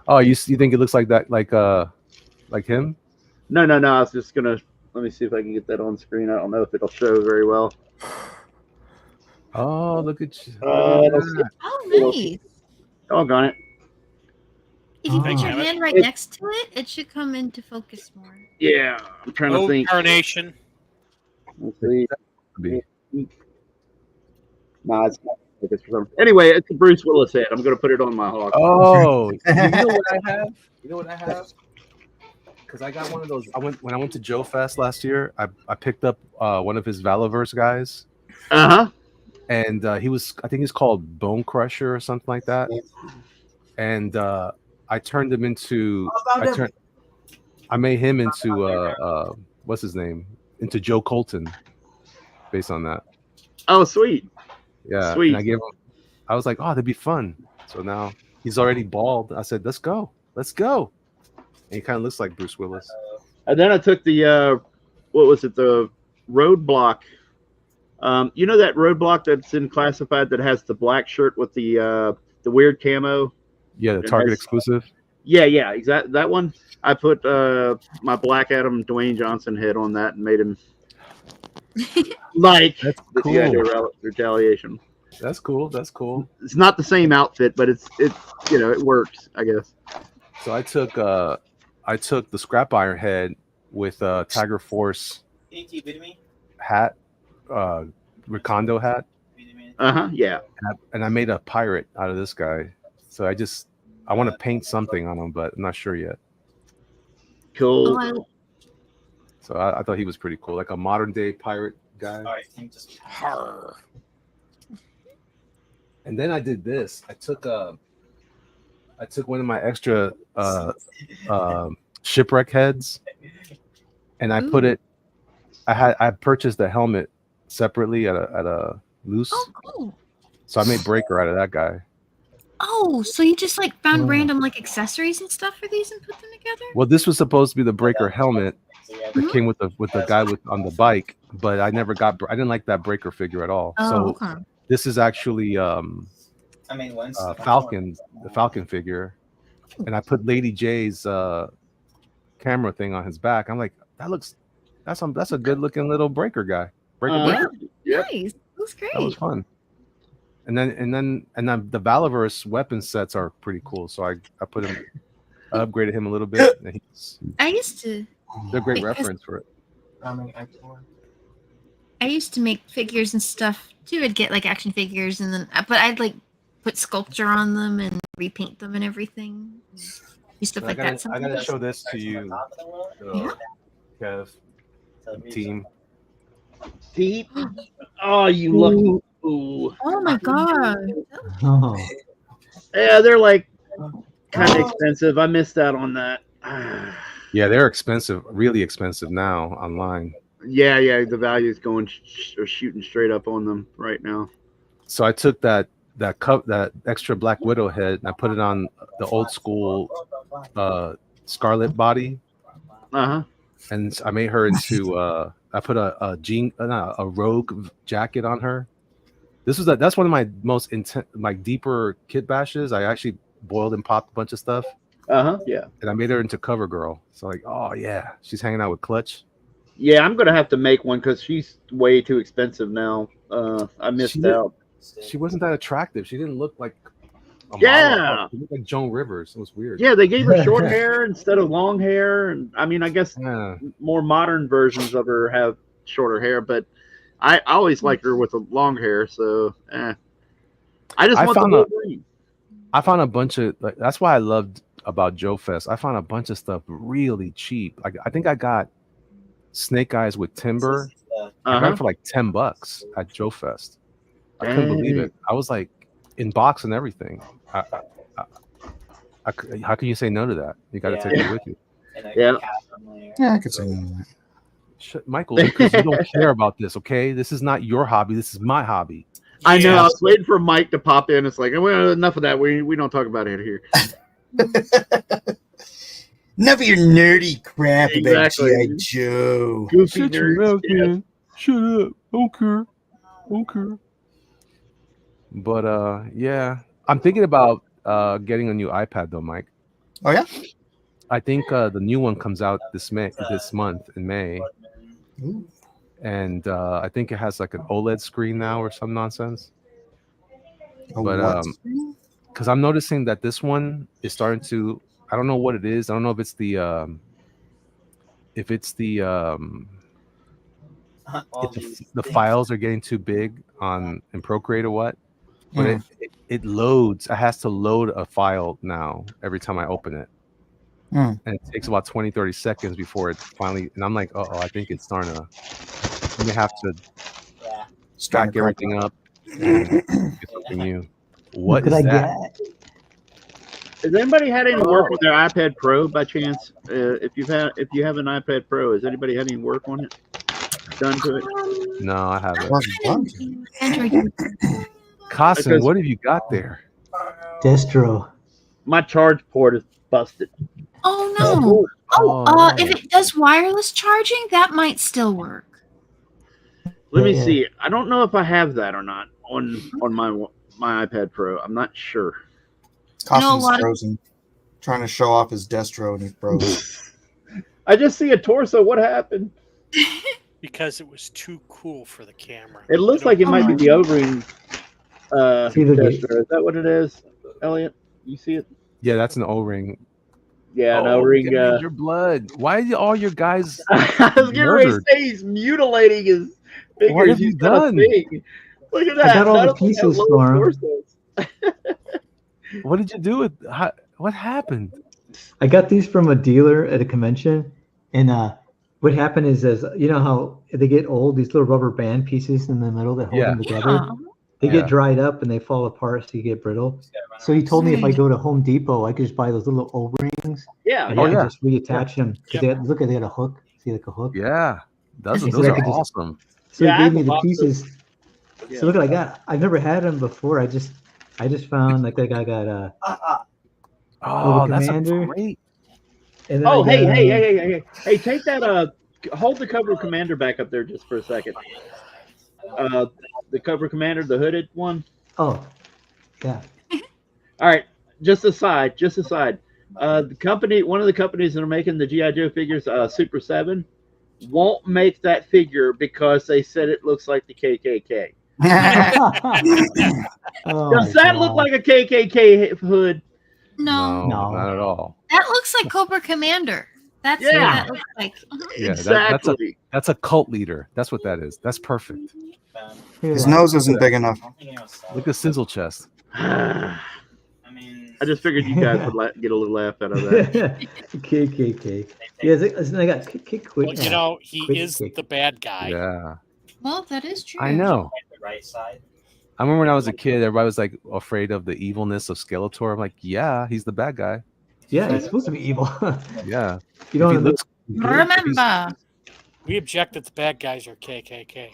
Oh, you think it looks like that, like him? No. I was just gonna let me see if I can get that on screen. I don't know if it'll show very well. Oh, look at you! Nice. Doggone it! If you put your hand right next to it, it should come into focus more. Yeah, I'm trying to think. Carnation. Let's see. No, it's not. Anyway, it's a Bruce Willis head. I'm going to put it on my Hawk. Oh, you know what I have? You know what I have? Because I got one of those. When I went to Joe Fest last year. I picked up one of his Valaverse guys. And I think he's called Bone Crusher or something like that. And I turned him into. I made him into what's his name? Into Joe Colton, based on that. Oh, sweet. Yeah, sweet. And I was like, oh, that'd be fun. So now he's already bald. I said, let's go. And he kind of looks like Bruce Willis. And then I took the what was it? The Roadblock. You know that Roadblock that's in Classified that has the black shirt with the weird camo. Yeah, the Target exclusive. Yeah, exactly. That one. I put my Black Adam Dwayne Johnson head on that and made him like That's the cool. G.I. Joe Retaliation. That's cool. It's not the same outfit, but it's it works, I guess. So I took the Scrap Iron head with Tiger Force hat, Recondo hat. Yeah. And I made a pirate out of this guy. So I want to paint something on him, but I'm not sure yet. Cool. So I thought he was pretty cool, like a modern day pirate guy. And then I did this. I took one of my extra shipwreck heads, and I put it. I purchased the helmet separately at a loose. Oh, cool. So I made Breaker out of that guy. Oh, so you just like found random like accessories and stuff for these and put them together? Well, this was supposed to be the Breaker helmet that came with the guy on the bike, but I didn't like that Breaker figure at all. Oh, so okay. This is actually Falcon, the Falcon figure, and I put Lady J's camera thing on his back. I'm like, that's a good looking little Breaker guy. Breaker. Nice. That's great. That was fun. And then the Valaverse weapon sets are pretty cool. So I put him, I upgraded him a little bit. And they're great reference for it. I used to make figures and stuff too. I'd get like action figures, but I'd like put sculpture on them and repaint them and everything. Do stuff like that. I gotta show this to you, Kev, team. Deep. Oh, you lucky. Ooh. Oh my god. Oh. Yeah, they're like kind of expensive. I missed out on that. Yeah, they're expensive, really expensive now online. Yeah, the value is going shooting straight up on them right now. So I took that extra Black Widow head and I put it on the old school Scarlet body. And I made her into I put a rogue jacket on her. That's one of my most deeper kit bashes. I actually boiled and popped a bunch of stuff. Yeah. And I made her into Cover Girl. So like, oh yeah, she's hanging out with Clutch. Yeah, I'm gonna have to make one because she's way too expensive now. I missed out. She wasn't that attractive. She didn't look like a model. She looked like Joan Rivers. It was weird. Yeah, they gave her short hair instead of long hair, and I mean, I guess more modern versions of her have shorter hair, but I always liked her with the long hair. So, I just want the Wolverine. I found a bunch of that's why I loved about Joe Fest. I found a bunch of stuff really cheap. Like I think I got Snake Eyes with Timber. I got it for like $10 at Joe Fest. I couldn't believe it. I was like in box and everything. How can you say no to that? You got to take it with you. Yeah, I could say no to that. Michael, because you don't care about this, okay? This is not your hobby. This is my hobby. I know. I was waiting for Mike to pop in. It's like, well, enough of that. We don't talk about it here. Enough of your nerdy crap about Exactly. G.I. Joe. Goofy Shut your nerds. mouth, man. Shut up. Don't care. But yeah, I'm thinking about getting a new iPad though, Mike. Oh yeah. I think the new one comes out this month in May. Ooh. And I think it has like an OLED screen now or some nonsense. What? Because I'm noticing that this one is starting to, I don't know what it is. I don't know if it's the files are getting too big in Procreate or what. but it loads. It has to load a file now every time I open it. And it takes about 20-30 seconds before it finally, and I'm like, oh, I think it's starting to, you have to stack everything up and get something new. What is that? Has anybody had any work with their iPad Pro by chance? If you have an iPad Pro, has anybody had any work on it done to it? No, I haven't. Android. Costin, what have you got there? Destro. My charge port is busted. Oh no! Oh, If it does wireless charging, that might still work. Let me see. I don't know if I have that or not on my iPad Pro. I'm not sure. Costin's frozen, trying to show off his Destro, and he froze. I just see a torso. What happened? Because it was too cool for the camera. It looks like it might be the O-ring. Destro. Is that what it is, Elliot? You see it? Yeah, that's an O-ring. Yeah, an O-ring. Your blood. Why are all your guys? I was getting ready to say he's mutilating his fingers. What have you done? Look at that. I got all the pieces for him. What did you do with? What happened? I got these from a dealer at a convention, and what happened is, you know how they get old, these little rubber band pieces in the middle that hold them together. They get dried up and they fall apart, so you get brittle. So he told me if I go to Home Depot, I could just buy those little O-rings. Yeah. And I can just reattach them. Look, they had a hook. See, like a hook. Yeah, those So are awesome. So he gave me the pieces. So look what I got. I've never had them before. I just found like I got oh, that's Commander. great. And Oh, hey, take that. Hold the Cobra Commander back up there just for a second. The Cobra Commander, the hooded one. Oh, yeah. All right. Just aside. The company, one of the companies that are making the G.I. Joe figures, Super 7, won't make that figure because they said it looks like the KKK. Does that look like a KKK hood? No, not at all. that looks like Cobra Commander. That's what that looks like. Yeah, exactly. That's a cult leader. That's what that is. That's perfect. His nose isn't big enough. Look at sizzle chest. I just figured you guys would get a little laugh out of that. KKK. Yeah, I got kick quick. Well, you know, he is the bad guy. Yeah. Well, that is true. I know. The right side. I remember when I was a kid, everybody was like afraid of the evilness of Skeletor. I'm like, yeah, he's the bad guy. Yeah, he's supposed to be evil. Yeah. You know, remember. We object that the bad guys are KKK.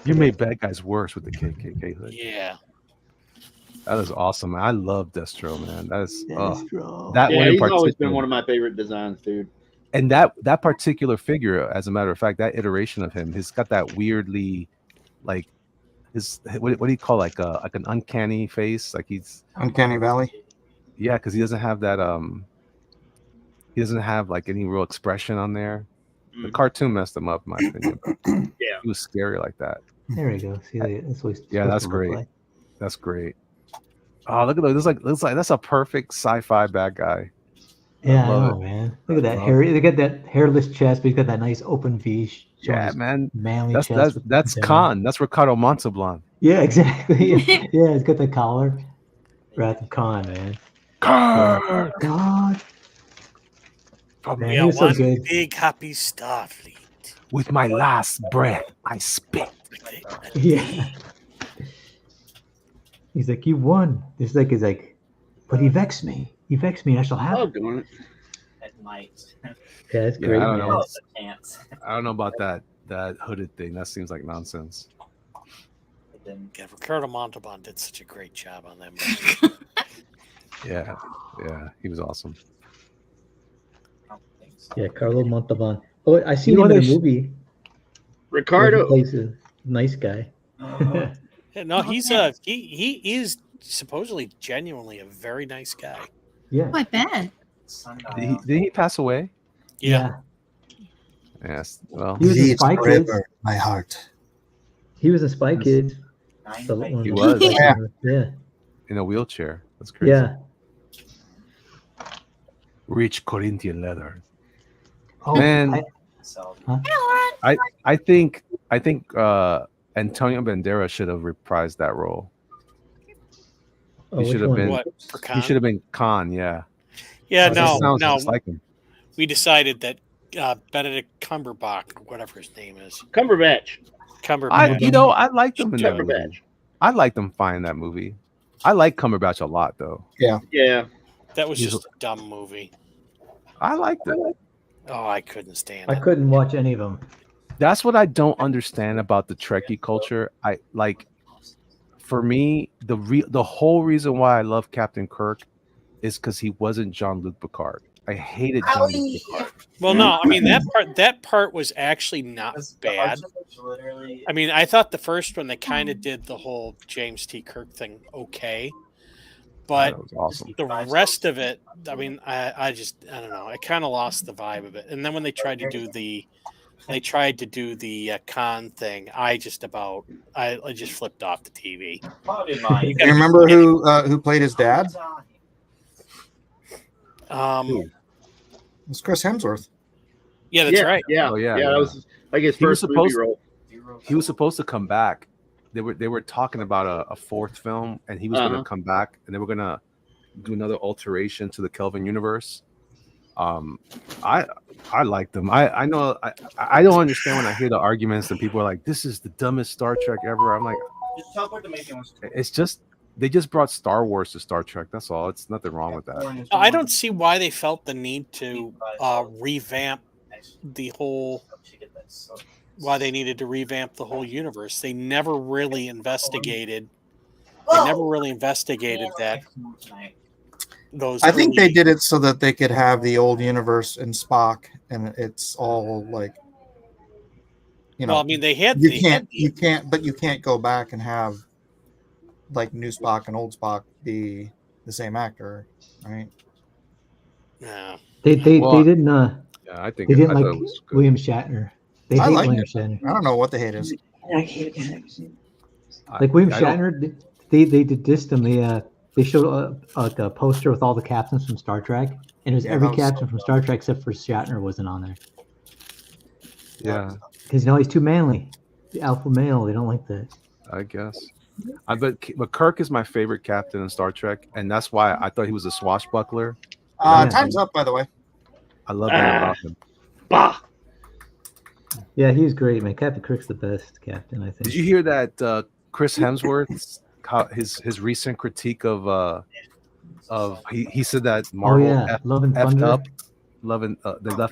You made bad guys worse with the KKK hood. Yeah. That is awesome. I love Destro, man. That is Destro. That Yeah, one in he's always particular. been one of my favorite designs, dude. And that particular figure, as a matter of fact, that iteration of him, he's got that weirdly, like, his what do you call like an uncanny face? Like he's Uncanny Valley. Yeah, because he doesn't have that he doesn't have like any real expression on there. The cartoon messed him up, in my opinion. Yeah, he was scary like that. There we go. See, that's what he's Yeah, that's great. Like. That's great. Oh, look at those! Looks like that's a perfect sci-fi bad guy. Yeah, I know, man. Look at that hair. They got that hairless chest, but he's got that nice open V. Yeah, man. Manly chest. That's Khan. That's Ricardo Montalban. Yeah, exactly. Yeah, he's got the collar. Wrath of Khan, man. God. God. Man, we are so one good. big happy Starfleet. With my last breath, I spit. Yeah. He's like, you won. He's like, but he vexed me. He vexed me, and I shall have it. At night. Yeah, that's great. I don't know. I don't know about that hooded thing. That seems like nonsense. Yeah, Ricardo Montalban did such a great job on that movie. Yeah, he was awesome. Yeah, Carlo Montalban. Oh, I seen him in a movie. Ricardo plays a nice guy. No, he's he is supposedly genuinely a very nice guy. Yeah. I bet. Did he pass away? Yeah. Yes. Well, he was in Spy Kids. My heart. He was in Spy Kids. He was. Yeah. In a wheelchair. That's crazy. Yeah. Rich Corinthian leather. Oh, man. I think Antonio Banderas should have reprised that role. Oh, He which should have one? been. What for He should Khan? have been Khan. Yeah. Yeah, He no, sounds no. just like him. We decided that Benedict Cumberbatch, whatever his name is, Cumberbatch. Cumberbatch. I liked him in that movie. Cumberbatch. I liked him fine in that movie. I like Cumberbatch a lot, though. Yeah. Yeah. That was He's- just a dumb movie. I liked it. Oh, I couldn't stand I it. couldn't watch any of them. That's what I don't understand about the Trekkie culture. I like, for me, the whole reason why I love Captain Kirk is because he wasn't Jean-Luc Picard. I hated Jean-Luc Picard. Well, no, I mean that part was actually not bad. I mean, I thought the first one they kind of did the whole James T. Kirk thing okay, but That was awesome. the rest of it, I mean, I don't know. I kind of lost the vibe of it. And then when they tried to do the con thing, I just flipped off the TV. You remember who played his dad? It was Chris Hemsworth. Yeah, that's right. Yeah. Oh, yeah, Yeah. yeah. That was like his He was first movie supposed- role. He was supposed to come back. They were talking about a fourth film, and he was going to come back, and they were going to do another alteration to the Kelvin universe. I liked them. I know I don't understand when I hear the arguments and people are like, "This is the dumbest Star Trek ever." I'm like, Just teleport to make it. it's just they just brought Star Wars to Star Trek. That's all. It's nothing wrong with that. I don't see why they felt the need to revamp the whole. Why they needed to revamp the whole universe. They never really investigated. They never really investigated that. I think they did it so that they could have the old universe and Spock, and it's all like, you know. Well, I mean, they had. You can't go back and have like new Spock and old Spock be the same actor, right? No. They Well, didn't. Yeah, I think They didn't I like thought it was good. William Shatner. They I hate like William it. Shatner. I don't know what the hate is. Like William I don't- Shatner, they did this to me. They showed a poster with all the captains from Star Trek, and it was Yeah, every that was captain from Star Trek except for Shatner wasn't on there Yeah, because he's too manly, the alpha male. They don't like that. I guess. But Kirk is my favorite captain in Star Trek, and that's why I thought he was a swashbuckler. Yeah. Time's up, by the way. I love that about him. Bah. Yeah, he's great, man. Captain Kirk's the best captain, I think. Did you hear that Chris Hemsworth's his recent critique of he said that Marvel yeah, Love and effed Thunder? up,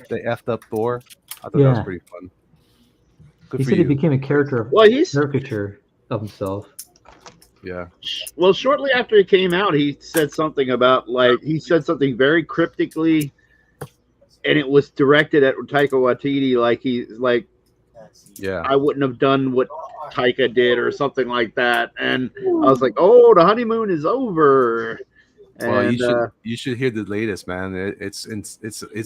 they effed up Thor. I thought that was Yeah. pretty fun. Good He for said you. he became a character, Well, he's caricature of himself. Yeah. well. Shortly after it came out, he said something about something very cryptically, and it was directed at Taika Waititi. Yeah. I wouldn't have done what Taika did or something like that. And I was like, oh, the honeymoon is over. Well, And, you should hear the latest, man. It's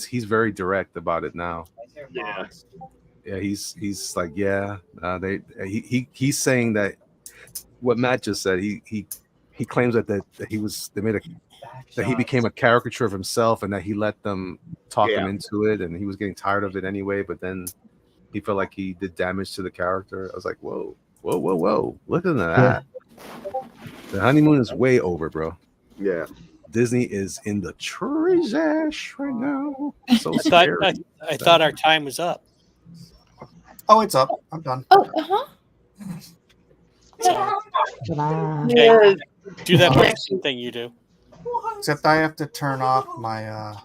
he's very direct about it now. yeah. Yeah, he's like, yeah, he's saying that what Matt just said. He claims that he became a caricature of himself, and that he let them talk him into it, and he was getting tired of it anyway. But then he felt like he did damage to the character. I was like, whoa, look at that. The honeymoon is way over, bro. Yeah. Disney is in the trash right now. So I scary. thought our time was up. Oh, it's up. I'm done. Oh, Okay. Do that Mexican thing you do. Except I have to turn off my.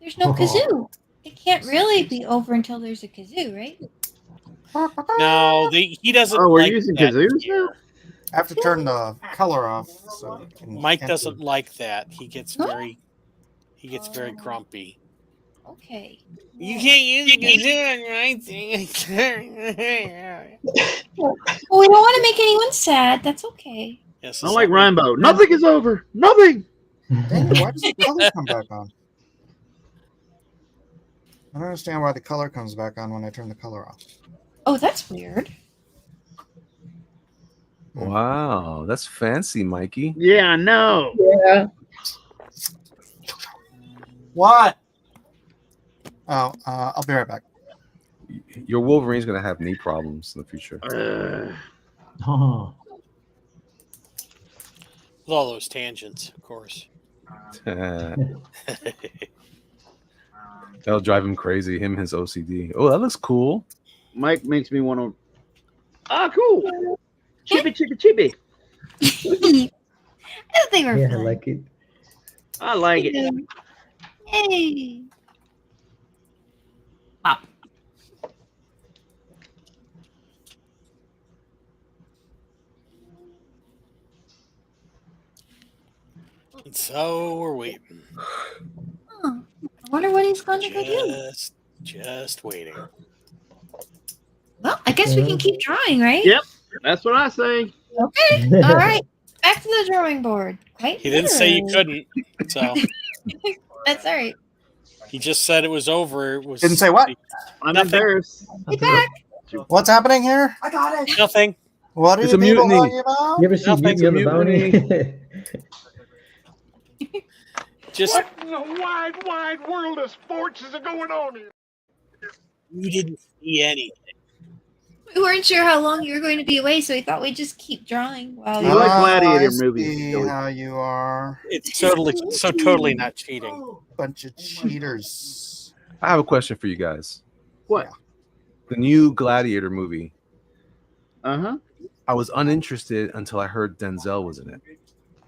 there's no kazoo. It can't really be over until there's a kazoo, right? No, he doesn't. Oh, we're like using that kazoos here. now? I have to turn the color off. So you can Mike enter. doesn't like that. He gets very grumpy. Okay. You can't use a kazoo, right? Well, we don't want to make anyone sad. That's okay. Yes, Not like Rambo. Nothing is over. Nothing. Dang it, why does the color come back on? I don't understand why the color comes back on when I turn the color off. Oh, that's weird. Wow, that's fancy, Mikey. Yeah, I know. Yeah. What? Oh, I'll be right back. Your Wolverine's gonna have knee problems in the future. Oh, With all those tangents, of course. That'll drive him crazy. Him, his OCD. Oh, that looks cool. Mike makes me want to. Ah, cool. Chippy, chippy, chippy. They were yeah, I fun. like it. I like it. Hey. Wow. And so we're waiting. Oh, I wonder what he's going to go do. Just waiting. Well, I guess we can keep drawing, right? Yep, that's what I say. Okay. All right. Back to the drawing board. Quite He didn't say you literally. couldn't, so That's all right. he just said it was over. It was Didn't say what? I'm Nothing. embarrassed. Get back. What's happening here? I got it. Nothing. What are It's you a people mutiny. talking about? You ever see Nothing. Mutiny on the Bounty? Just What in the wide, wide world of sports is going on here? you didn't see anything. We weren't sure how long you were going to be away, so we thought we'd just keep drawing while You you like Ah, gladiator I movies, see Joey. how you are. It's totally not cheating. Bunch of cheaters. I have a question for you guys. What? The new Gladiator movie. Uh-huh. I was uninterested until I heard Denzel was in it.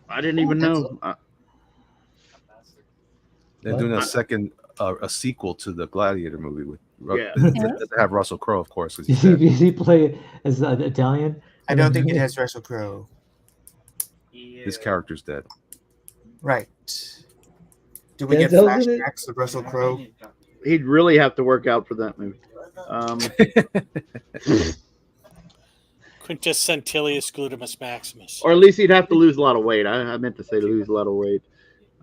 I didn't even know. They're doing a sequel to the Gladiator movie with. Yeah. Doesn't have Russell Crowe, of course. 'cause he's Does dead. he play as Italian? I don't think it has Russell Crowe. His character's dead. Right. Do we get Denzel's in it? flashbacks of Russell Crowe? He'd really have to work out for that movie. Quintessentious gluteus maximus. Or at least he'd have to lose a lot of weight. I meant to say lose a lot of weight.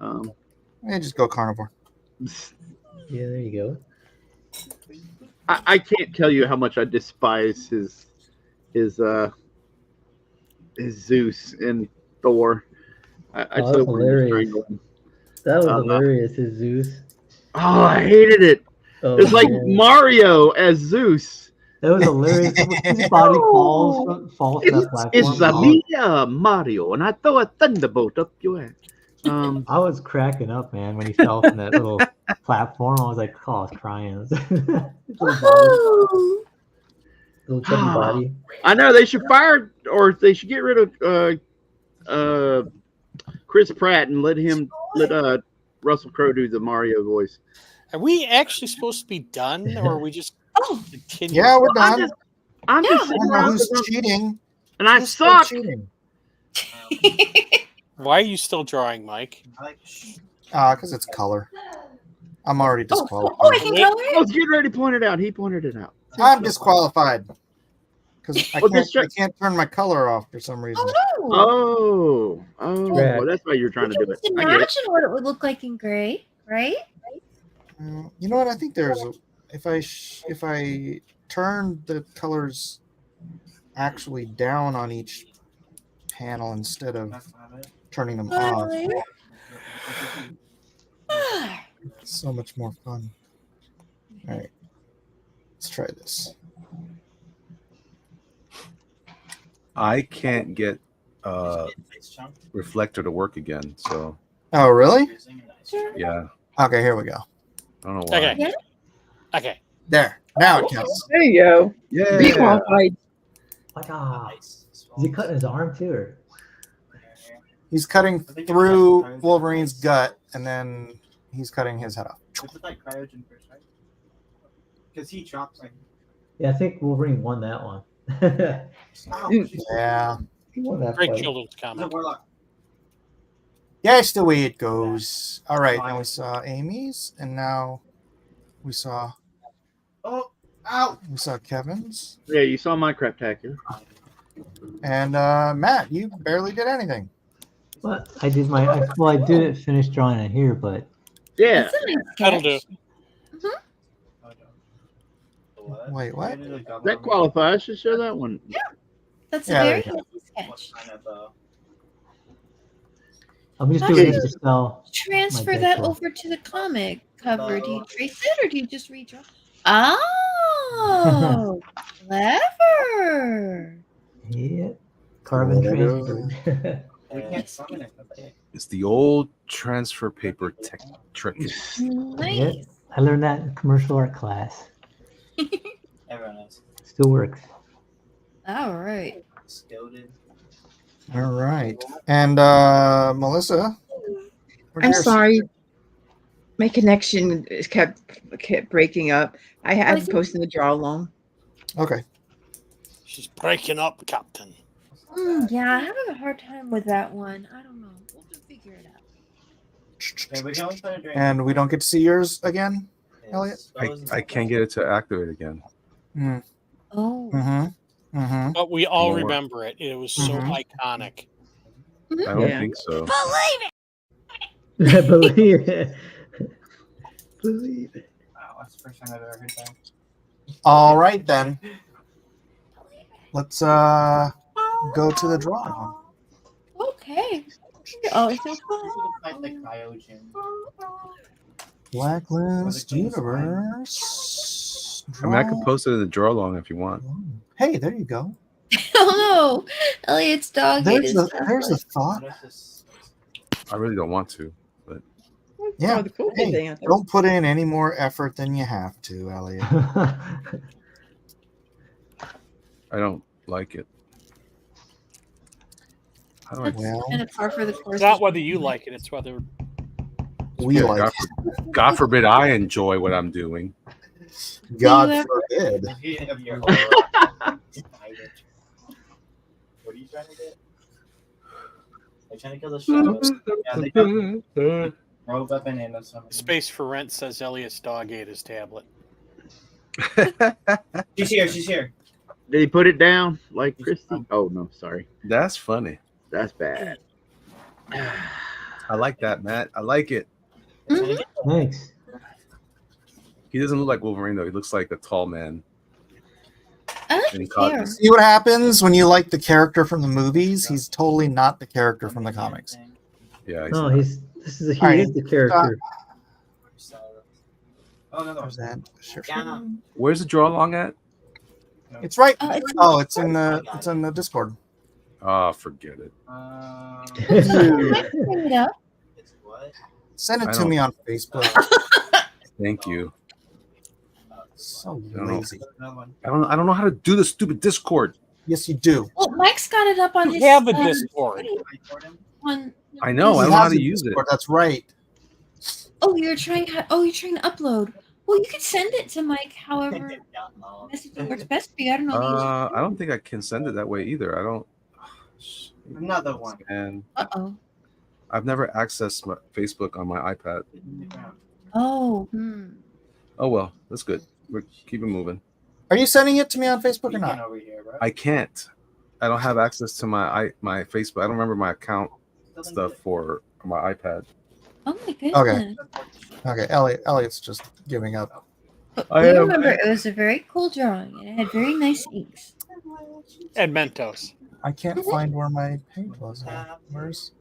Yeah, just go carnivore. Yeah, there you go. I can't tell you how much I despise his Zeus in Thor. I Oh, so that's wanted to hilarious. strangle him. That was hilarious, his Zeus. Oh, I hated it. Oh, It's like man. Mario as Zeus. That was hilarious. His body falls from that platform. It's a me, Mario, and I throw a thunderbolt up your ass. I was cracking up, man, when he fell from that little platform. I was like, oh, I was crying. Little chubby body. I know they should fire or they should get rid of Chris Pratt and let Russell Crowe do the Mario voice. Are we actually supposed to be done, or are we just continue? Yeah, we're done. I'm just I sitting don't know around who's 'cause cheating. and I Who's still suck. cheating? Why are you still drawing, Mike? Because it's color. I'm already disqualified. Oh, I can color I it? was getting ready to point it out. He pointed it out. I'm disqualified because I Well, can't turn my color off for some reason. Oh, no. Well, that's why you're trying to do it. Just I get it. imagine what it would look like in gray, right? You know what? I think there's if I turn the colors actually down on each panel instead of turning them off, it's so much more fun. All right, let's try this. I can't get Reflector to work again. So Oh, really? yeah, Okay, here we go. I don't know why. Okay. Okay. There. Now it counts. There you go. Yeah. Be qualified. Like, is he cutting his arm too? Or? He's cutting through Wolverine's gut, and then he's cutting his head off. It's like cryogen first, right? Because he drops like. Yeah, I think Wolverine won that one. Yeah. He won that Great fight. children's comment. Yeah, it's the way it goes. All right, now we saw Amy's, and now we saw we saw Kevin's, Yeah, you saw my craptacular. and Matt, you barely did anything. But I did I didn't finish drawing it here, but Yeah. That's a nice That'll sketch. do. Wait, what? That qualifies. Just show that one. That's Yeah, a very there nice sketch. I'm just How doing do it you to sell. transfer my that Deadpool. over to the comic cover? Do you trace it or do you just redraw? Oh, Oh, clever. Yeah. Carbon transfer. We can't summon it. Okay. It's the old transfer paper trick. Nice. Yep. I learned that in commercial art class. Everyone knows. Still works. All right. Scolded. All right. And Melissa? where's I'm yours? sorry. My connection is kept breaking up. I haven't posted the draw along. Okay. She's breaking up, Captain. Yeah, I have a hard time with that one. I don't know. We'll just figure it out. Okay, we can always put it during. And we don't get to see yours again, Elliot? I can't get it to activate again. Mm. Oh. Mm-hmm. Mm-hmm. But we all More. remember it. It was so Mhm. iconic. I don't think so. Believe it. Believe it. Wow, that's the first time I've ever heard that. All right, then. Let's go to the draw. Okay. Oh, it's so fun. Fight the cryogen. Blacklist Universe. I mean, I could Draw. post it in the draw along if you want. Hey, there you go. Oh no, Elliot's dog ate his There's a thought. I really don't want to, but Yeah. Oh, the cool Hey, thing out there. don't put in any more effort than you have to, Elliot. I don't like it. How do I? Well, And it's par for the course. It's not whether you like it, it's whether we Yeah, like God forbid I enjoy what I'm doing. God Yeah. forbid. What are you trying to get? They're trying to kill the shadows. Yeah, they don't robe up and end of something. Space for Rent says Elliot's dog ate his tablet. She's here. She's here. Did he put it down like Christy? Oh no, sorry. That's funny. That's bad. I like that, Matt. I like it. Thanks. He doesn't look like Wolverine though. He looks like a tall man. I like in his hair. costume. See what happens when you like the character from the movies? He's totally not the character from the comics. Yeah. No, not. he All right. is the character. Oh no, no. Where's that? Yeah. Where's the draw along at? It's right. Oh, it's It's in the Discord. Oh, forget it. Bring it up. It's what? Send I it to don't- me on Facebook. Thank you. So I don't know. lazy. No one. I don't know how to do the stupid Discord. Yes, you do. Well, Mike's got it up on You his. have a Discord. On, I know. I He don't know how has to a use it. Discord, that's right. oh, you're trying to upload. Well, you could send it to Mike. However, messaging works best for you. I don't know. I don't think I can send it that way either. I don't. Another one. And Uh-oh. I've never accessed my Facebook on my iPad. Oh. Oh well, that's good. We're keep it moving. Are you sending it to me on Facebook or not? Over here, bro. I can't. I don't have access to my Facebook. I don't remember my account stuff for my iPad. Oh my goodness. Okay. Okay, Elliot's just giving up. But I we am- remember it was a very cool drawing and it had very nice inks. And Mentos. I can't find where my page was. Where's?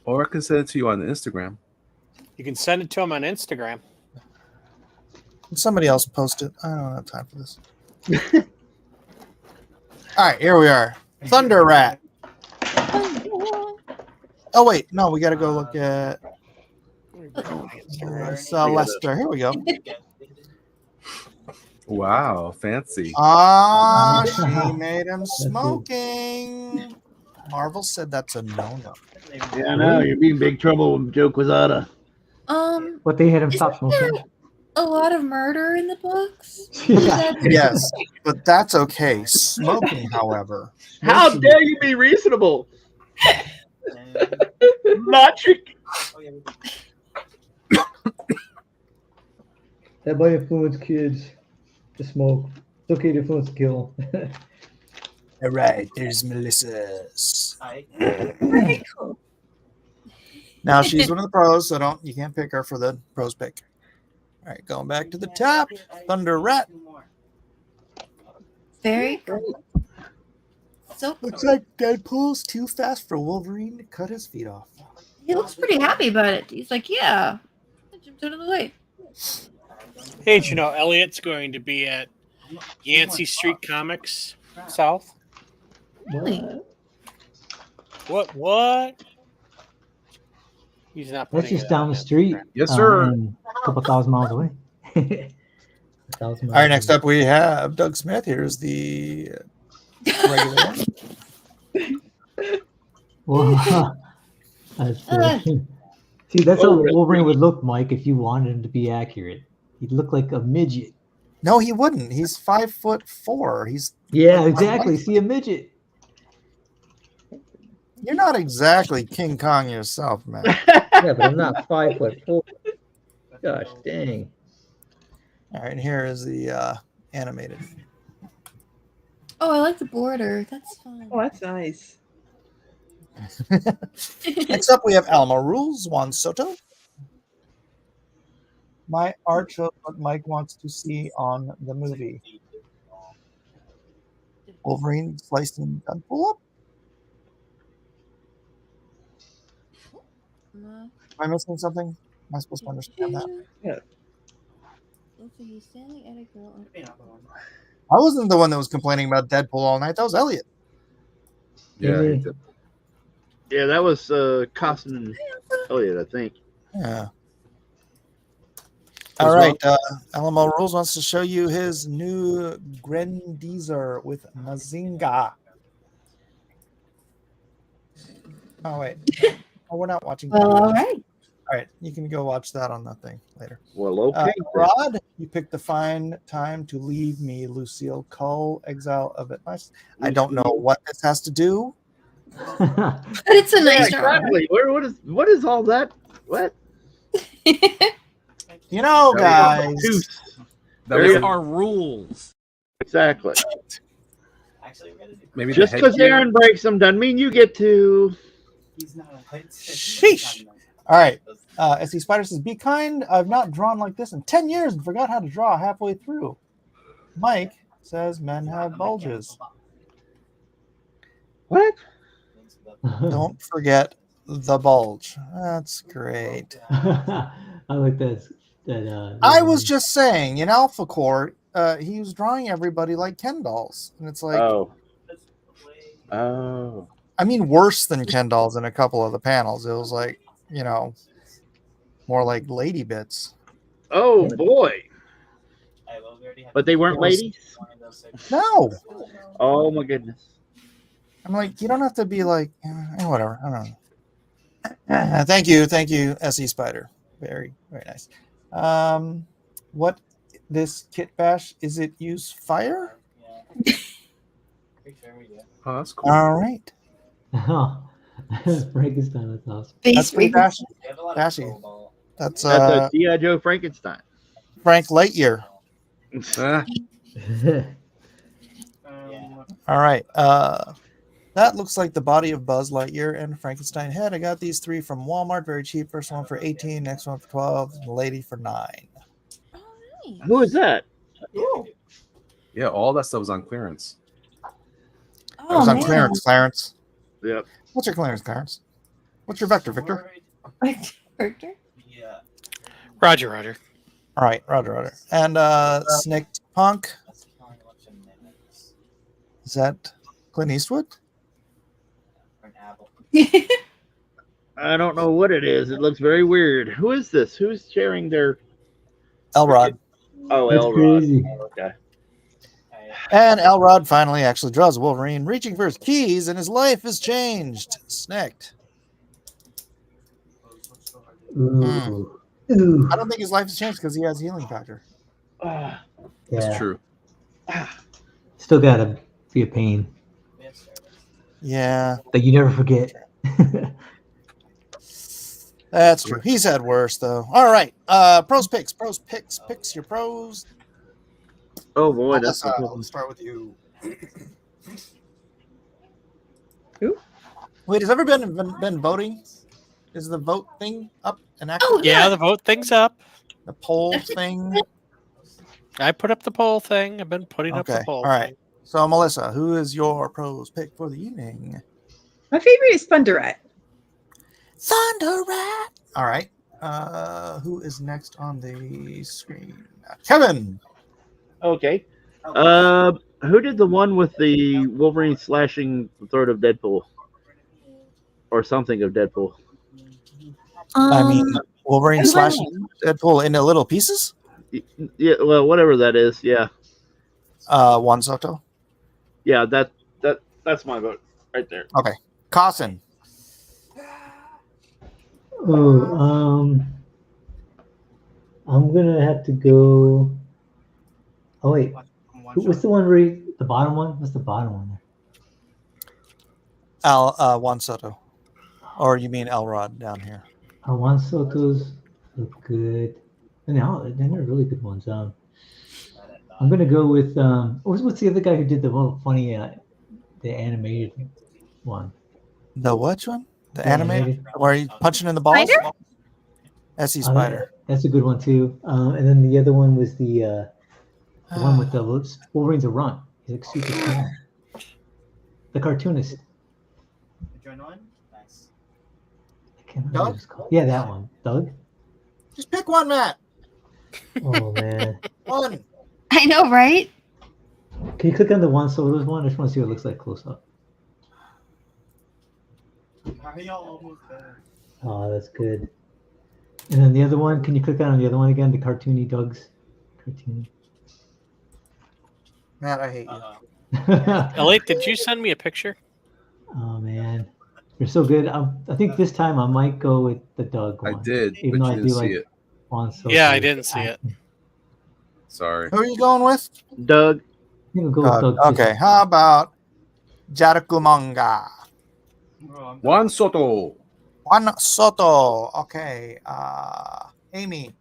Or I can send it to you on Instagram. You can send it to him on Instagram. Somebody else post it. I don't have time for this. All right, here we are. Thunder Rat. Oh wait, no, we got to go look at Lester. Here we go. Wow, fancy. Ah, she made him smoking. Marvel said that's a no-no. Yeah, I know. You're being big trouble with Joe Quesada. What they had him stop Isn't there smoking? a lot of murder in the books? Yes, but that's okay. Smoking, however. How dare you be reasonable? Logic. That might influence kids to smoke. It's okay to influence kill. All right, there's Melissa's. Very cool. Now she's one of the pros, so you can't pick her for the pros pick. All right, going back to the top. Thunder Rat. Very cool. So Looks like Deadpool's too fast for Wolverine to cut his feet off. he looks pretty happy about it. He's like, yeah. I jumped out of the way. Hey, did you know Elliot's going to be at Yancey Street Comics South. Really? What? He's not That's putting just it down on the his street. Yes, sir. And a couple thousand miles away. All right, next up we have Doug Smith. Here's the regular one. Well, see, that's how Wolverine would look, Mike, if you wanted him to be accurate. He'd look like a midget. No, he wouldn't. He's 5'4". He's exactly. See, a midget. You're not exactly King Kong yourself, man. Yeah, but I'm not 5'4". Gosh dang. All right, here is the animated. Oh, I like the border. That's fun. Oh, that's nice. Next up, we have Alma Rules, Juan Soto. My art shows what Mike wants to see on the movie. Wolverine slicing Deadpool up. Am I missing something? Am I supposed to understand that? Yeah. I wasn't the one that was complaining about Deadpool all night. That was Elliot. Yeah, he did. Yeah, that was Costin Elliott, I think. Yeah. All right. Alamo Rules wants to show you his new Grendizer with Mazinga. Oh, wait. Oh, we're not watching. Well, all right. All right. You can go watch that on that thing later. Well, okay. Rod, you picked the fine time to leave me, Lucille Cull, exile of it. I don't know what this has to do. But it's a nice exactly. What is all that? What? You know, guys. Those are rules. Exactly. Maybe just because Aaron breaks them doesn't mean you get to. Sheesh. All right. SC Spider says, "Be kind. I've not drawn like this in 10 years and forgot how to draw halfway through." Mike says, "Men have bulges." What? Don't forget the bulge. That's great. I like that. I was just saying, in Alpha Core, he was drawing everybody like Ken dolls, and it's like, oh. I mean, worse than Ken dolls in a couple of the panels. It was like, more like lady bits. Oh boy! But they weren't ladies. No. Oh my goodness. I'm like, you don't have to be like, whatever. I don't know. Thank you, SE Spider. Very, very nice. What this kit bash? Is it use fire? Oh, that's cool. All right. Frankenstein, that's awesome. That's pretty bashy. That's a G.I. Joe Frankenstein. Frank Lightyear. All right. That looks like the body of Buzz Lightyear and Frankenstein head. I got these 3 from Walmart, very cheap. First one for 18, next one for 12, and the lady for 9. Who is that? Yeah, all that stuff was on clearance. It was on clearance, Clarence. Yep. What's your clearance, Clarence? What's your vector, Victor? Victor? Yeah. Roger. All right, Roger. And Snicked Punk. Is that Clint Eastwood? I don't know what it is. It looks very weird. Who is this? Who's sharing their Elrod? Oh, That's Elrod. crazy. Okay. And Elrod finally actually draws Wolverine reaching for his keys, and his life is changed. Snicked. Ooh. Ooh. I don't think his life has changed because he has healing factor. That's true. Still gotta be a pain. Yeah. But you never forget. That's true. He's had worse, though. All right. Pros picks. Picks your pros. Oh, boy. That's Let's start with you. Who? Wait, has everyone been voting? Is the vote thing up and active? Oh, Yeah, the vote thing's up. The poll thing? I put up the poll thing. I've been putting up the Okay. poll. All right. So, Melissa, who is your pros pick for the evening? My favorite is Thunder Rat. Thunder Rat. All right. Who is next on the screen? Kevin. Okay. Who did the one with the Wolverine slashing the throat of Deadpool, or something of Deadpool? I mean, Um, Wolverine who went slashing Deadpool into little pieces. Yeah, well, whatever that is. Yeah, Juan Soto. yeah. That's my vote right there. Okay, Cossin. Oh, I'm gonna have to go. Oh wait, what's the one where the bottom one? What's the bottom one there? Juan Soto, or you mean Elrod down here? Juan Soto's look good. And they're really good ones. I'm gonna go with what's the other guy who did the funny the animated one? The which one? The The animated where he's punching in the balls? Spider? SC Spider. That's a good one too. And then the other one was the one with the Wolverine's a runt. He's like super small. The cartoonist. Join one? Nice. I can't remember what it's called. Yeah, that one. Doug? Just pick one, Matt. Oh man. One. I know, right? Can you click on the Juan Soto's one? I just want to see what it looks like close up. Are y'all almost there? Oh, that's good. And then the other one, can you click on the other one again? The cartoony Doug's cartoon. Matt, I hate you. Elliot, did you send me a picture? Oh man, you're so good. I think this time I might go with the Doug one. I did, even but though you I didn't do see like it. Juan Soto. Yeah, I didn't see it. Sorry. Who are you going with? Doug. I'm gonna go with Doug. Okay, how about Jarakumanga? Juan Soto. Juan Soto. Okay. Amy.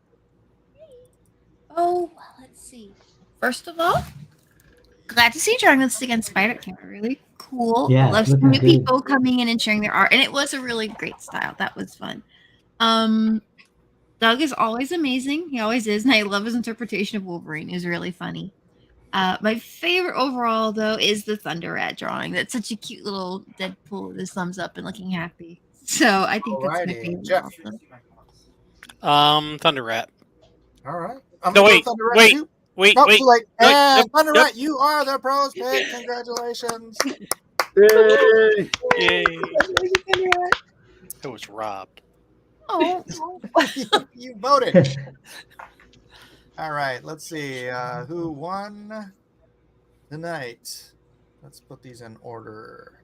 Oh, well, let's see. First of all, glad to see Dragons Against Spider Camera. Really cool. Yeah, Love it's some looking new good. people coming in and sharing their art, and it was a really great style. That was fun. Doug is always amazing. He always is, and I love his interpretation of Wolverine. It was really funny. My favorite overall, though, is the Thunder Rat drawing. That's such a cute little Deadpool with his thumbs up and looking happy. So I think that's my Alrighty, favorite. Jeff. Also. Thunder Rat. All right. I'm No, gonna go wait, Thunder Rat wait, too. wait, Oh, wait. too late. Nope, And nope, Thunder nope. Rat, you are the pros pick. Congratulations. Yay. Yay. It was robbed. Oh, you voted. All right. Let's see who won tonight. Let's put these in order.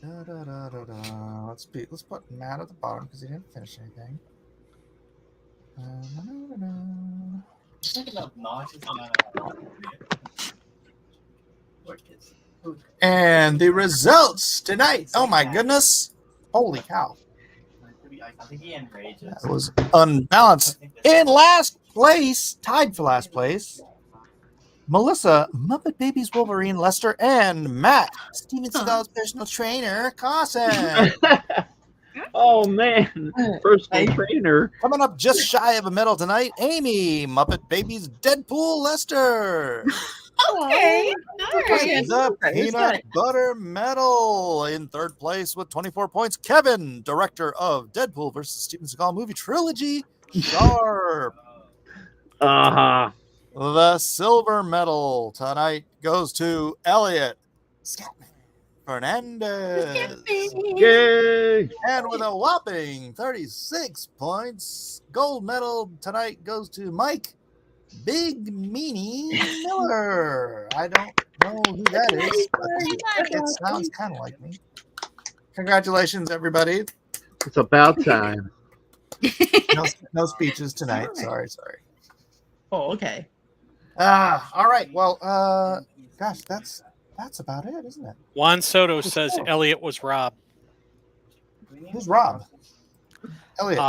Let's put Matt at the bottom because he didn't finish anything. And the results tonight. Oh my goodness. Holy cow. That was unbalanced. In last place, tied for last place, Melissa, Muppet Babies Wolverine Lester, and Matt, Steven Seagal's personal trainer, Cossin. Oh man, personal trainer. Coming up just shy of a medal tonight, Amy, Muppet Babies Deadpool Lester. okay. All right. The peanut butter medal in third place with 24 points. Kevin, director of Deadpool versus Steven Seagal movie trilogy, Sharp. Uh-huh. The silver medal tonight goes to Elliot Fernandez. Yay! And with a whopping 36 points, gold medal tonight goes to Mike Big Meanie Miller. I don't know who that is, but it sounds kind of like me. Congratulations, everybody. It's about time. No speeches tonight. Sorry. Oh, okay. All right. Well, gosh, that's about it, isn't it? Juan Soto says Elliot was robbed. Who's Rob? Elliot.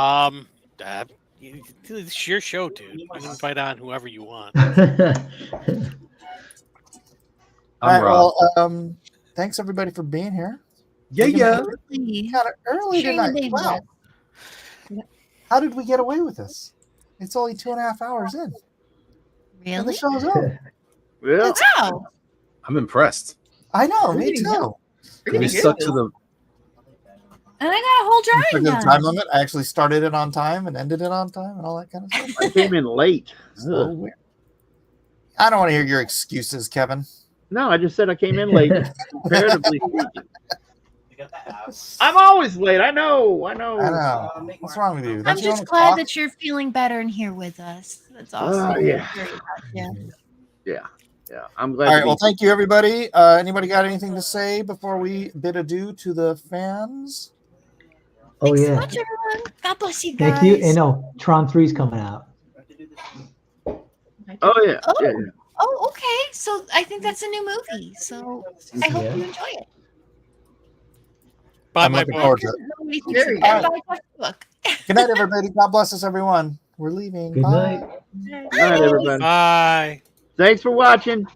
It's your show, dude. You can invite on whoever you want. All right. Rob. Well, thanks everybody for being here. Yeah. Kind of early Sharing the tonight. day, Wow. How did we get away with this? It's only 2.5 hours in. And the Really? show's over. Yeah. Wow. I'm impressed. I know, me Pretty too. We stuck to the. And I got a whole Took drawing the done. time limit. I actually started it on time and ended it on time and all that kind of stuff. I came in late. So weird. I don't want to hear your excuses, Kevin. No, I just said I came in late. Comparatively speaking. I'm always late. I know. I know. What's wrong with you? I'm Don't you just wanna glad talk? that you're feeling better and here with us. That's awesome. yeah. Yeah. Yeah. I'm glad. All to right. be Well, thank you, everybody. Anybody got anything to say before we bid adieu to the fans? Oh Thanks so yeah. much, everyone. God bless you guys. Thank you. And no, Tron 3's coming out. Oh yeah. Oh. Yeah. Oh, okay. So I think that's a new movie. So I hope Yeah. you enjoy it. Buy I'm my looking book. forward to it. Nobody thinks There of you go. everybody touch the book. Good night, everybody. God bless us, everyone. We're leaving. Good Bye. night. Good night, everybody. Bye. Thanks for watching.